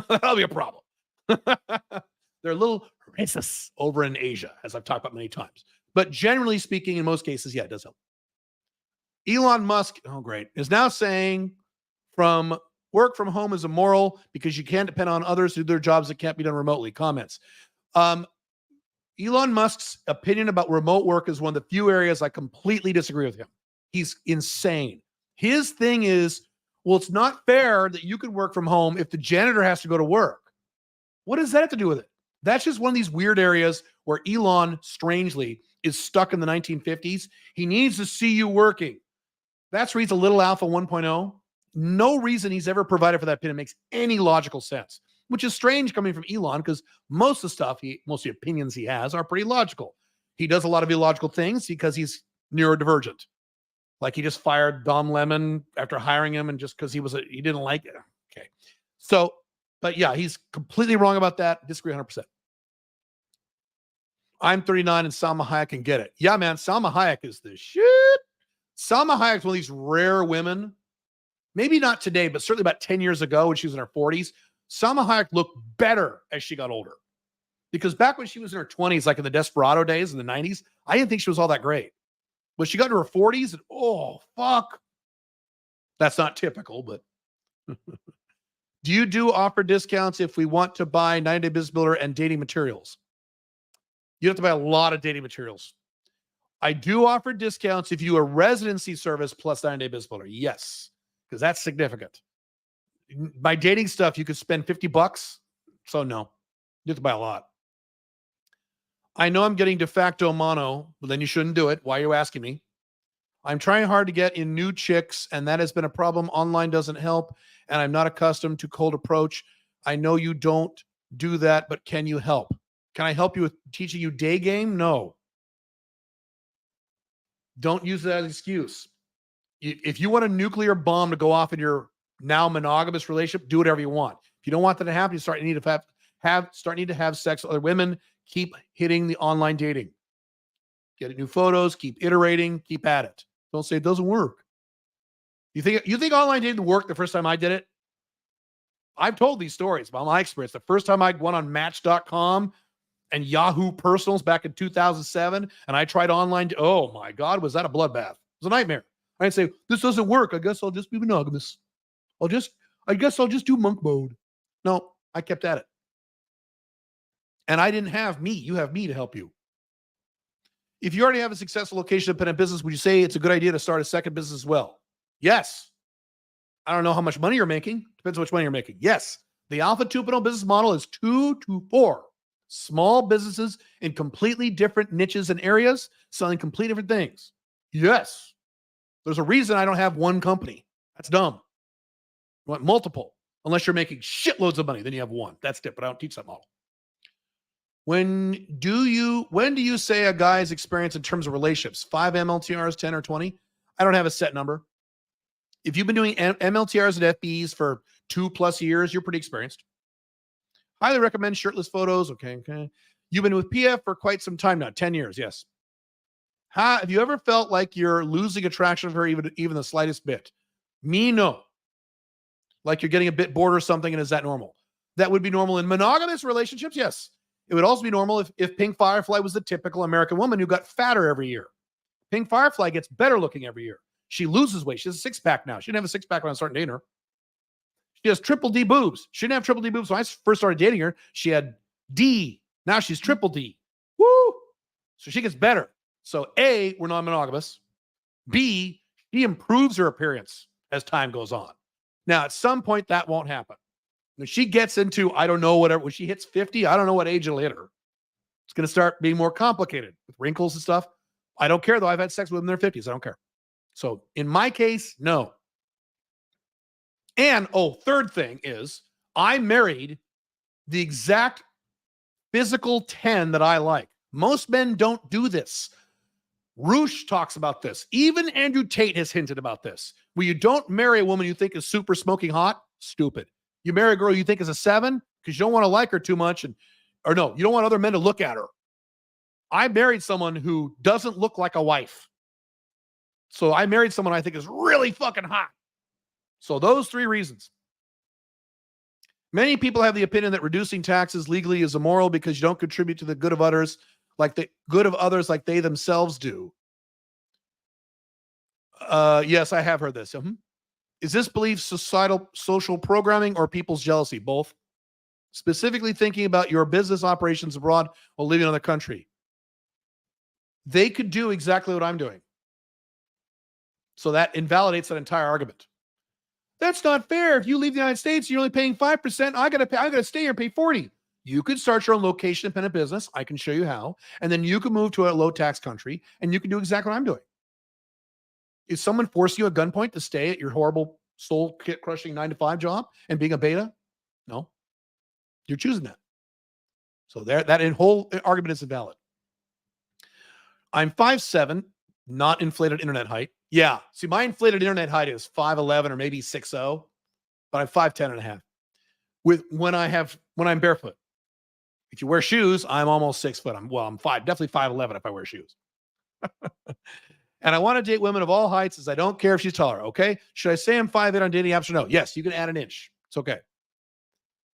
That'll be a problem. They're a little racist over in Asia, as I've talked about many times. But generally speaking, in most cases, yeah, it does help. Elon Musk, oh great, is now saying work from home is immoral because you can't depend on others to do their jobs that can't be done remotely. Comments. Elon Musk's opinion about remote work is one of the few areas I completely disagree with him. He's insane. His thing is, well, it's not fair that you can work from home if the janitor has to go to work. What does that have to do with it? That's just one of these weird areas where Elon, strangely, is stuck in the 1950s. He needs to see you working. That's where he's a little alpha 1.0. No reason he's ever provided for that opinion makes any logical sense. which is strange coming from Elon because most of the opinions he has are pretty logical. He does a lot of illogical things because he's neurodivergent. Like he just fired Dom Lemon after hiring him and just because he didn't like it. Okay. So, but yeah, he's completely wrong about that. Disagree 100%. I'm 39 and Salma Hayek can get it. Yeah, man, Salma Hayek is the shit. Salma Hayek's one of these rare women. Maybe not today, but certainly about 10 years ago when she was in her 40s. Salma Hayek looked better as she got older. Because back when she was in her 20s, like in the Desperado days in the 90s, I didn't think she was all that great. But she got to her 40s and, oh, fuck. That's not typical, but. Do you do offer discounts if we want to buy 90-Day Business Builder and dating materials? You have to buy a lot of dating materials. I do offer discounts if you do a residency service plus 90-Day Business Builder. Yes, because that's significant. My dating stuff, you could spend $50. So no, you have to buy a lot. I know I'm getting de facto mono, but then you shouldn't do it. Why are you asking me? I'm trying hard to get in new chicks, and that has been a problem. Online doesn't help, and I'm not accustomed to cold approach. I know you don't do that, but can you help? Can I help you with teaching you day game? No. Don't use that as an excuse. If you want a nuclear bomb to go off in your now monogamous relationship, do whatever you want. If you don't want that to happen, you start need to have sex with other women. Keep hitting the online dating. Get new photos. Keep iterating. Keep at it. Don't say it doesn't work. You think online dating worked the first time I did it? I've told these stories about my experience. The first time I went on Match.com and Yahoo Personals back in 2007, and I tried online. Oh my God, was that a bloodbath? It was a nightmare. I'd say, this doesn't work. I guess I'll just be monogamous. I guess I'll just do monk mode. No, I kept at it. And I didn't have me. You have me to help you. If you already have a successful location-dependent business, would you say it's a good idea to start a second business as well? Yes. I don't know how much money you're making. Depends on how much money you're making. Yes. The Alpha 2.0 business model is 2 to 4 small businesses in completely different niches and areas selling completely different things. Yes. There's a reason I don't have one company. That's dumb. You want multiple. Unless you're making shitloads of money, then you have one. That's different. But I don't teach that model. When do you say a guy's experience in terms of relationships? 5 MLTRs, 10 or 20? I don't have a set number. If you've been doing MLTRs and FBs for 2+ years, you're pretty experienced. Highly recommend shirtless photos. Okay. You've been with PF for quite some time now, 10 years. Yes. Have you ever felt like you're losing attraction of her even the slightest bit? Me, no. Like you're getting a bit bored or something, and is that normal? That would be normal in monogamous relationships, yes. It would also be normal if Pink Firefly was the typical American woman who got fatter every year. Pink Firefly gets better looking every year. She loses weight. She has a six-pack now. She didn't have a six-pack when I started dating her. She has triple D boobs. She didn't have triple D boobs when I first started dating her. She had D. Now she's triple D. Woo! So she gets better. So A, we're non-monogamous. B, she improves her appearance as time goes on. Now, at some point, that won't happen. When she gets into, I don't know, whatever, when she hits 50, I don't know what age it'll hit her. It's going to start being more complicated with wrinkles and stuff. I don't care, though. I've had sex with them in their 50s. I don't care. So in my case, no. And, third thing is, I married the exact physical 10 that I like. Most men don't do this. Roosh talks about this. Even Andrew Tate has hinted about this. Where you don't marry a woman you think is super smoking hot, stupid. You marry a girl you think is a 7 because you don't want to like her too much. You don't want other men to look at her. I married someone who doesn't look like a wife. So I married someone I think is really fucking hot. So those 3 reasons. Many people have the opinion that reducing taxes legally is immoral because you don't contribute to the good of others like they themselves do. Yes, I have heard this. Is this belief social programming or people's jealousy? Both. Specifically thinking about your business operations abroad while living in another country. They could do exactly what I'm doing. So that invalidates that entire argument. That's not fair. If you leave the United States, you're only paying 5%. I gotta stay here and pay 40%. You could start your own location-dependent business. I can show you how. And then you can move to a low-tax country, and you can do exactly what I'm doing. Is someone forcing you at gunpoint to stay at your horrible soul-crushing 9-to-5 job and being a beta? No. You're choosing that. So that whole argument is invalid. I'm 5'7", not inflated internet height. Yeah. See, my inflated internet height is 5'11" or maybe 6'0", but I'm 5'10" and a half. When I'm barefoot. If you wear shoes, I'm almost 6 foot. I'm definitely 5'11" if I wear shoes. And I want to date women of all heights, as I don't care if she's taller. Okay. Should I say I'm 5'8" on dating apps or no? Yes, you can add an inch. It's okay.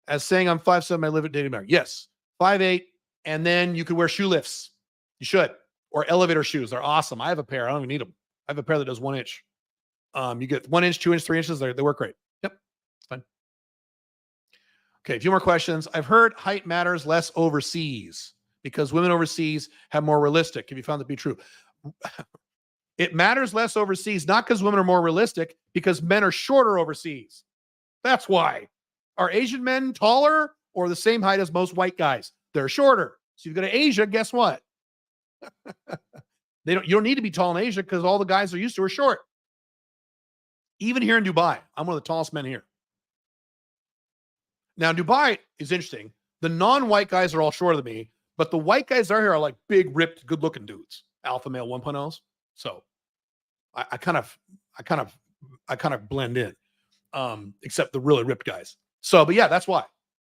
As saying I'm 5'7", I live at dating marriage. Yes, 5'8", and then you could wear shoe lifts. You should. Or elevator shoes. They're awesome. I have a pair. I don't even need them. I have a pair that does 1 inch. You get 1 inch, 2 inch, 3 inches. They work great. Yep. It's fine. Okay. A few more questions. I've heard height matters less overseas because women overseas have more realistic. Have you found that to be true? It matters less overseas, not because women are more realistic, because men are shorter overseas. That's why. Are Asian men taller or the same height as most white guys? They're shorter. So you go to Asia, guess what? You don't need to be tall in Asia because all the guys they're used to are short. Even here in Dubai, I'm one of the tallest men here. Now, Dubai is interesting. The non-white guys are all shorter than me, but the white guys are here are like big, ripped, good-looking dudes. Alpha male 1.0s. So I kind of blend in, except the really ripped guys. So, but yeah, that's why.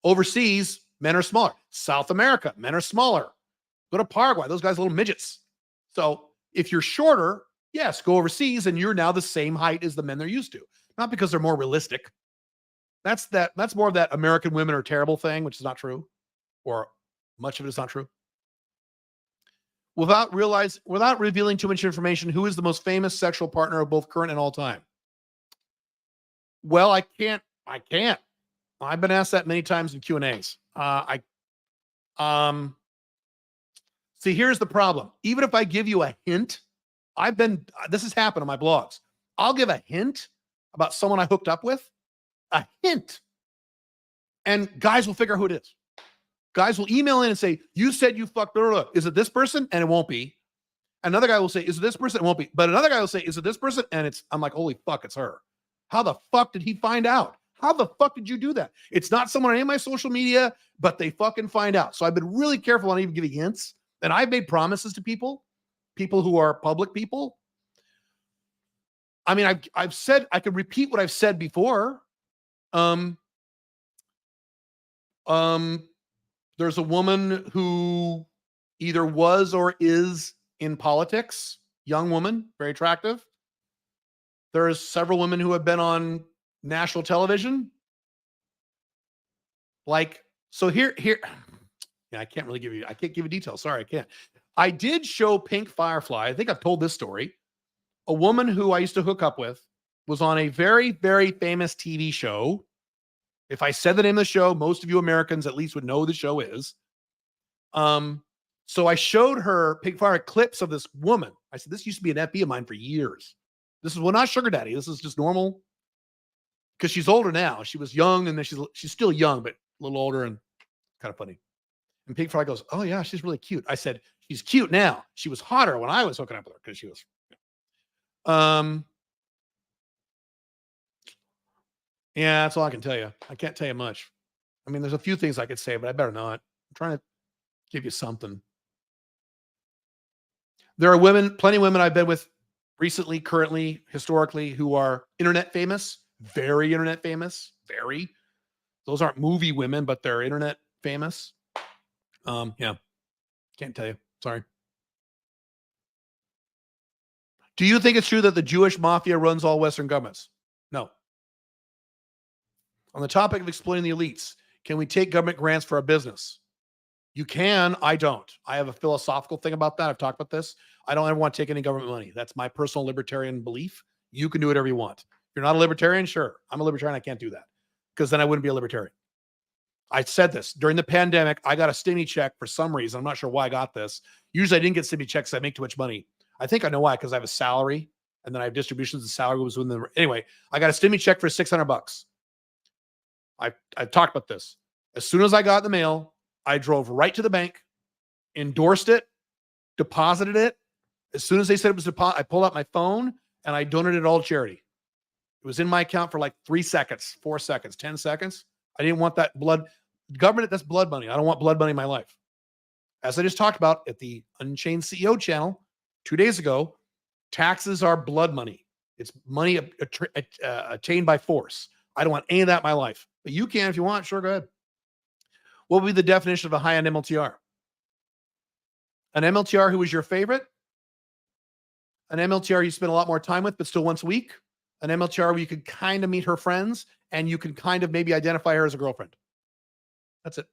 Overseas, men are smaller. South America, men are smaller. Go to Paraguay, those guys are little midgets. So if you're shorter, yes, go overseas and you're now the same height as the men they're used to. Not because they're more realistic. That's more of that American women are terrible thing, which is not true. Or much of it is not true. Without revealing too much information, who is the most famous sexual partner of both current and all time? Well, I can't. I've been asked that many times in Q&As. See, here's the problem. Even if I give you a hint, this has happened on my blogs. I'll give a hint about someone I hooked up with, a hint. And guys will figure out who it is. Guys will email in and say, you said you fucked, blah, blah, blah. Is it this person? And it won't be. Another guy will say, is it this person? It won't be. But another guy will say, is it this person? And I'm like, holy fuck, it's her. How the fuck did he find out? How the fuck did you do that? It's not someone on any of my social media, but they fucking find out. So I've been really careful on even giving hints. And I've made promises to people who are public people. I mean, I've said, I could repeat what I've said before. There's a woman who either was or is in politics, young woman, very attractive. There's several women who have been on national television. So here, yeah, I can't give you details. Sorry, I can't. I did show Pink Firefly. I think I've told this story. A woman who I used to hook up with was on a very, very famous TV show. If I said the name of the show, most of you Americans at least would know who the show is. So I showed her Pink Fire clips of this woman. I said, this used to be an FB of mine for years. This is not sugar daddy. This is just normal. Because she's older now. She was young and then she's still young, but a little older and kind of funny. And Pink Fire goes, oh yeah, she's really cute. I said, she's cute now. She was hotter when I was hooking up with her because she was. Yeah, that's all I can tell you. I can't tell you much. I mean, there's a few things I could say, but I better not. I'm trying to give you something. There are plenty of women I've been with recently, currently, historically, who are internet famous, very internet famous, very. Those aren't movie women, but they're internet famous. Yeah, can't tell you. Sorry. Do you think it's true that the Jewish mafia runs all Western governments? No. On the topic of exploiting the elites, can we take government grants for our business? You can. I don't. I have a philosophical thing about that. I've talked about this. I don't ever want to take any government money. That's my personal libertarian belief. You can do whatever you want. If you're not a libertarian, sure. I'm a libertarian. I can't do that because then I wouldn't be a libertarian. I said this during the pandemic. I got a stimmy check for some reason. I'm not sure why I got this. Usually I didn't get stimmy checks. I make too much money. I think I know why, because I have a salary and then I have distributions. The salary was within anyway, I got a stimmy check for $600. I've talked about this. As soon as I got the mail, I drove right to the bank, endorsed it, deposited it. As soon as they said it was deposit, I pulled out my phone and I donated it all to charity. It was in my account for like 3 seconds, 4 seconds, 10 seconds. I didn't want that blood. Government, that's blood money. I don't want blood money in my life. As I just talked about at the Unchained CEO channel 2 days ago, taxes are blood money. It's money attained by force. I don't want any of that in my life. But you can if you want. Sure, go ahead. What would be the definition of a high-end MLTR? An MLTR who was your favorite? An MLTR you spend a lot more time with, but still once a week? An MLTR where you could kind of meet her friends and you could kind of maybe identify her as a girlfriend. That's it.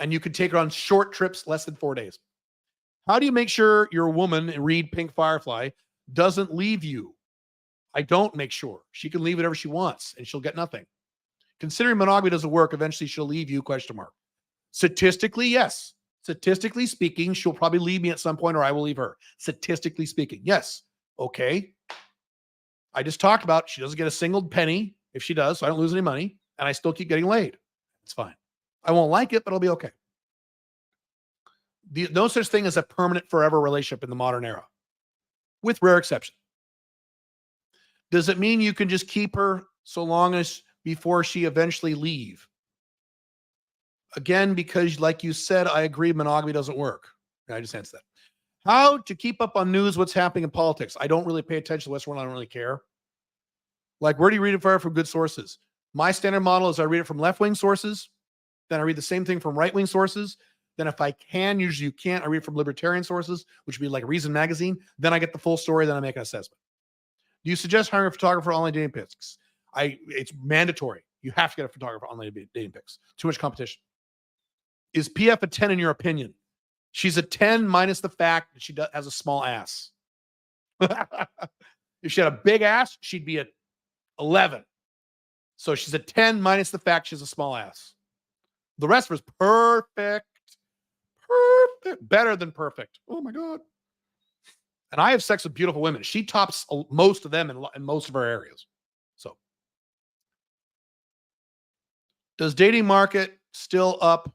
And you could take her on short trips, less than 4 days. How do you make sure your woman, read Pink Firefly, doesn't leave you? I don't make sure. She can leave whatever she wants and she'll get nothing. Considering monogamy doesn't work, eventually she'll leave you, ? Statistically, yes. Statistically speaking, she'll probably leave me at some point or I will leave her. Statistically speaking, yes. Okay. I just talked about she doesn't get a single penny if she does, so I don't lose any money, and I still keep getting laid. It's fine. I won't like it, but it'll be okay. No such thing as a permanent forever relationship in the modern era, with rare exception. Does it mean you can just keep her so long as before she eventually leave? Again, because like you said, I agree monogamy doesn't work. I just answered that. How to keep up on news, what's happening in politics? I don't really pay attention to Western world. I don't really care. Like, where do you read it from good sources? My standard model is I read it from left-wing sources. Then I read the same thing from right-wing sources. Then if I can, usually you can't, I read from libertarian sources, which would be like Reason Magazine. Then I get the full story. Then I make an assessment. Do you suggest hiring a photographer for online dating pics? It's mandatory. You have to get a photographer for online dating pics. Too much competition. Is PF a 10 in your opinion? She's a 10 minus the fact that she has a small ass. If she had a big ass, she'd be at 11. So she's a 10 minus the fact she has a small ass. The rest of her is perfect. Perfect. Better than perfect. Oh my God. And I have sex with beautiful women. She tops most of them in most of her areas. So, does dating market still up?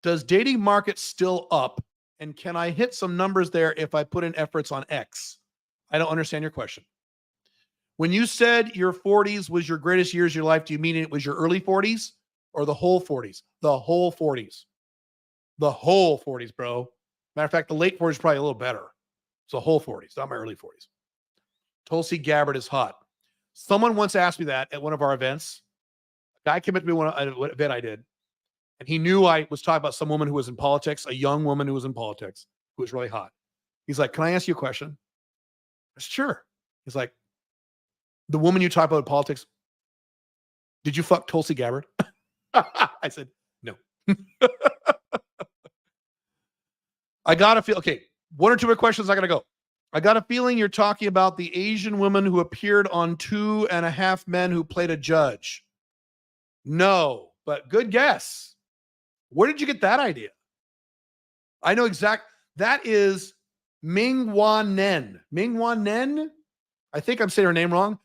Does dating market still up? And can I hit some numbers there if I put in efforts on X? I don't understand your question. When you said your 40s was your greatest years of your life, do you mean it was your early 40s or the whole 40s? The whole 40s. The whole 40s, bro. Matter of fact, the late 40s is probably a little better. It's the whole 40s, not my early 40s. Tulsi Gabbard is hot. Someone once asked me that at one of our events. A guy came up to me at an event I did, and he knew I was talking about some woman who was in politics, a young woman who was in politics, who was really hot. He's like, can I ask you a question? I said, sure. He's like, the woman you talk about in politics, did you fuck Tulsi Gabbard? I said, no. I got to feel, okay, one or two more questions. I got to go. I got a feeling you're talking about the Asian woman who appeared on 2.5 Men Who Played a Judge. No, but good guess. Where did you get that idea? I know that is Minghua Nen. Minghua Nen? I think I'm saying her name wrong.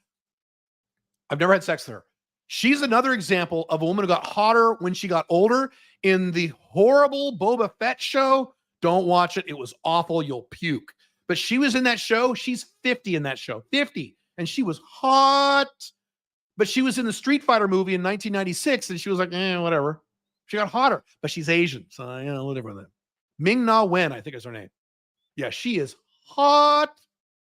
I've never had sex with her. She's another example of a woman who got hotter when she got older. In the horrible Boba Fett show, don't watch it. It was awful. You'll puke. But she was in that show. She's 50 in that show. 50. And she was hot. But she was in the Street Fighter movie in 1996, and she was like, whatever. She got hotter. But she's Asian. So, whatever that. Ming Na Wen, I think is her name. Yeah, she is hot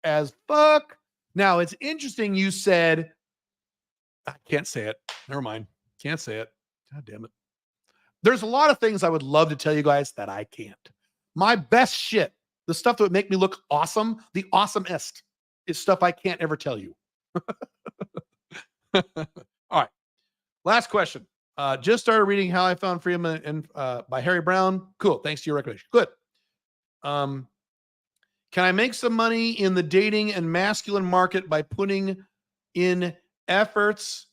as fuck. Now, it's interesting you said, I can't say it. Never mind. Can't say it. God damn it. There's a lot of things I would love to tell you guys that I can't. My best shit, the stuff that would make me look awesome, the awesomest, is stuff I can't ever tell you. All right. Last question. Just started reading How I Found Freedom and by Harry Brown. Cool. Thanks to your recommendation. Good. Can I make some money in the dating and masculine market by putting in efforts?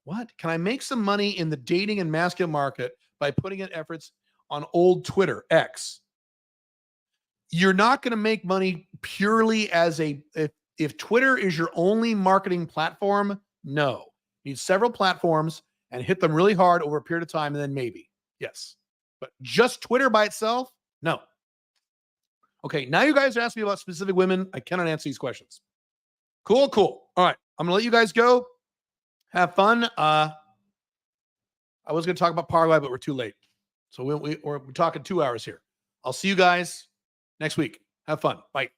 What? Can I make some money in the dating and masculine market by putting in efforts on old Twitter, X? You're not going to make money purely as if Twitter is your only marketing platform. No, you need several platforms and hit them really hard over a period of time. And then maybe, yes, but just Twitter by itself. No. Okay. Now you guys are asking me about specific women. I cannot answer these questions. Cool. All right. I'm going to let you guys go. Have fun. I I was going to talk about parlay, but we're too late. So we're talking 2 hours here. I'll see you guys next week. Have fun. Bye.